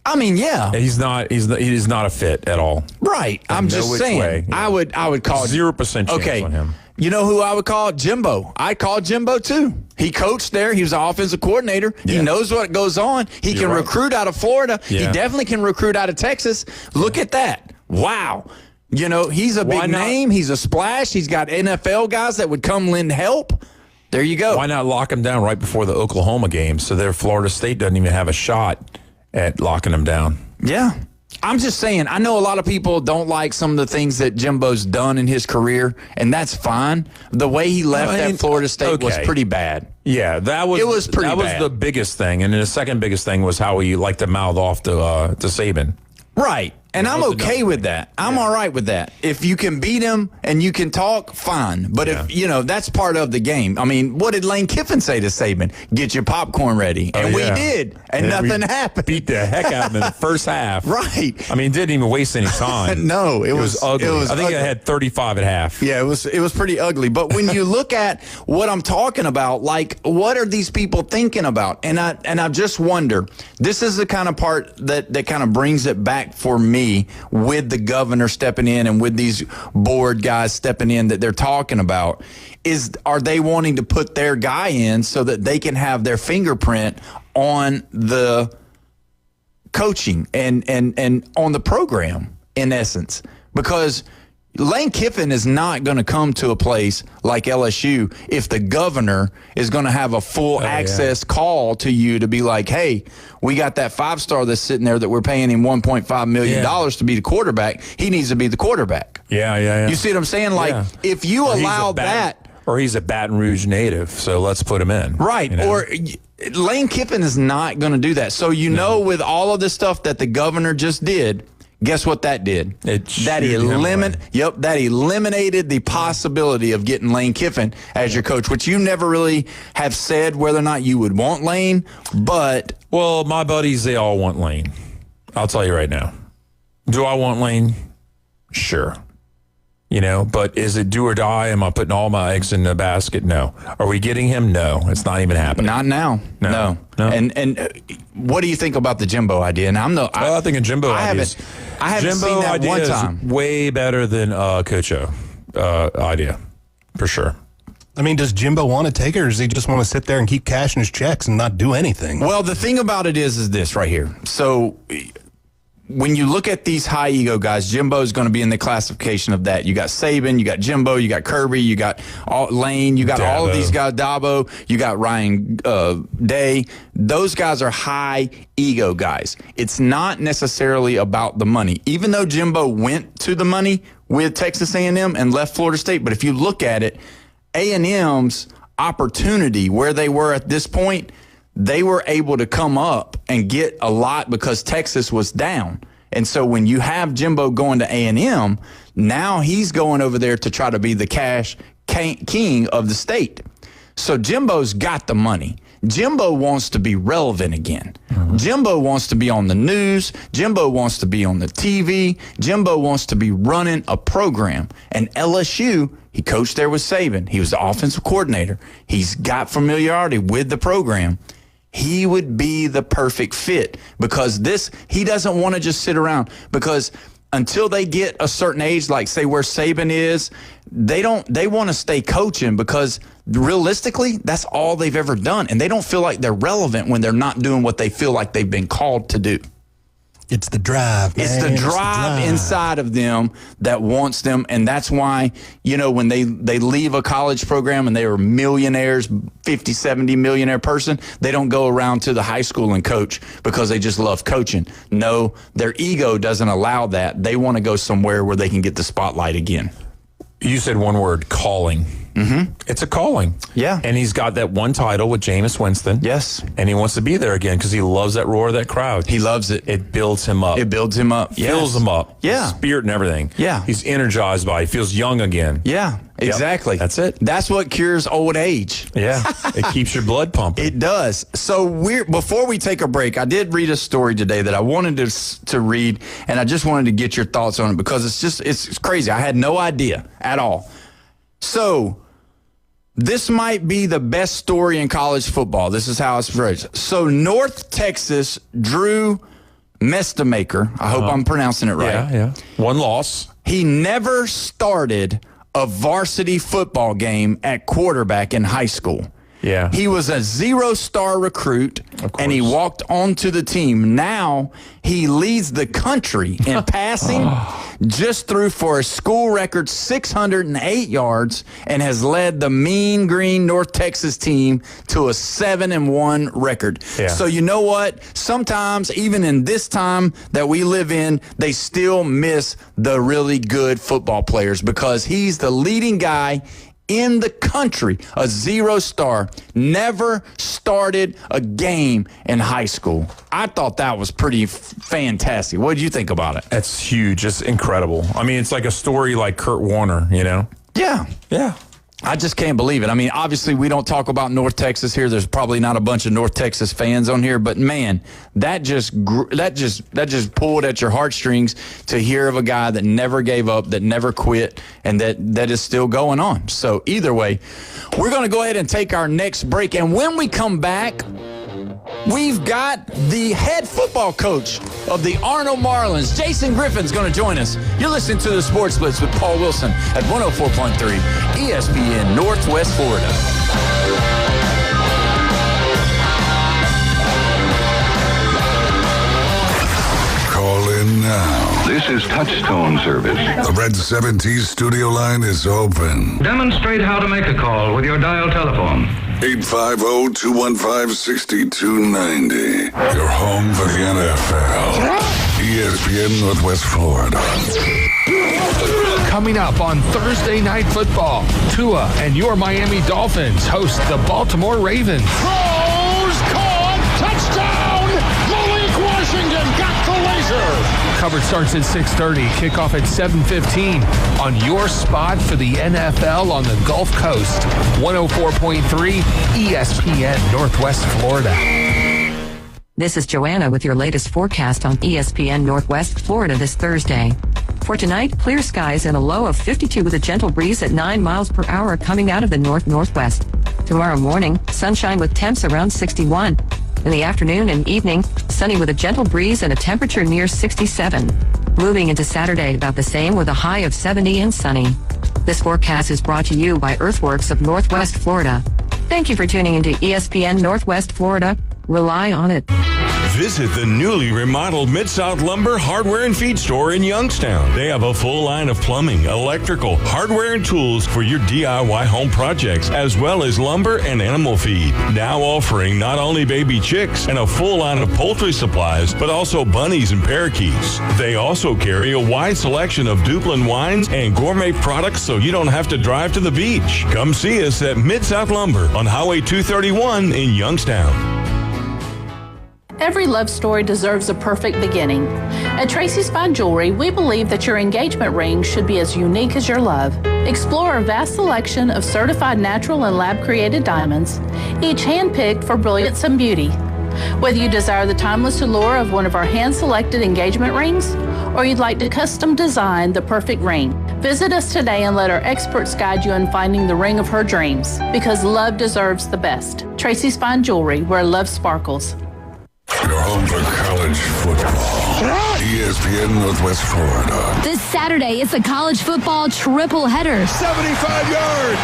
I mean, yeah. He is not a fit at all. Right. I'm just saying. Yeah. I would call 0% chance on him. You know who I would call? Jimbo. I'd call Jimbo too. He coached there. He was the offensive coordinator. Yeah. He knows what goes on. He can recruit out of Florida. Yeah. He definitely can recruit out of Texas. Look at that. Wow. He's a big name. He's a splash. He's got NFL guys that would come lend help. There you go. Why not lock him down right before the Oklahoma game so their Florida State doesn't even have a shot at locking him down? Yeah. I'm just saying, I know a lot of people don't like some of the things that Jimbo's done in his career, and that's fine. The way he left that Florida State was pretty bad. Yeah, that was pretty bad. That was the biggest thing, and then the second biggest thing was how he liked to mouth off to Saban. Right. And I'm okay with that. I'm all right with that. If you can beat him and you can talk, fine. But if, that's part of the game. I mean, what did Lane Kiffin say to Saban? Get your popcorn ready. And we did. And nothing happened. Beat the heck out of him in the first half. Right. I mean, didn't even waste any time. No, it was ugly. I think it had 35 at half. Yeah, it was pretty ugly. But when you look at what I'm talking about, like, what are these people thinking about? And I just wonder, this is the kind of part that kind of brings it back for me with the governor stepping in and with these board guys stepping in that they're talking about. Are they wanting to put their guy in so that they can have their fingerprint on the coaching and on the program, in essence? Because Lane Kiffin is not going to come to a place like LSU if the governor is going to have a full access call to you to be like, hey, we got that 5-star that's sitting there that we're paying him $1.5 million to be the quarterback. He needs to be the quarterback. Yeah. You see what I'm saying? Like, if you allow that. Or he's a Baton Rouge native, so let's put him in. Right. Or Lane Kiffin is not going to do that. So, with all of the stuff that the governor just did, guess what that did? That eliminated the possibility of getting Lane Kiffin as your coach, which you never really have said whether or not you would want Lane, but... Well, my buddies, they all want Lane. I'll tell you right now. Do I want Lane? Sure. But is it do or die? Am I putting all my eggs in the basket? No. Are we getting him? No. It's not even happening. Not now. No. And what do you think about the Jimbo idea? And I think a Jimbo idea. I haven't seen that one time. Is way better than Coach O idea, for sure. I mean, does Jimbo want to take it, or does he just want to sit there and keep cashing his checks and not do anything? Well, the thing about it is this right here. So when you look at these high ego guys, Jimbo is going to be in the classification of that. You got Saban, you got Jimbo, you got Kirby, you got Lane, you got all of these guys, Dabo, you got Ryan Day. Those guys are high ego guys. It's not necessarily about the money, even though Jimbo went to the money with Texas A&M and left Florida State. But if you look at it, A&M's opportunity where they were at this point, they were able to come up and get a lot because Texas was down. And so when you have Jimbo going to A&M, now he's going over there to try to be the cash king of the state. So Jimbo's got the money. Jimbo wants to be relevant again. Jimbo wants to be on the news. Jimbo wants to be on the TV. Jimbo wants to be running a program. And LSU, he coached there with Saban. He was the offensive coordinator. He's got familiarity with the program. He would be the perfect fit because he doesn't want to just sit around, because until they get a certain age, like say where Saban is, they want to stay coaching because realistically, that's all they've ever done. And they don't feel like they're relevant when they're not doing what they feel like they've been called to do. It's the drive, man. It's the drive inside of them that wants them. And that's why, when they leave a college program and they are millionaires, 50, 70 millionaire person, they don't go around to the high school and coach because they just love coaching. No, their ego doesn't allow that. They want to go somewhere where they can get the spotlight again. You said one word, calling. Mm-hmm. It's a calling. Yeah. And he's got that one title with Jameis Winston. Yes. And he wants to be there again because he loves that roar of that crowd. He loves it. It builds him up. Yes. Fills him up. Yeah. Spirit and everything. Yeah. He's energized by it. He feels young again. Yeah, exactly. Yep. That's it. That's what cures old age. Yeah. It keeps your blood pumping. It does. So before we take a break, I did read a story today that I wanted to read, and I just wanted to get your thoughts on it because it's crazy. I had no idea at all. So this might be the best story in college football. This is how it's phrased. So North Texas Drew Mestamaker, I hope I'm pronouncing it right. Yeah. One loss. He never started a varsity football game at quarterback in high school. Yeah. He was a 0-star recruit, and he walked onto the team. Now he leads the country in passing, just threw for a school record 608 yards, and has led the Mean Green North Texas team to a 7-1 record. Yeah. So you know what? Sometimes, even in this time that we live in, they still miss the really good football players because he's the leading guy in the country, a 0-star, never started a game in high school. I thought that was pretty fantastic. What did you think about it? That's huge. It's incredible. I mean, it's like a story like Kurt Warner, you know? Yeah. Yeah. I just can't believe it. I mean, obviously, we don't talk about North Texas here. There's probably not a bunch of North Texas fans on here, but man, that just pulled at your heartstrings to hear of a guy that never gave up, that never quit, and that is still going on. So either way, we're going to go ahead and take our next break, and when we come back, we've got the head football coach of the Arnold Marlins, Jason Griffin's going to join us. You're listening to the Sports Blitz with Paul Wilson at 104.3 ESPN Northwest Florida. Call in now. This is Touchstone Service. The Red 70s studio line is open. Demonstrate how to make a call with your dial telephone. 850-215-6290. Your home for the NFL. ESPN Northwest Florida. Coming up on Thursday Night Football, Tua and your Miami Dolphins host the Baltimore Ravens. Throws caught. Touchdown. Malik Washington got the laser. Coverage starts at 6:30, kickoff at 7:15 on your spot for the NFL on the Gulf Coast. 104.3 ESPN Northwest Florida. This is Joanna with your latest forecast on ESPN Northwest Florida this Thursday. For tonight, clear skies and a low of 52 with a gentle breeze at 9 miles per hour coming out of the north-northwest. Tomorrow morning, sunshine with temps around 61. In the afternoon and evening, sunny with a gentle breeze and a temperature near 67. Moving into Saturday, about the same with a high of 70 and sunny. This forecast is brought to you by Earthworks of Northwest Florida. Thank you for tuning into ESPN Northwest Florida. Rely on it. Visit the newly remodeled Mid-South Lumber Hardware and Feed Store in Youngstown. They have a full line of plumbing, electrical, hardware, and tools for your DIY home projects, as well as lumber and animal feed. Now offering not only baby chicks and a full line of poultry supplies, but also bunnies and parakeets. They also carry a wide selection of Duplin wines and gourmet products so you don't have to drive to the beach. Come see us at Mid-South Lumber on Highway 231 in Youngstown. Every love story deserves a perfect beginning. At Tracy's Fine Jewelry, we believe that your engagement ring should be as unique as your love. Explore our vast selection of certified natural and lab-created diamonds, each hand-picked for brilliance and beauty. Whether you desire the timeless allure of one of our hand-selected engagement rings, or you'd like to custom design the perfect ring, visit us today and let our experts guide you in finding the ring of her dreams, because love deserves the best. Tracy's Fine Jewelry, where love sparkles. Your home for college football. ESPN Northwest Florida. This Saturday, it's a college football triple header. 75 yards.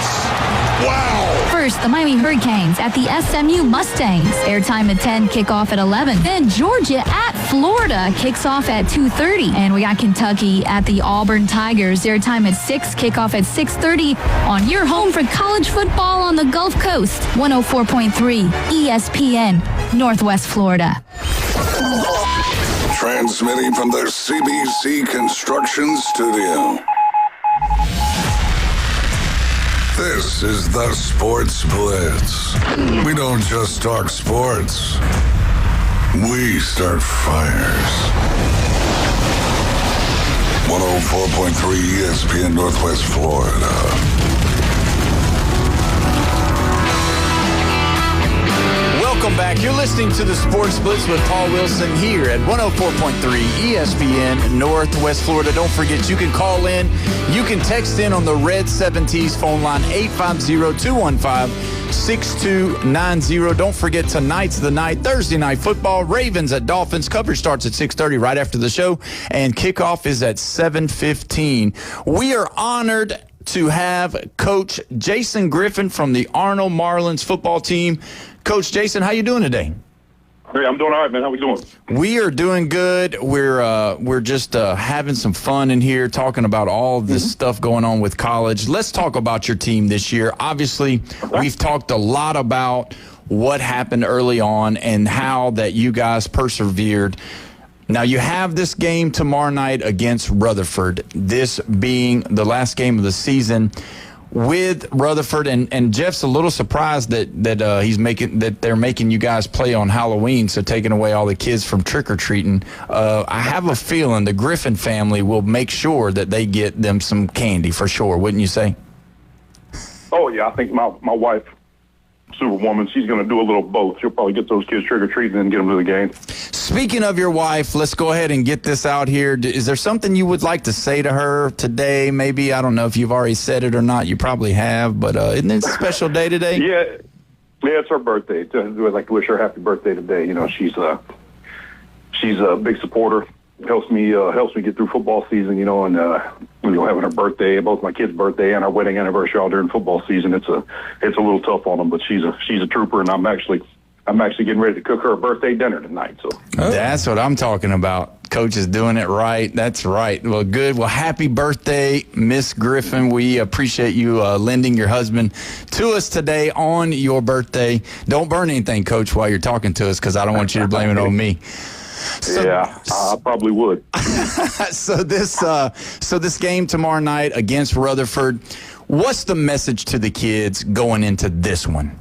Wow. First, the Miami Hurricanes at the SMU Mustangs. Airtime at 10, kickoff at 11. Then Georgia at Florida kicks off at 2:30. And we got Kentucky at the Auburn Tigers. Airtime at 6, kickoff at 6:30 on your home for college football on the Gulf Coast. 104.3 ESPN Northwest Florida. Transmitting from the CBC Construction Studio. This is the Sports Blitz. We don't just talk sports. We start fires. 104.3 ESPN Northwest Florida. Welcome back. You're listening to the Sports Blitz with Paul Wilson here at 104.3 ESPN Northwest Florida. Don't forget, you can call in. You can text in on the Red 70s phone line, 850-215-6290. Don't forget, tonight's the night, Thursday Night Football. Ravens at Dolphins. Coverage starts at 6:30 right after the show, and kickoff is at 7:15. We are honored to have Coach Jason Griffin from the Arnold Marlins football team. Coach Jason, how you doing today? Hey, I'm doing all right, man. How we doing? We are doing good. We're just having some fun in here, talking about all this stuff going on with college. Let's talk about your team this year. Obviously, we've talked a lot about what happened early on and how that you guys persevered. Now, you have this game tomorrow night against Rutherford, this being the last game of the season. with Rutherford, and Jeff's a little surprised that they're making you guys play on Halloween, so taking away all the kids from trick-or-treating. I have a feeling the Griffin family will make sure that they get them some candy for sure, wouldn't you say? Oh, yeah, I think my wife, Superwoman, she's going to do a little both. She'll probably get those kids trick-or-treating and get them to the game. Speaking of your wife, let's go ahead and get this out here. Is there something you would like to say to her today? Maybe, I don't know if you've already said it or not. You probably have, but isn't it a special day today? Yeah, it's her birthday. I'd like to wish her a happy birthday today. You know, she's a big supporter. Helps me get through football season, you know, and having her birthday, both my kids' birthday and our wedding anniversary all during football season, it's a little tough on them, but she's a trooper, and I'm actually getting ready to cook her a birthday dinner tonight. So That's what I'm talking about. Coach is doing it right. That's right. Well, good. Well, happy birthday, Miss Griffin. We appreciate you lending your husband to us today on your birthday. Don't burn anything, Coach, while you're talking to us, because I don't want you to blame it on me. Yeah, I probably would. So this game tomorrow night against Rutherford, what's the message to the kids going into this one?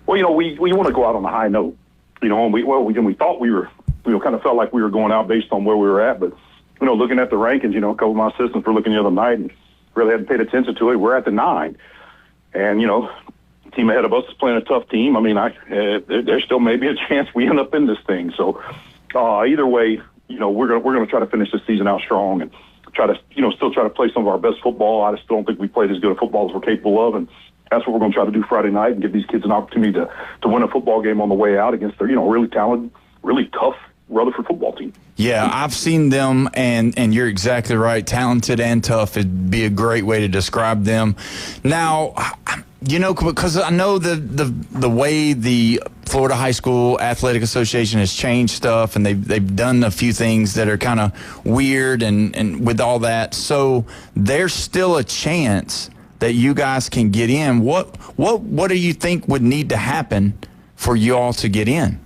Well, you know, we want to go out on a high note. You know, and we thought we were, kind of felt like we were going out based on where we were at. But, you know, looking at the rankings, you know, a couple of my assistants were looking the other night and really hadn't paid attention to it. We're at the 9. And, you know, the team ahead of us is playing a tough team. I mean, there's still maybe a chance we end up in this thing. So either way, you know, we're gonna try to finish this season out strong and try to, you know, still try to play some of our best football. I just don't think we played as good a football as we're capable of, and that's what we're going to try to do Friday night and give these kids an opportunity to win a football game on the way out against their, you know, really talented, really tough Rutherford football team. Yeah, I've seen them, and you're exactly right. Talented and tough. It'd be a great way to describe them. Now, you know, because I know the way the Florida High School Athletic Association has changed stuff, and they've done a few things that are kind of weird and with all that. So there's still a chance that you guys can get in. What do you think would need to happen for you all to get in?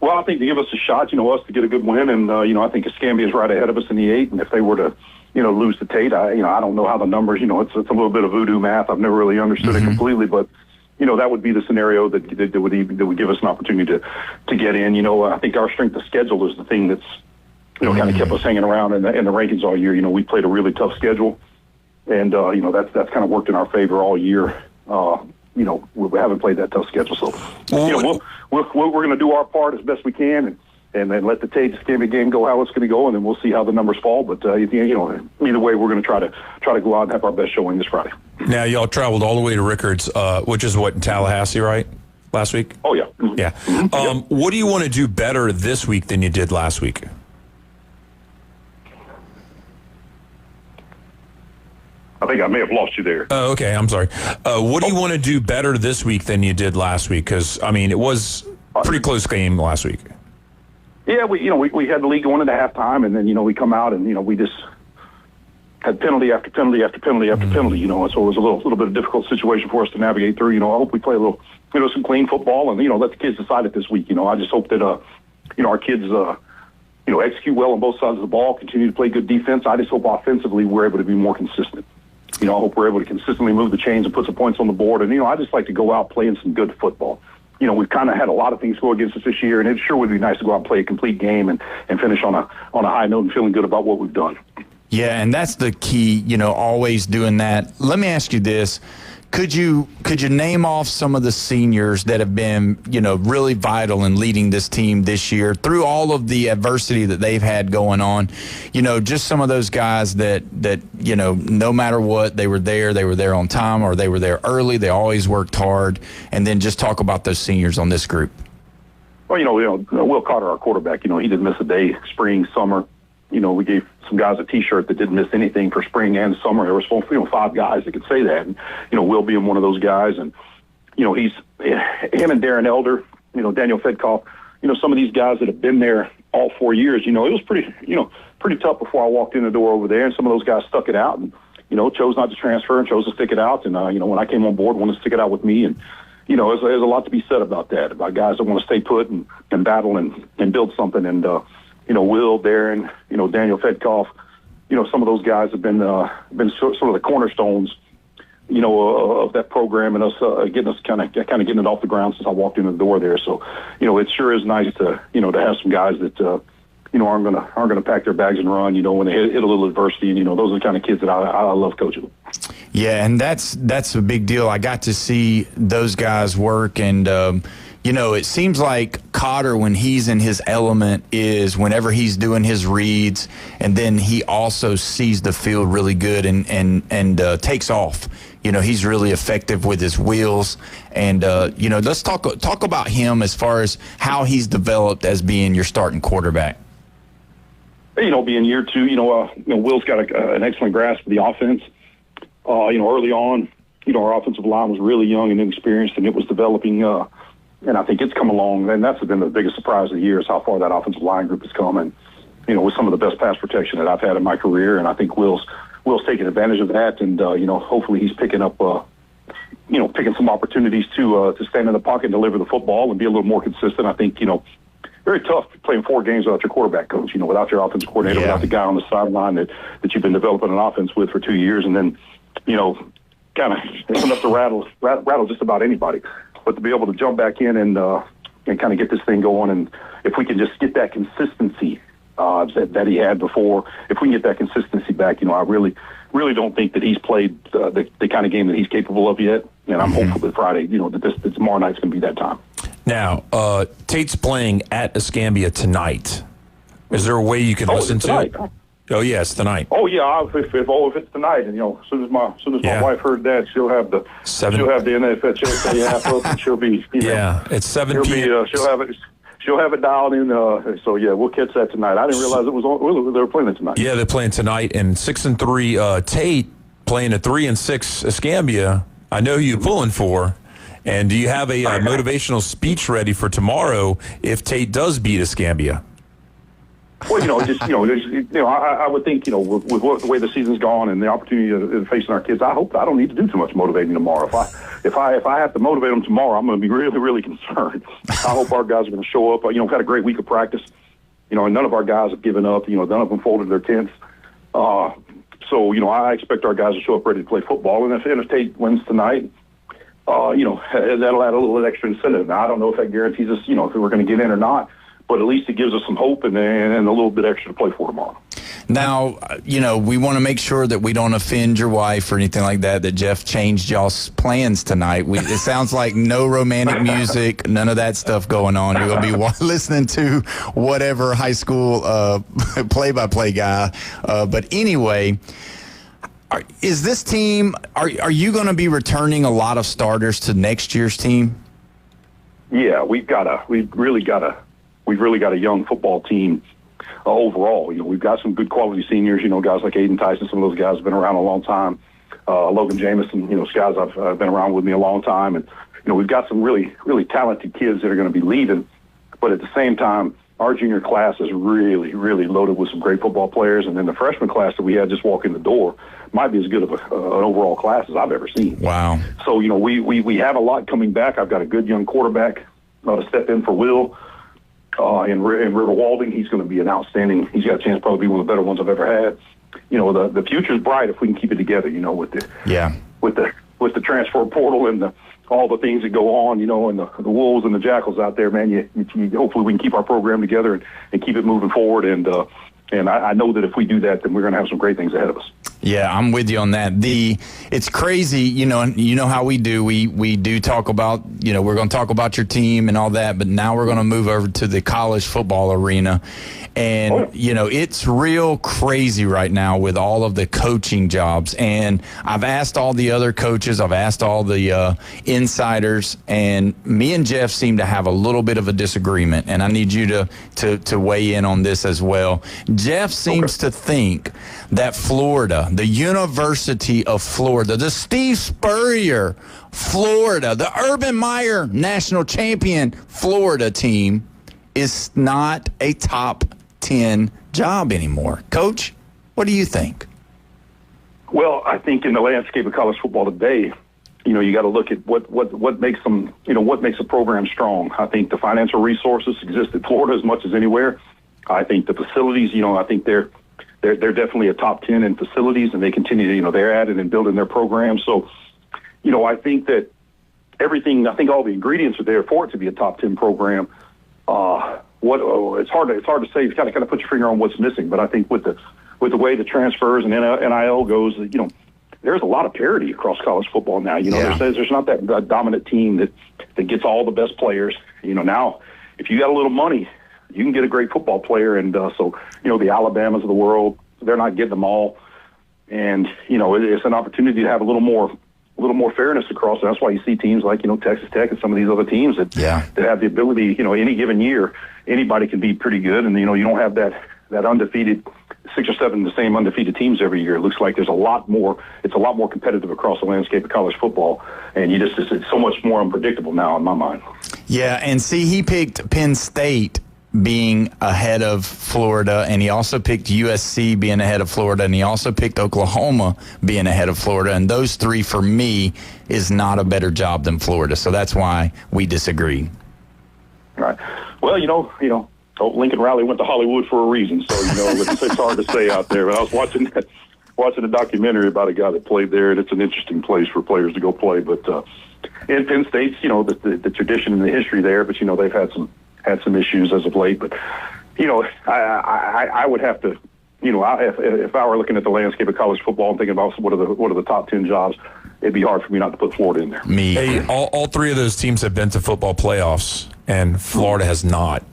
Well, I think to give us a shot, you know, us to get a good win, and you know, I think Escambia is right ahead of us in the 8, and if they were to, you know, lose to Tate, I don't know how the numbers, you know, it's a little bit of voodoo math. I've never really understood it completely, but you know, that would be the scenario that would give us an opportunity to get in. You know, I think our strength of schedule is the thing that's, you know, kind of kept us hanging around in the rankings all year. You know, we played a really tough schedule, and you know, that's kind of worked in our favor all year. You know, we haven't played that tough schedule, so you know, we're going to do our part as best we can, and then let the Tate Escambia game go how it's going to go, and then we'll see how the numbers fall. But you know, either way, we're going to try to go out and have our best showing this Friday. Now, y'all traveled all the way to Rickards, which is what, in Tallahassee, right? Last week? Oh, yeah. Mm-hmm. Yeah. Mm-hmm. What do you want to do better this week than you did last week? I think I may have lost you there. Oh, okay. I'm sorry. What do you want to do better this week than you did last week? Because, I mean, it was a pretty close game last week. Yeah, we had the lead going into halftime, and then, you know, we come out and, you know, we just had penalty after penalty after penalty after penalty, you know, and so it was a little bit of a difficult situation for us to navigate through. You know, I hope we play a little, you know, some clean football and, you know, let the kids decide it this week. You know, I just hope that, you know, our kids, you know, execute well on both sides of the ball, continue to play good defense. I just hope offensively we're able to be more consistent. You know, I hope we're able to consistently move the chains and put some points on the board. And, you know, I just like to go out playing some good football. You know, we've kind of had a lot of things go against us this year, and it sure would be nice to go out and play a complete game and finish on a high note and feeling good about what we've done. Yeah, and that's the key, you know, always doing that. Let me ask you this. Could you name off some of the seniors that have been, you know, really vital in leading this team this year through all of the adversity that they've had going on? You know, just some of those guys that you know, no matter what, they were there on time, or they were there early, they always worked hard. And then just talk about those seniors on this group. Well, you know, Will Carter, our quarterback, you know, he didn't miss a day, spring, summer. You know, we gave some guys a T-shirt that didn't miss anything for spring and summer. There was, you know, 5 guys that could say that, and you know, Will being one of those guys, and you know, him and Darren Elder, you know, Daniel Fedkoff, you know, some of these guys that have been there all 4 years. You know, it was pretty tough before I walked in the door over there, and some of those guys stuck it out, and you know, chose not to transfer and chose to stick it out. And you know, when I came on board, wanted to stick it out with me, and you know, there's a lot to be said about that, about guys that want to stay put and battle and build something. And you know, Will, Darren, you know, Daniel Fedkoff, you know, some of those guys have been some of the cornerstones of that program and us getting us kind of getting it off the ground since I walked in the door there. So, it sure is nice to have some guys that aren't gonna pack their bags and run. When they hit a little adversity, and those are the kind of kids that I love coaching. Yeah, and that's a big deal. I got to see those guys work, and it seems like Cotter, when he's in his element, is whenever he's doing his reads, and then he also sees the field really good and takes off. He's really effective with his wheels, and let's talk about him as far as how he's developed as being your starting quarterback. Being year two, Will's got an excellent grasp of the offense. Early on, our offensive line was really young and inexperienced, and it was developing. And I think it's come along, and that's been the biggest surprise of the year is how far that offensive line group has come. And, with some of the best pass protection that I've had in my career, and I think Will's taking advantage of that. And, hopefully he's picking up, picking some opportunities to stand in the pocket and deliver the football and be a little more consistent. I think, very tough playing 4 games without your quarterback coach, without your offensive coordinator, without the guy on the sideline that you've been developing an offense with for 2 years. And then, kind of it's enough to rattle just about anybody. But to be able to jump back in and kind of get this thing going, and if we can just get that consistency that he had before, if we can get that consistency back, I really don't think that he's played the kind of game that he's capable of yet. And I'm hopeful that Friday, that tomorrow night's going to be that time. Now, Tate's playing at Escambia tonight. Is there a way you can listen to it? Oh, yes, tonight. Oh, yeah. If it's tonight, and as soon as my wife heard that, she'll have the NFL app up, and she'll be it's 7 p.m. She'll have it dialed in. So yeah, we'll catch that tonight. I didn't realize it was on. They were playing it tonight. Yeah, they're playing tonight, and 6-3 Tate playing at 3-6 Escambia. I know who you're pulling for. And do you have a motivational speech ready for tomorrow if Tate does beat Escambia? Well, I would think, with the way the season's gone and the opportunity of facing our kids, I hope I don't need to do too much motivating tomorrow. If I have to motivate them tomorrow, I'm going to be really, really concerned. I hope our guys are going to show up. We've had a great week of practice. And none of our guys have given up. None of them folded their tents. So, I expect our guys to show up ready to play football. And if Tate wins tonight, that'll add a little extra incentive. Now, I don't know if that guarantees us, if we're going to get in or not. But at least it gives us some hope and a little bit extra to play for tomorrow. Now, we want to make sure that we don't offend your wife or anything like that Jeff changed y'all's plans tonight. It sounds like no romantic music, none of that stuff going on. You're going to be listening to whatever high school play-by-play guy. But anyway, is this team, are you going to be returning a lot of starters to next year's team? Yeah, we've really got a young football team overall. We've got some good quality seniors, guys like Aiden Tyson. Some of those guys have been around a long time. Logan Jamison, guys I've been around with me a long time. And, we've got some really, really talented kids that are going to be leaving. But at the same time, our junior class is really, really loaded with some great football players. And then the freshman class that we had just walk in the door might be as good of an overall class as I've ever seen. Wow. So, we have a lot coming back. I've got a good young quarterback to step in for Will. In River Walding, he's going to be an outstanding. He's got a chance to probably be one of the better ones I've ever had. The future's bright if we can keep it together. With the transfer portal and all the things that go on. And the wolves and the jackals out there, man. Hopefully we can keep our program together and keep it moving forward. And I know that if we do that, then we're going to have some great things ahead of us. Yeah, I'm with you on that. It's crazy, you know how we do. We do talk about, we're going to talk about your team and all that, but now we're going to move over to the college football arena. And, it's real crazy right now with all of the coaching jobs. And I've asked all the other coaches, I've asked all the insiders, and me and Jeff seem to have a little bit of a disagreement. And I need you to weigh in on this as well. Jeff seems to think that Florida, the University of Florida, the Steve Spurrier Florida, the Urban Meyer national champion Florida team is not a top 10 job anymore. Coach, what do you think? Well, I think in the landscape of college football today, you got to look at what makes them, what makes a program strong. I think the financial resources exist in Florida as much as anywhere. I think the facilities, I think they're definitely a top 10 in facilities, and they continue to, they're adding and building their programs. So, I think that I think all the ingredients are there for it to be a top 10 program. It's hard to say. You kind of put your finger on what's missing. But I think with the way the transfers and NIL goes, there's a lot of parity across college football now. There's not that dominant team that gets all the best players. Now if you got a little money, you can get a great football player. And so the Alabamas of the world, they're not getting them all. And it's an opportunity to have a little more fairness across. And that's why you see teams like Texas Tech and some of these other teams that have the ability. Any given year, anybody can be pretty good, and you don't have that undefeated 6 or 7 the same undefeated teams every year. It looks like there's a lot more. It's a lot more competitive across the landscape of college football, and it's so much more unpredictable now in my mind. Yeah, and see, he picked Penn State being ahead of Florida, and he also picked USC being ahead of Florida, and he also picked Oklahoma being ahead of Florida, and those 3 for me is not a better job than Florida, so that's why we disagree. All right. Well, Lincoln Riley went to Hollywood for a reason, so it's hard to say out there. But I was watching a documentary about a guy that played there, and it's an interesting place for players to go play. But in Penn State, the tradition and the history there, but they've had some issues as of late. But I would have to, if I were looking at the landscape of college football and thinking about what are the top 10 jobs, it'd be hard for me not to put Florida in there. Hey, all 3 of those teams have been to football playoffs, and Florida has not.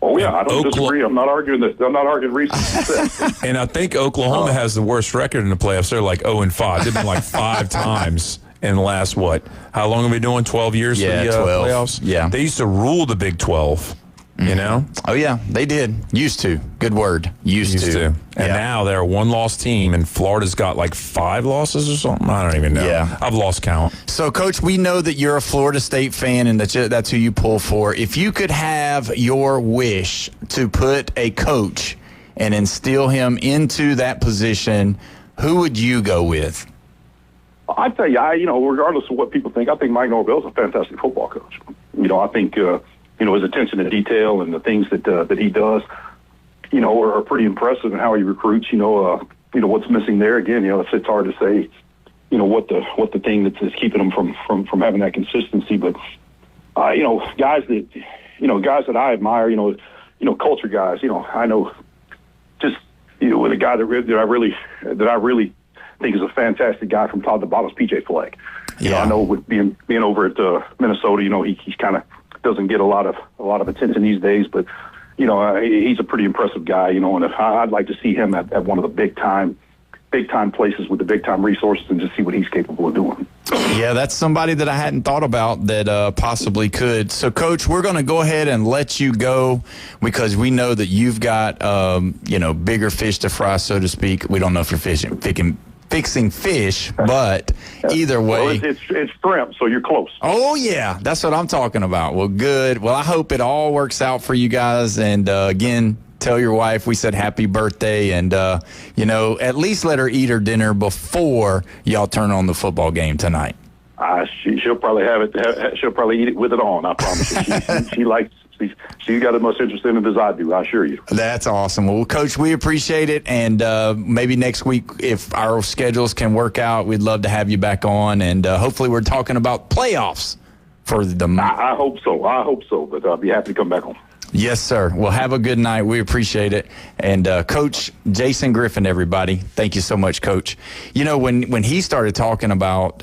Oh yeah, I don't disagree. I'm not arguing this. I'm not arguing recent success. And I think Oklahoma has the worst record in the playoffs. They're like 0-5. They've been like 5 times in the last how long have we been doing? 12 years for the 12. playoffs? Yeah. They used to rule the Big 12. Oh yeah, they did. Used to. Good word. Used to. And now they're a 1-loss team, and Florida's got like 5 losses or something. I don't even know. Yeah. I've lost count. So, Coach, we know that you're a Florida State fan, and that's who you pull for. If you could have your wish to put a coach and instill him into that position, who would you go with? I tell you, regardless of what people think, I think Mike Norvell's a fantastic football coach. I think his attention to detail and the things that he does, are pretty impressive in how he recruits. What's missing there. Again, it's hard to say, what the thing that's keeping him from having that consistency. But guys that I admire, culture guys. I know just with a guy that I really think is a fantastic guy from top to bottom is PJ Fleck. I know with being over at Minnesota, he's kind of doesn't get a lot of attention these days, but he's a pretty impressive guy. And I'd like to see him at one of the big time places with the big time resources and just see what he's capable of doing. Yeah, that's somebody that I hadn't thought about that possibly could. So, Coach, we're going to go ahead and let you go because we know that you've got bigger fish to fry, so to speak. We don't know if you're fixing fish, but either way. Well, it's shrimp, so you're close. Oh, yeah. That's what I'm talking about. Well, good. Well, I hope it all works out for you guys. And, again, tell your wife we said happy birthday and, at least let her eat her dinner before y'all turn on the football game tonight. She'll probably have it. She'll probably eat it with it on, I promise you. She's got as much interest in it as I do, I assure you. That's awesome. Well, Coach, we appreciate it. And maybe next week, if our schedules can work out, we'd love to have you back on. And hopefully we're talking about playoffs for the I hope so. But I'll be happy to come back on. Yes, sir. Well, have a good night. We appreciate it. And Coach Jason Griffin, everybody, thank you so much, Coach. When he started talking about,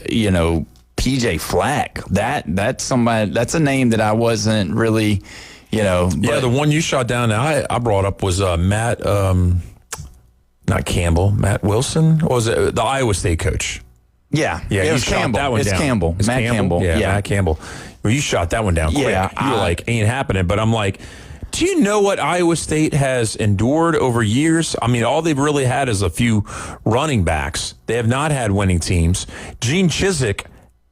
PJ Fleck, that's somebody. That's a name that I wasn't really, the one you shot down that I brought up was Matt, not Campbell, Matt Wilson. Or was it the Iowa State coach? Yeah, it was Campbell. That one it's down. Campbell. It's Matt Campbell. Yeah, Matt Campbell. Well, you shot that one down quick. Yeah, you were like, ain't happening. But I'm like, do you know what Iowa State has endured over years? I mean, all they've really had is a few running backs. They have not had winning teams. Gene Chizik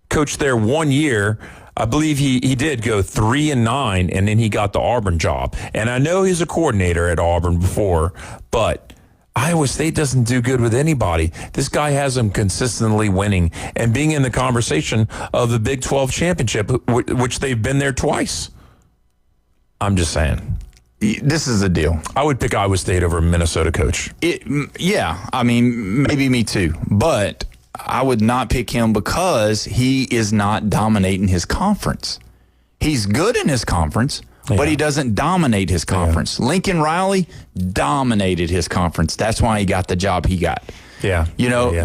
coached there 1 year. I believe he did go 3-9, and then he got the Auburn job. And I know he's a coordinator at Auburn before, but Iowa State doesn't do good with anybody. This guy has them consistently winning and being in the conversation of the Big 12 championship, which they've been there twice. I'm just saying. This is the deal. I would pick Iowa State over a Minnesota coach. Yeah, I mean, maybe me too. But I would not pick him because he is not dominating his conference. He's good in his conference, but he doesn't dominate his conference. Yeah. Lincoln Riley dominated his conference. That's why he got the job he got. Yeah.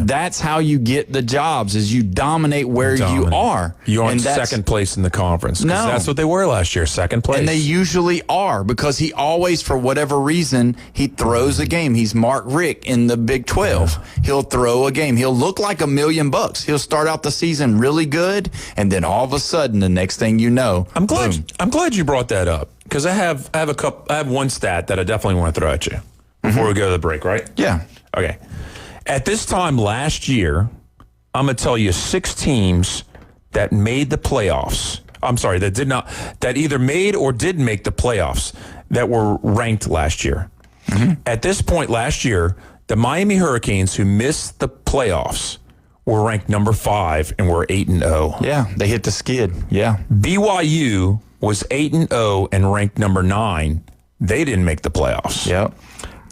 That's how you get the jobs, is you dominate where you are. You aren't second place in the conference. No. That's what they were last year, second place. And they usually are, because he always, for whatever reason, he throws a game. He's Mark Richt in the Big 12. Yeah. He'll throw a game. He'll look like $1 million. He'll start out the season really good, and then all of a sudden, the next thing you know, I'm glad you brought that up, because I have one stat that I definitely want to throw at you before we go to the break, right? Yeah. Okay. At this time last year, I'm going to tell you 6 teams that made the playoffs. I'm sorry, that either made or didn't make the playoffs that were ranked last year. Mm-hmm. At this point last year, the Miami Hurricanes, who missed the playoffs, were ranked number 5 and were 8-0. Yeah, they hit the skid. Yeah. BYU was 8-0 and ranked number 9. They didn't make the playoffs. Yep.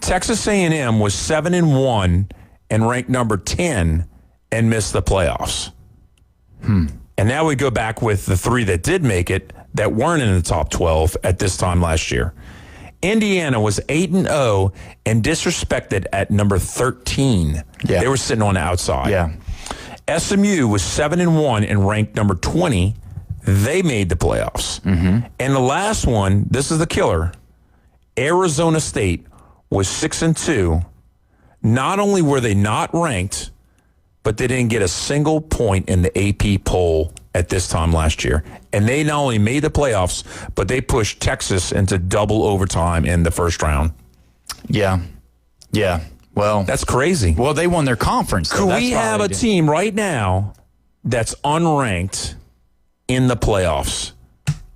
Texas A&M was 7-1 and ranked number 10 and missed the playoffs. And now we go back with the 3 that did make it that weren't in the top 12 at this time last year. Indiana was 8-0 and disrespected at number 13. Yeah. They were sitting on the outside. Yeah. SMU was 7-1 and ranked number 20. They made the playoffs. Mm-hmm. And the last one, this is the killer, Arizona State was 6-2. Not only were they not ranked, but they didn't get a single point in the AP poll at this time last year. And they not only made the playoffs, but they pushed Texas into double overtime in the first round. Yeah. Yeah. Well, that's crazy. Well, they won their conference. Could we have a team right now that's unranked in the playoffs?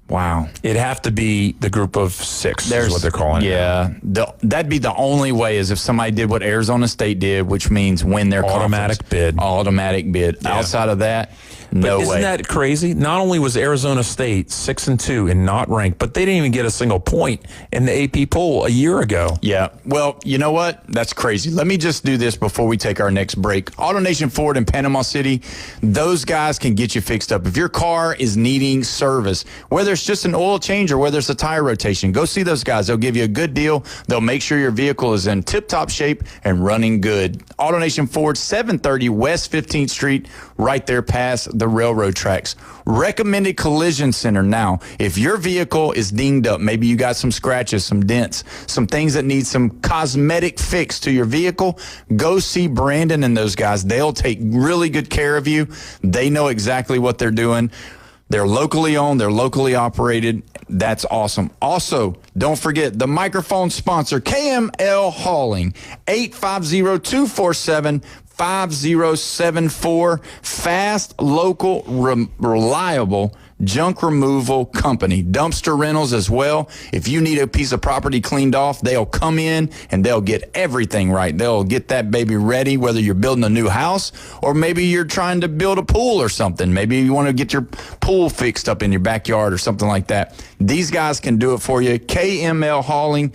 Wow. It'd have to be the group of 6 is what they're calling it. Yeah. That'd be the only way, is if somebody did what Arizona State did, which means win their automatic conference. Automatic bid. Yeah. Outside of that, no way. Isn't that crazy? Not only was Arizona State 6-2 and not ranked, but they didn't even get a single point in the AP poll a year ago. Yeah. Well, you know what? That's crazy. Let me just do this before we take our next break. AutoNation Ford in Panama City, those guys can get you fixed up. If your car is needing service, whether it's just an oil change or whether it's a tire rotation, go see those guys. They'll give you a good deal. They'll make sure your vehicle is in tip-top shape and running good. AutoNation Ford, 730 West 15th Street, right there past the railroad tracks. Recommended Collision Center. Now, if your vehicle is dinged up, maybe you got some scratches, some dents, some things that need some cosmetic fix to your vehicle, go see Brandon and those guys. They'll take really good care of you. They know exactly what they're doing. They're locally owned. They're locally operated. That's awesome. Also, don't forget the microphone sponsor, KML Hauling, 850-247-5074. Fast, local, reliable junk removal company. Dumpster rentals as well. If you need a piece of property cleaned off, they'll come in and they'll get everything right. They'll get that baby ready, whether you're building a new house or maybe you're trying to build a pool or something. Maybe you want to get your pool fixed up in your backyard or something like that. These guys can do it for you. KML Hauling,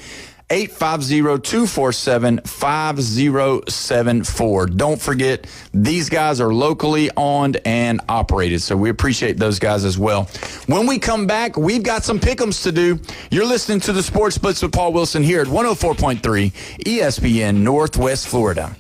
850-247-5074. Don't forget, these guys are locally owned and operated, so we appreciate those guys as well. When we come back, we've got some pick'ems to do. You're listening to the Sports Blitz with Paul Wilson here at 104.3 ESPN Northwest Florida.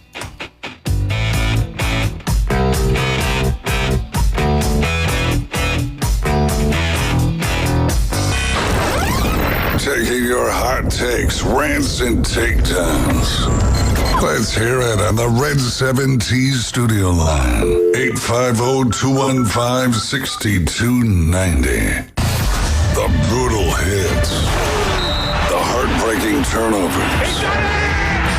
Taking your hot takes, rants, and takedowns. Let's hear it on the Red 7T studio line. 850-215-6290. The brutal hits. The heartbreaking turnovers.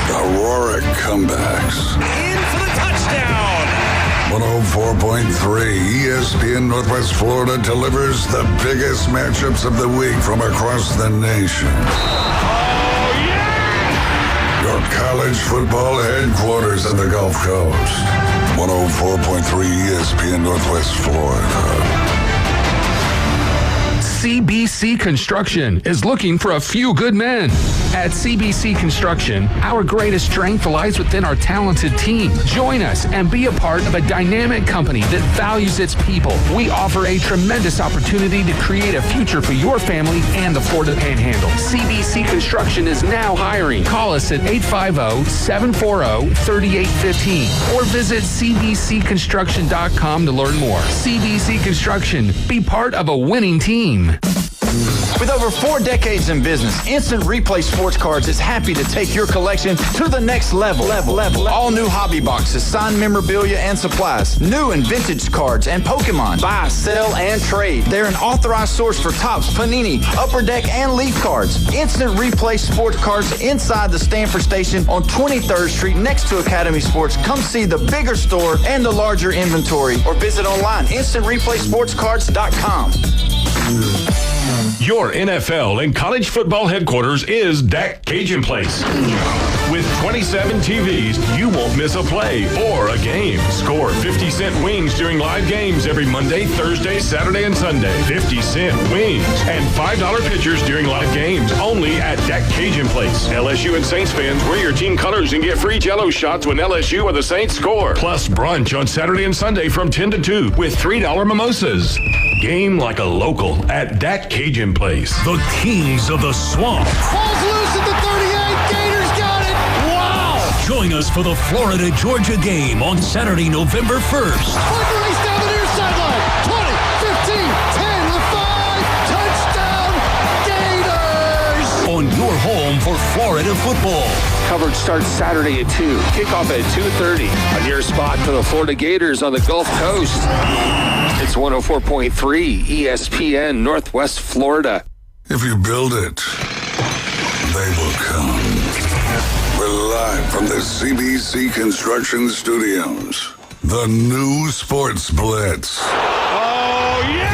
The heroic comebacks. In for the touchdown. 104.3 ESPN Northwest Florida delivers the biggest matchups of the week from across the nation. Oh, yeah! Your college football headquarters on the Gulf Coast. 104.3 ESPN Northwest Florida. CBC Construction is looking for a few good men. At CBC Construction, our greatest strength lies within our talented team. Join us and be a part of a dynamic company that values its people. We offer a tremendous opportunity to create a future for your family and the Florida Panhandle. CBC Construction is now hiring. Call us at 850-740-3815 or visit cbcconstruction.com to learn more. CBC Construction. Be part of a winning team. With over 4 decades in business, Instant Replay Sports Cards is happy to take your collection to the next level. All new hobby boxes, signed memorabilia and supplies, new and vintage cards and Pokemon. Buy, sell, and trade. They're an authorized source for Topps, Panini, Upper Deck, and Leaf cards. Instant Replay Sports Cards inside the Stanford Station on 23rd Street next to Academy Sports. Come see the bigger store and the larger inventory or visit online, instantReplaySportsCards.com. Your NFL and college football headquarters is Dak Cajun Place. With 27 TVs, you won't miss a play or a game. Score 50-cent wings during live games every Monday, Thursday, Saturday, and Sunday. 50-cent wings and $5 pitchers during live games only at Dak Cajun Place. LSU and Saints fans, wear your team colors and get free Jell-O shots when LSU or the Saints score. Plus brunch on Saturday and Sunday from 10 to 2 with $3 mimosas. Game like a local at Dak Cajun Place. The Kings of the Swamp. Falls loose at the 38. Gators got it. Wow. Join us for the Florida-Georgia game on Saturday, November 1st. Quick race down the near sideline. 20, 15, 10 with 5. Touchdown, Gators. On your home for Florida football. Coverage starts Saturday at 2. Kickoff at 2:30. On your spot for the Florida Gators on the Gulf Coast. It's 104.3 ESPN Northwest Florida. If you build it, they will come. We're live from the CBC Construction Studios. The new Sports Blitz. Oh, yes!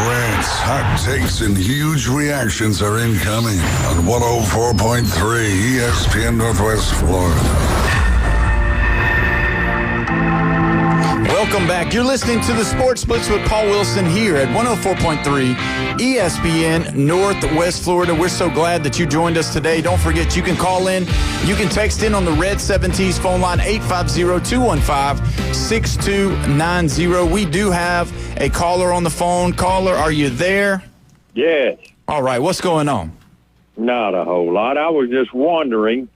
Rants, hot takes, and huge reactions are incoming on 104.3 ESPN Northwest Florida. Welcome back. You're listening to the Sports Blitz with Paul Wilson here at 104.3 ESPN Northwest Florida. We're so glad that you joined us today. Don't forget, you can call in. You can text in on the Red 7T's phone line, 850-215-6290. We do have a caller on the phone. Caller, are you there? Yes. All right. What's going on? Not a whole lot. I was just wondering,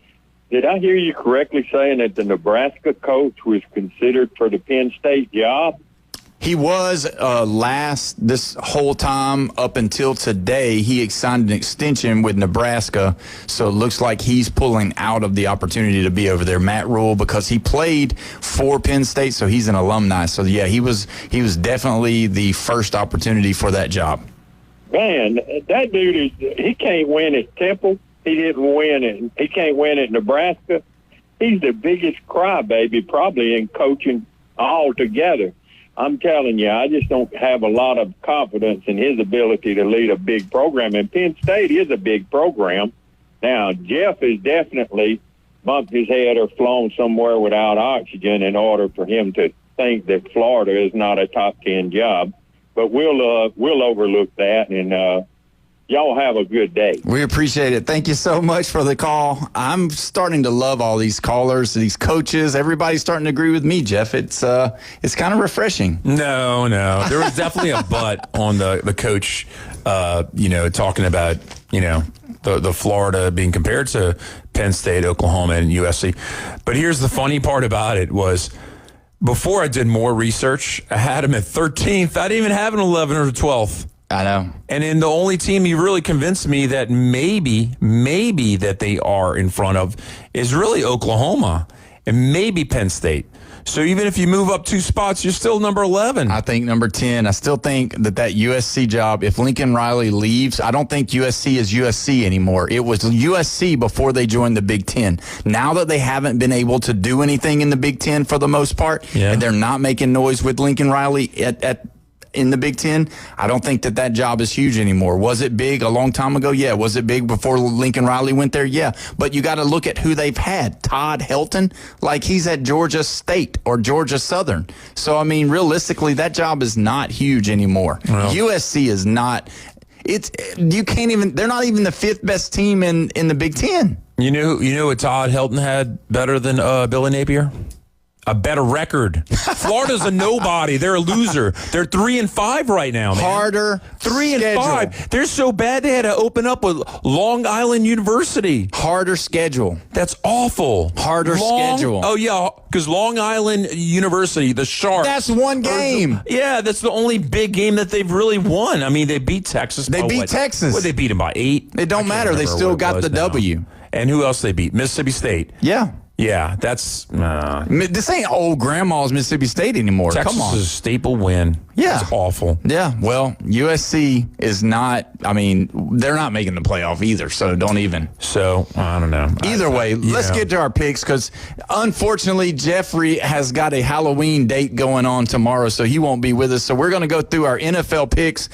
did I hear you correctly saying that the Nebraska coach was considered for the Penn State job? He was this whole time up until today. He signed an extension with Nebraska, so it looks like he's pulling out of the opportunity to be over there. Matt Rule, because he played for Penn State, so he's an alumni. So yeah, he was definitely the first opportunity for that job. Man, that dude he can't win at Temple. He didn't win it. He can't win at Nebraska. He's the biggest crybaby probably in coaching altogether. I'm telling you, I just don't have a lot of confidence in his ability to lead a big program. And Penn State is a big program. Now, Jeff has definitely bumped his head or flown somewhere without oxygen in order for him to think that Florida is not a top 10 job. But we'll overlook that, and y'all have a good day. We appreciate it. Thank you so much for the call. I'm starting to love all these callers, these coaches. Everybody's starting to agree with me, Jeff. It's kind of refreshing. No. There was definitely a but on the coach, talking about, the Florida being compared to Penn State, Oklahoma, and USC. But here's the funny part about it was, before I did more research, I had him at 13th. I didn't even have an 11th or 12th. I know. And then the only team you really convinced me that maybe that they are in front of is really Oklahoma and maybe Penn State. So even if you move up 2 spots, you're still number 11. I think number 10. I still think that USC job, if Lincoln Riley leaves, I don't think USC is USC anymore. It was USC before they joined the Big Ten. Now that they haven't been able to do anything in the Big Ten for the most part, and they're not making noise with Lincoln Riley in the Big Ten. I don't think that job is huge anymore. Was it big a long time ago? Yeah. Was it big before Lincoln Riley went there? Yeah. But you got to look at who they've had. Todd Helton, like he's at Georgia State or Georgia Southern. So, I mean, realistically, that job is not huge anymore. Well, USC is not. You can't even. They're not even the 5th best team in the Big Ten. You know what Todd Helton had better than Billy Napier? A better record. Florida's a nobody. They're a loser. They're 3-5 right now, man. Harder 3-5. They're so bad they had to open up with Long Island University. Harder schedule. That's awful. Harder schedule. Oh yeah, because Long Island University, the Sharks. That's one game. Yeah, that's the only big game that they've really won. I mean, they beat Texas. They beat Texas. They beat them by 8. It don't matter. They still got the W. And who else they beat? Mississippi State. Yeah. Yeah, that's... this ain't old grandma's Mississippi State anymore. Texas Come on. is a staple win. Yeah. It's awful. Yeah, well, USC is not... I mean, they're not making the playoff either, so don't even... So, I don't know. Either way, let's get to our picks, because unfortunately, Jeffrey has got a Halloween date going on tomorrow, so he won't be with us. So we're going to go through our NFL picks.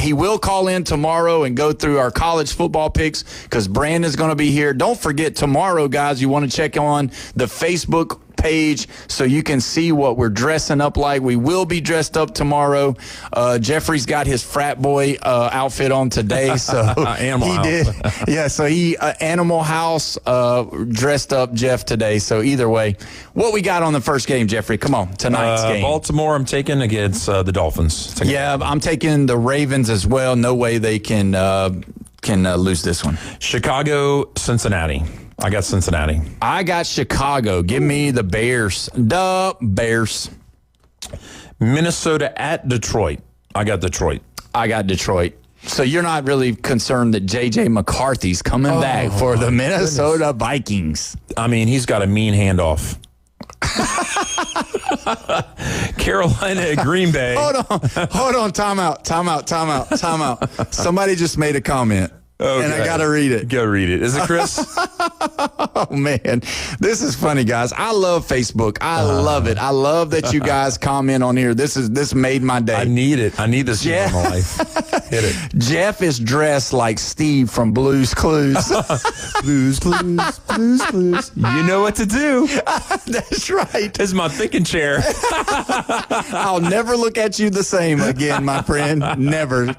He will call in tomorrow and go through our college football picks, because Brandon's going to be here. Don't forget, tomorrow, guys, you want to check on the Facebook page so you can see what we're dressing up like. We will be dressed up tomorrow. Jeffrey's got his frat boy outfit on today, so he did. Yeah, so he Animal House dressed up Jeff today. So either way, what we got on the first game, Jeffrey? Come on, tonight's game. Baltimore, I'm taking against the Dolphins. Yeah, I'm taking the Ravens as well. No way they can lose this one. Chicago, Cincinnati. I got Cincinnati. I got Chicago. Give me the Bears. The Bears. Minnesota at Detroit. I got Detroit. I got Detroit. So you're not really concerned that J.J. McCarthy's coming back for the Minnesota Vikings. I mean, he's got a mean handoff. Carolina at Green Bay. Hold on. Time out. Somebody just made a comment. Okay. And I got to read it. Go read it. Is it Chris? Oh, man. This is funny, guys. I love Facebook. I love it. I love that you guys comment on here. This made my day. I need it. I need this in my life. Hit it. Jeff is dressed like Steve from Blue's Clues. Blue's Clues. Blue's Clues. You know what to do. That's right. This is my thinking chair. I'll never look at you the same again, my friend. Never.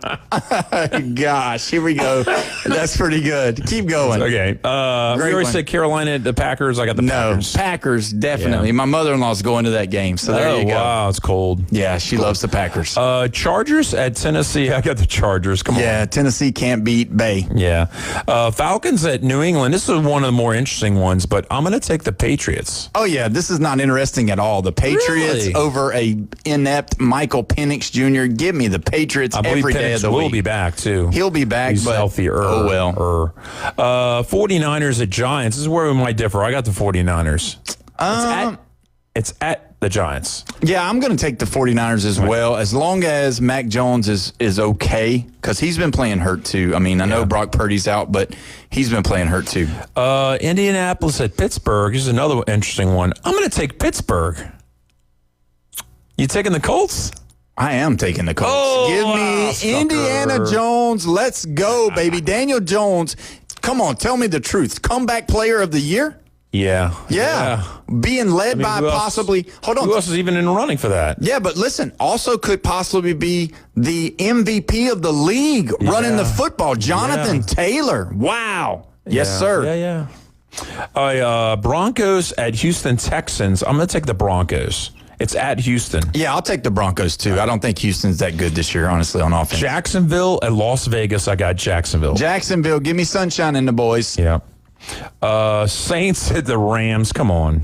Gosh, here we go. That's pretty good. Keep going. Okay. We already said Carolina, the Packers. I got the Packers. No, Packers, definitely. Yeah. My mother-in-law's going to that game, so there you go. Wow, it's cold. Yeah, she loves the Packers. Chargers at Tennessee. I got the Chargers. Come on. Yeah, Tennessee can't beat Bay. Yeah. Falcons at New England. This is one of the more interesting ones, but I'm going to take the Patriots. Oh, yeah, this is not interesting at all. The Patriots over a inept Michael Penix Jr. Give me the Patriots every day of the week. Will be back, too. He'll be back, He's but healthier. Oh, well. 49ers at Giants. This is where we might differ. I got the 49ers. It's at the Giants. Yeah, I'm going to take the 49ers as well, as long as Mac Jones is okay, because he's been playing hurt too. I mean, I know Brock Purdy's out, but he's been playing hurt too. Indianapolis at Pittsburgh is another interesting one. I'm going to take Pittsburgh. You taking the Colts? I am taking the Colts. Give me Indiana Jones. Let's go, baby. Daniel Jones, come on, tell me the truth. Comeback player of the year? Yeah. Being led by possibly... Hold on. Who else is even in the running for that? Yeah, but listen, also could possibly be the MVP of the league running the football, Jonathan Taylor. Wow. Yes, sir. Broncos at Houston Texans. I'm going to take the Broncos. It's at Houston. Yeah, I'll take the Broncos, too. I don't think Houston's that good this year, honestly, on offense. Jacksonville at Las Vegas. I got Jacksonville. Jacksonville, give me sunshine in the boys. Yeah. Saints at the Rams. Come on.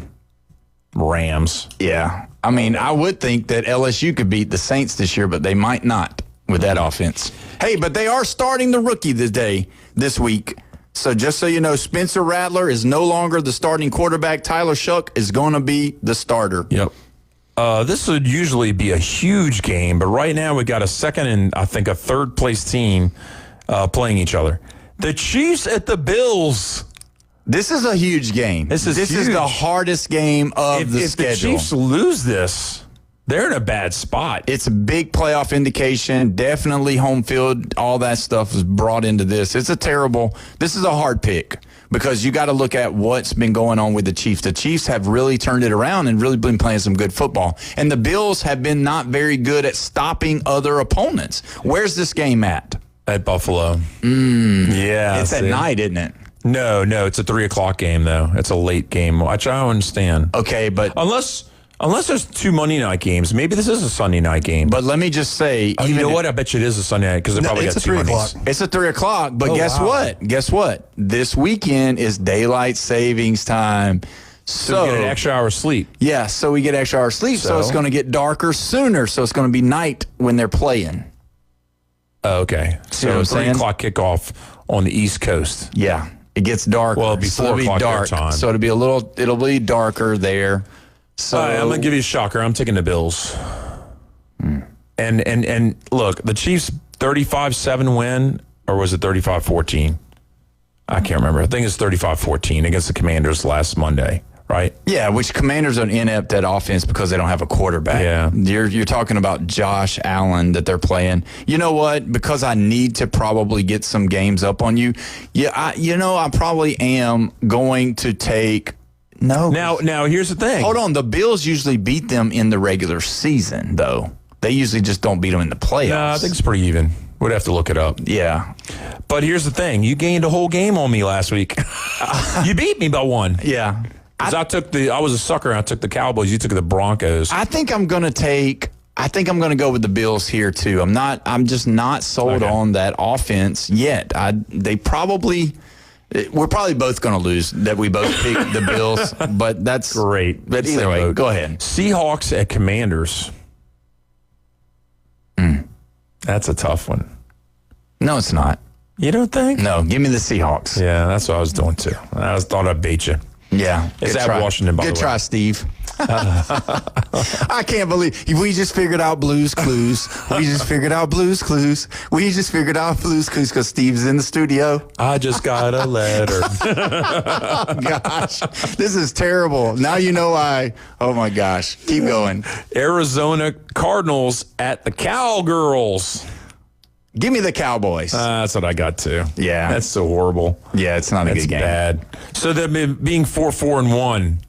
Rams. Yeah. I mean, I would think that LSU could beat the Saints this year, but they might not with that offense. Hey, but they are starting the rookie this week. So just so you know, Spencer Rattler is no longer the starting quarterback. Tyler Shuck is going to be the starter. Yep. This would usually be a huge game, but right now we got a second and I think a third place team playing each other. The Chiefs at the Bills. This is a huge game. This is the hardest game of the schedule. If the Chiefs lose this, They're in a bad spot. It's a big playoff indication. Definitely home field. All that stuff is brought into this. This is a hard pick because you got to look at what's been going on with the Chiefs. The Chiefs have really turned it around and really been playing some good football. And the Bills have been not very good at stopping other opponents. Where's this game at? At Buffalo. Yeah. It's at night, isn't it? No, it's a 3:00 game, though. It's a late game, which I don't understand. Okay, but... Unless there's 2 Monday night games, maybe this is a Sunday night game. But let me just say, you know what? I bet you it is a Sunday night because they probably got 2 Mondays. It's a 3:00. But guess what? Guess what? This weekend is daylight savings time. So we get an extra hour of sleep. Yeah, so we get extra hour of sleep. So it's going to get darker sooner. So it's going to be night when they're playing. Okay, so 3:00 kickoff on the East Coast. Yeah, it gets darker. Well, it'll be 4 o'clock their time. So it'll be darker there. So I'm gonna give you a shocker. I'm taking the Bills. And look, the Chiefs 35-7 win, or was it 35-14? I can't remember. I think it's 35-14 against the Commanders last Monday, right? Yeah, which Commanders are inept at offense because they don't have a quarterback. Yeah. You're talking about Josh Allen that they're playing. You know what? Because I need to probably get some games up on you. Yeah, I probably am going to take. No. Now here's the thing. Hold on. The Bills usually beat them in the regular season, though. They usually just don't beat them in the playoffs. No, I think it's pretty even. We'd have to look it up. Yeah. But here's the thing. You gained a whole game on me last week. You beat me by 1. Yeah. Because I was a sucker and I took the Cowboys. You took the Broncos. I think I'm going to go with the Bills here, too. I'm just not sold on that offense yet. We're probably both going to lose that we both picked the Bills, but that's great. But either way, go ahead. Seahawks at Commanders. That's a tough one. No, it's not. You don't think? No, give me the Seahawks. Yeah, that's what I was doing too. I thought I'd bait you. Yeah. It's at Washington, by the way. Good try, Steve. I can't believe we just figured out Blues Clues. We just figured out Blues Clues because Steve's in the studio. I just got a letter. Oh, gosh. This is terrible. Now you know why. Oh, my gosh. Keep going. Arizona Cardinals at the Cowgirls. Give me the Cowboys. That's what I got too. Yeah. That's so horrible. Yeah, it's not a good game. Bad. So they're being 4-4-1.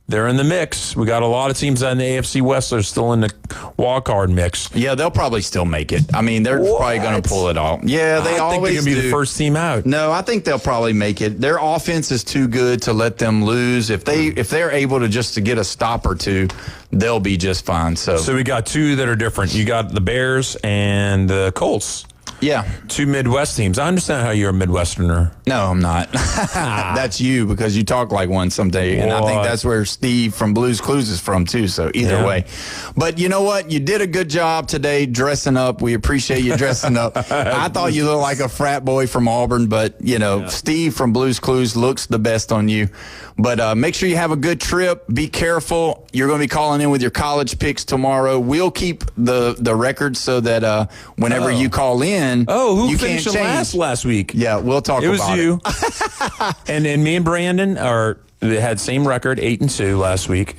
They're in the mix. We got a lot of teams in the AFC West that are still in the wild card mix. Yeah, they'll probably still make it. I mean, they're probably going to pull it off. Yeah, they always do. I think they're going to be the first team out. No, I think they'll probably make it. Their offense is too good to let them lose. If they're able to get a stop or two, they'll be just fine. So we got 2 that are different. You got the Bears and the Colts. Yeah. 2 Midwest teams. I understand how you're a Midwesterner. No, I'm not. That's you because you talk like one someday. And I think that's where Steve from Blues Clues is from, too. So either way. But you know what? You did a good job today dressing up. We appreciate you dressing up. I thought you looked like a frat boy from Auburn, but, Steve from Blues Clues looks the best on you. But make sure you have a good trip. Be careful. You're going to be calling in with your college picks tomorrow. We'll keep the record so that whenever you call in, who finished last week? Yeah, we'll talk about it. It was you. and me and Brandon had same record, 8-2 last week.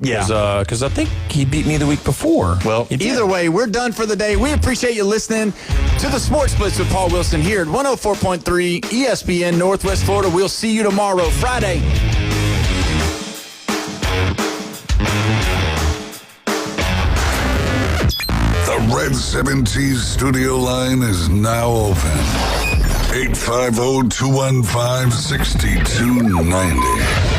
Yeah. Because I think he beat me the week before. Well, either way, we're done for the day. We appreciate you listening to the Sports Blitz with Paul Wilson here at 104.3 ESPN Northwest Florida. We'll see you tomorrow, Friday. The Red 70s studio line is now open. 850-215-6290.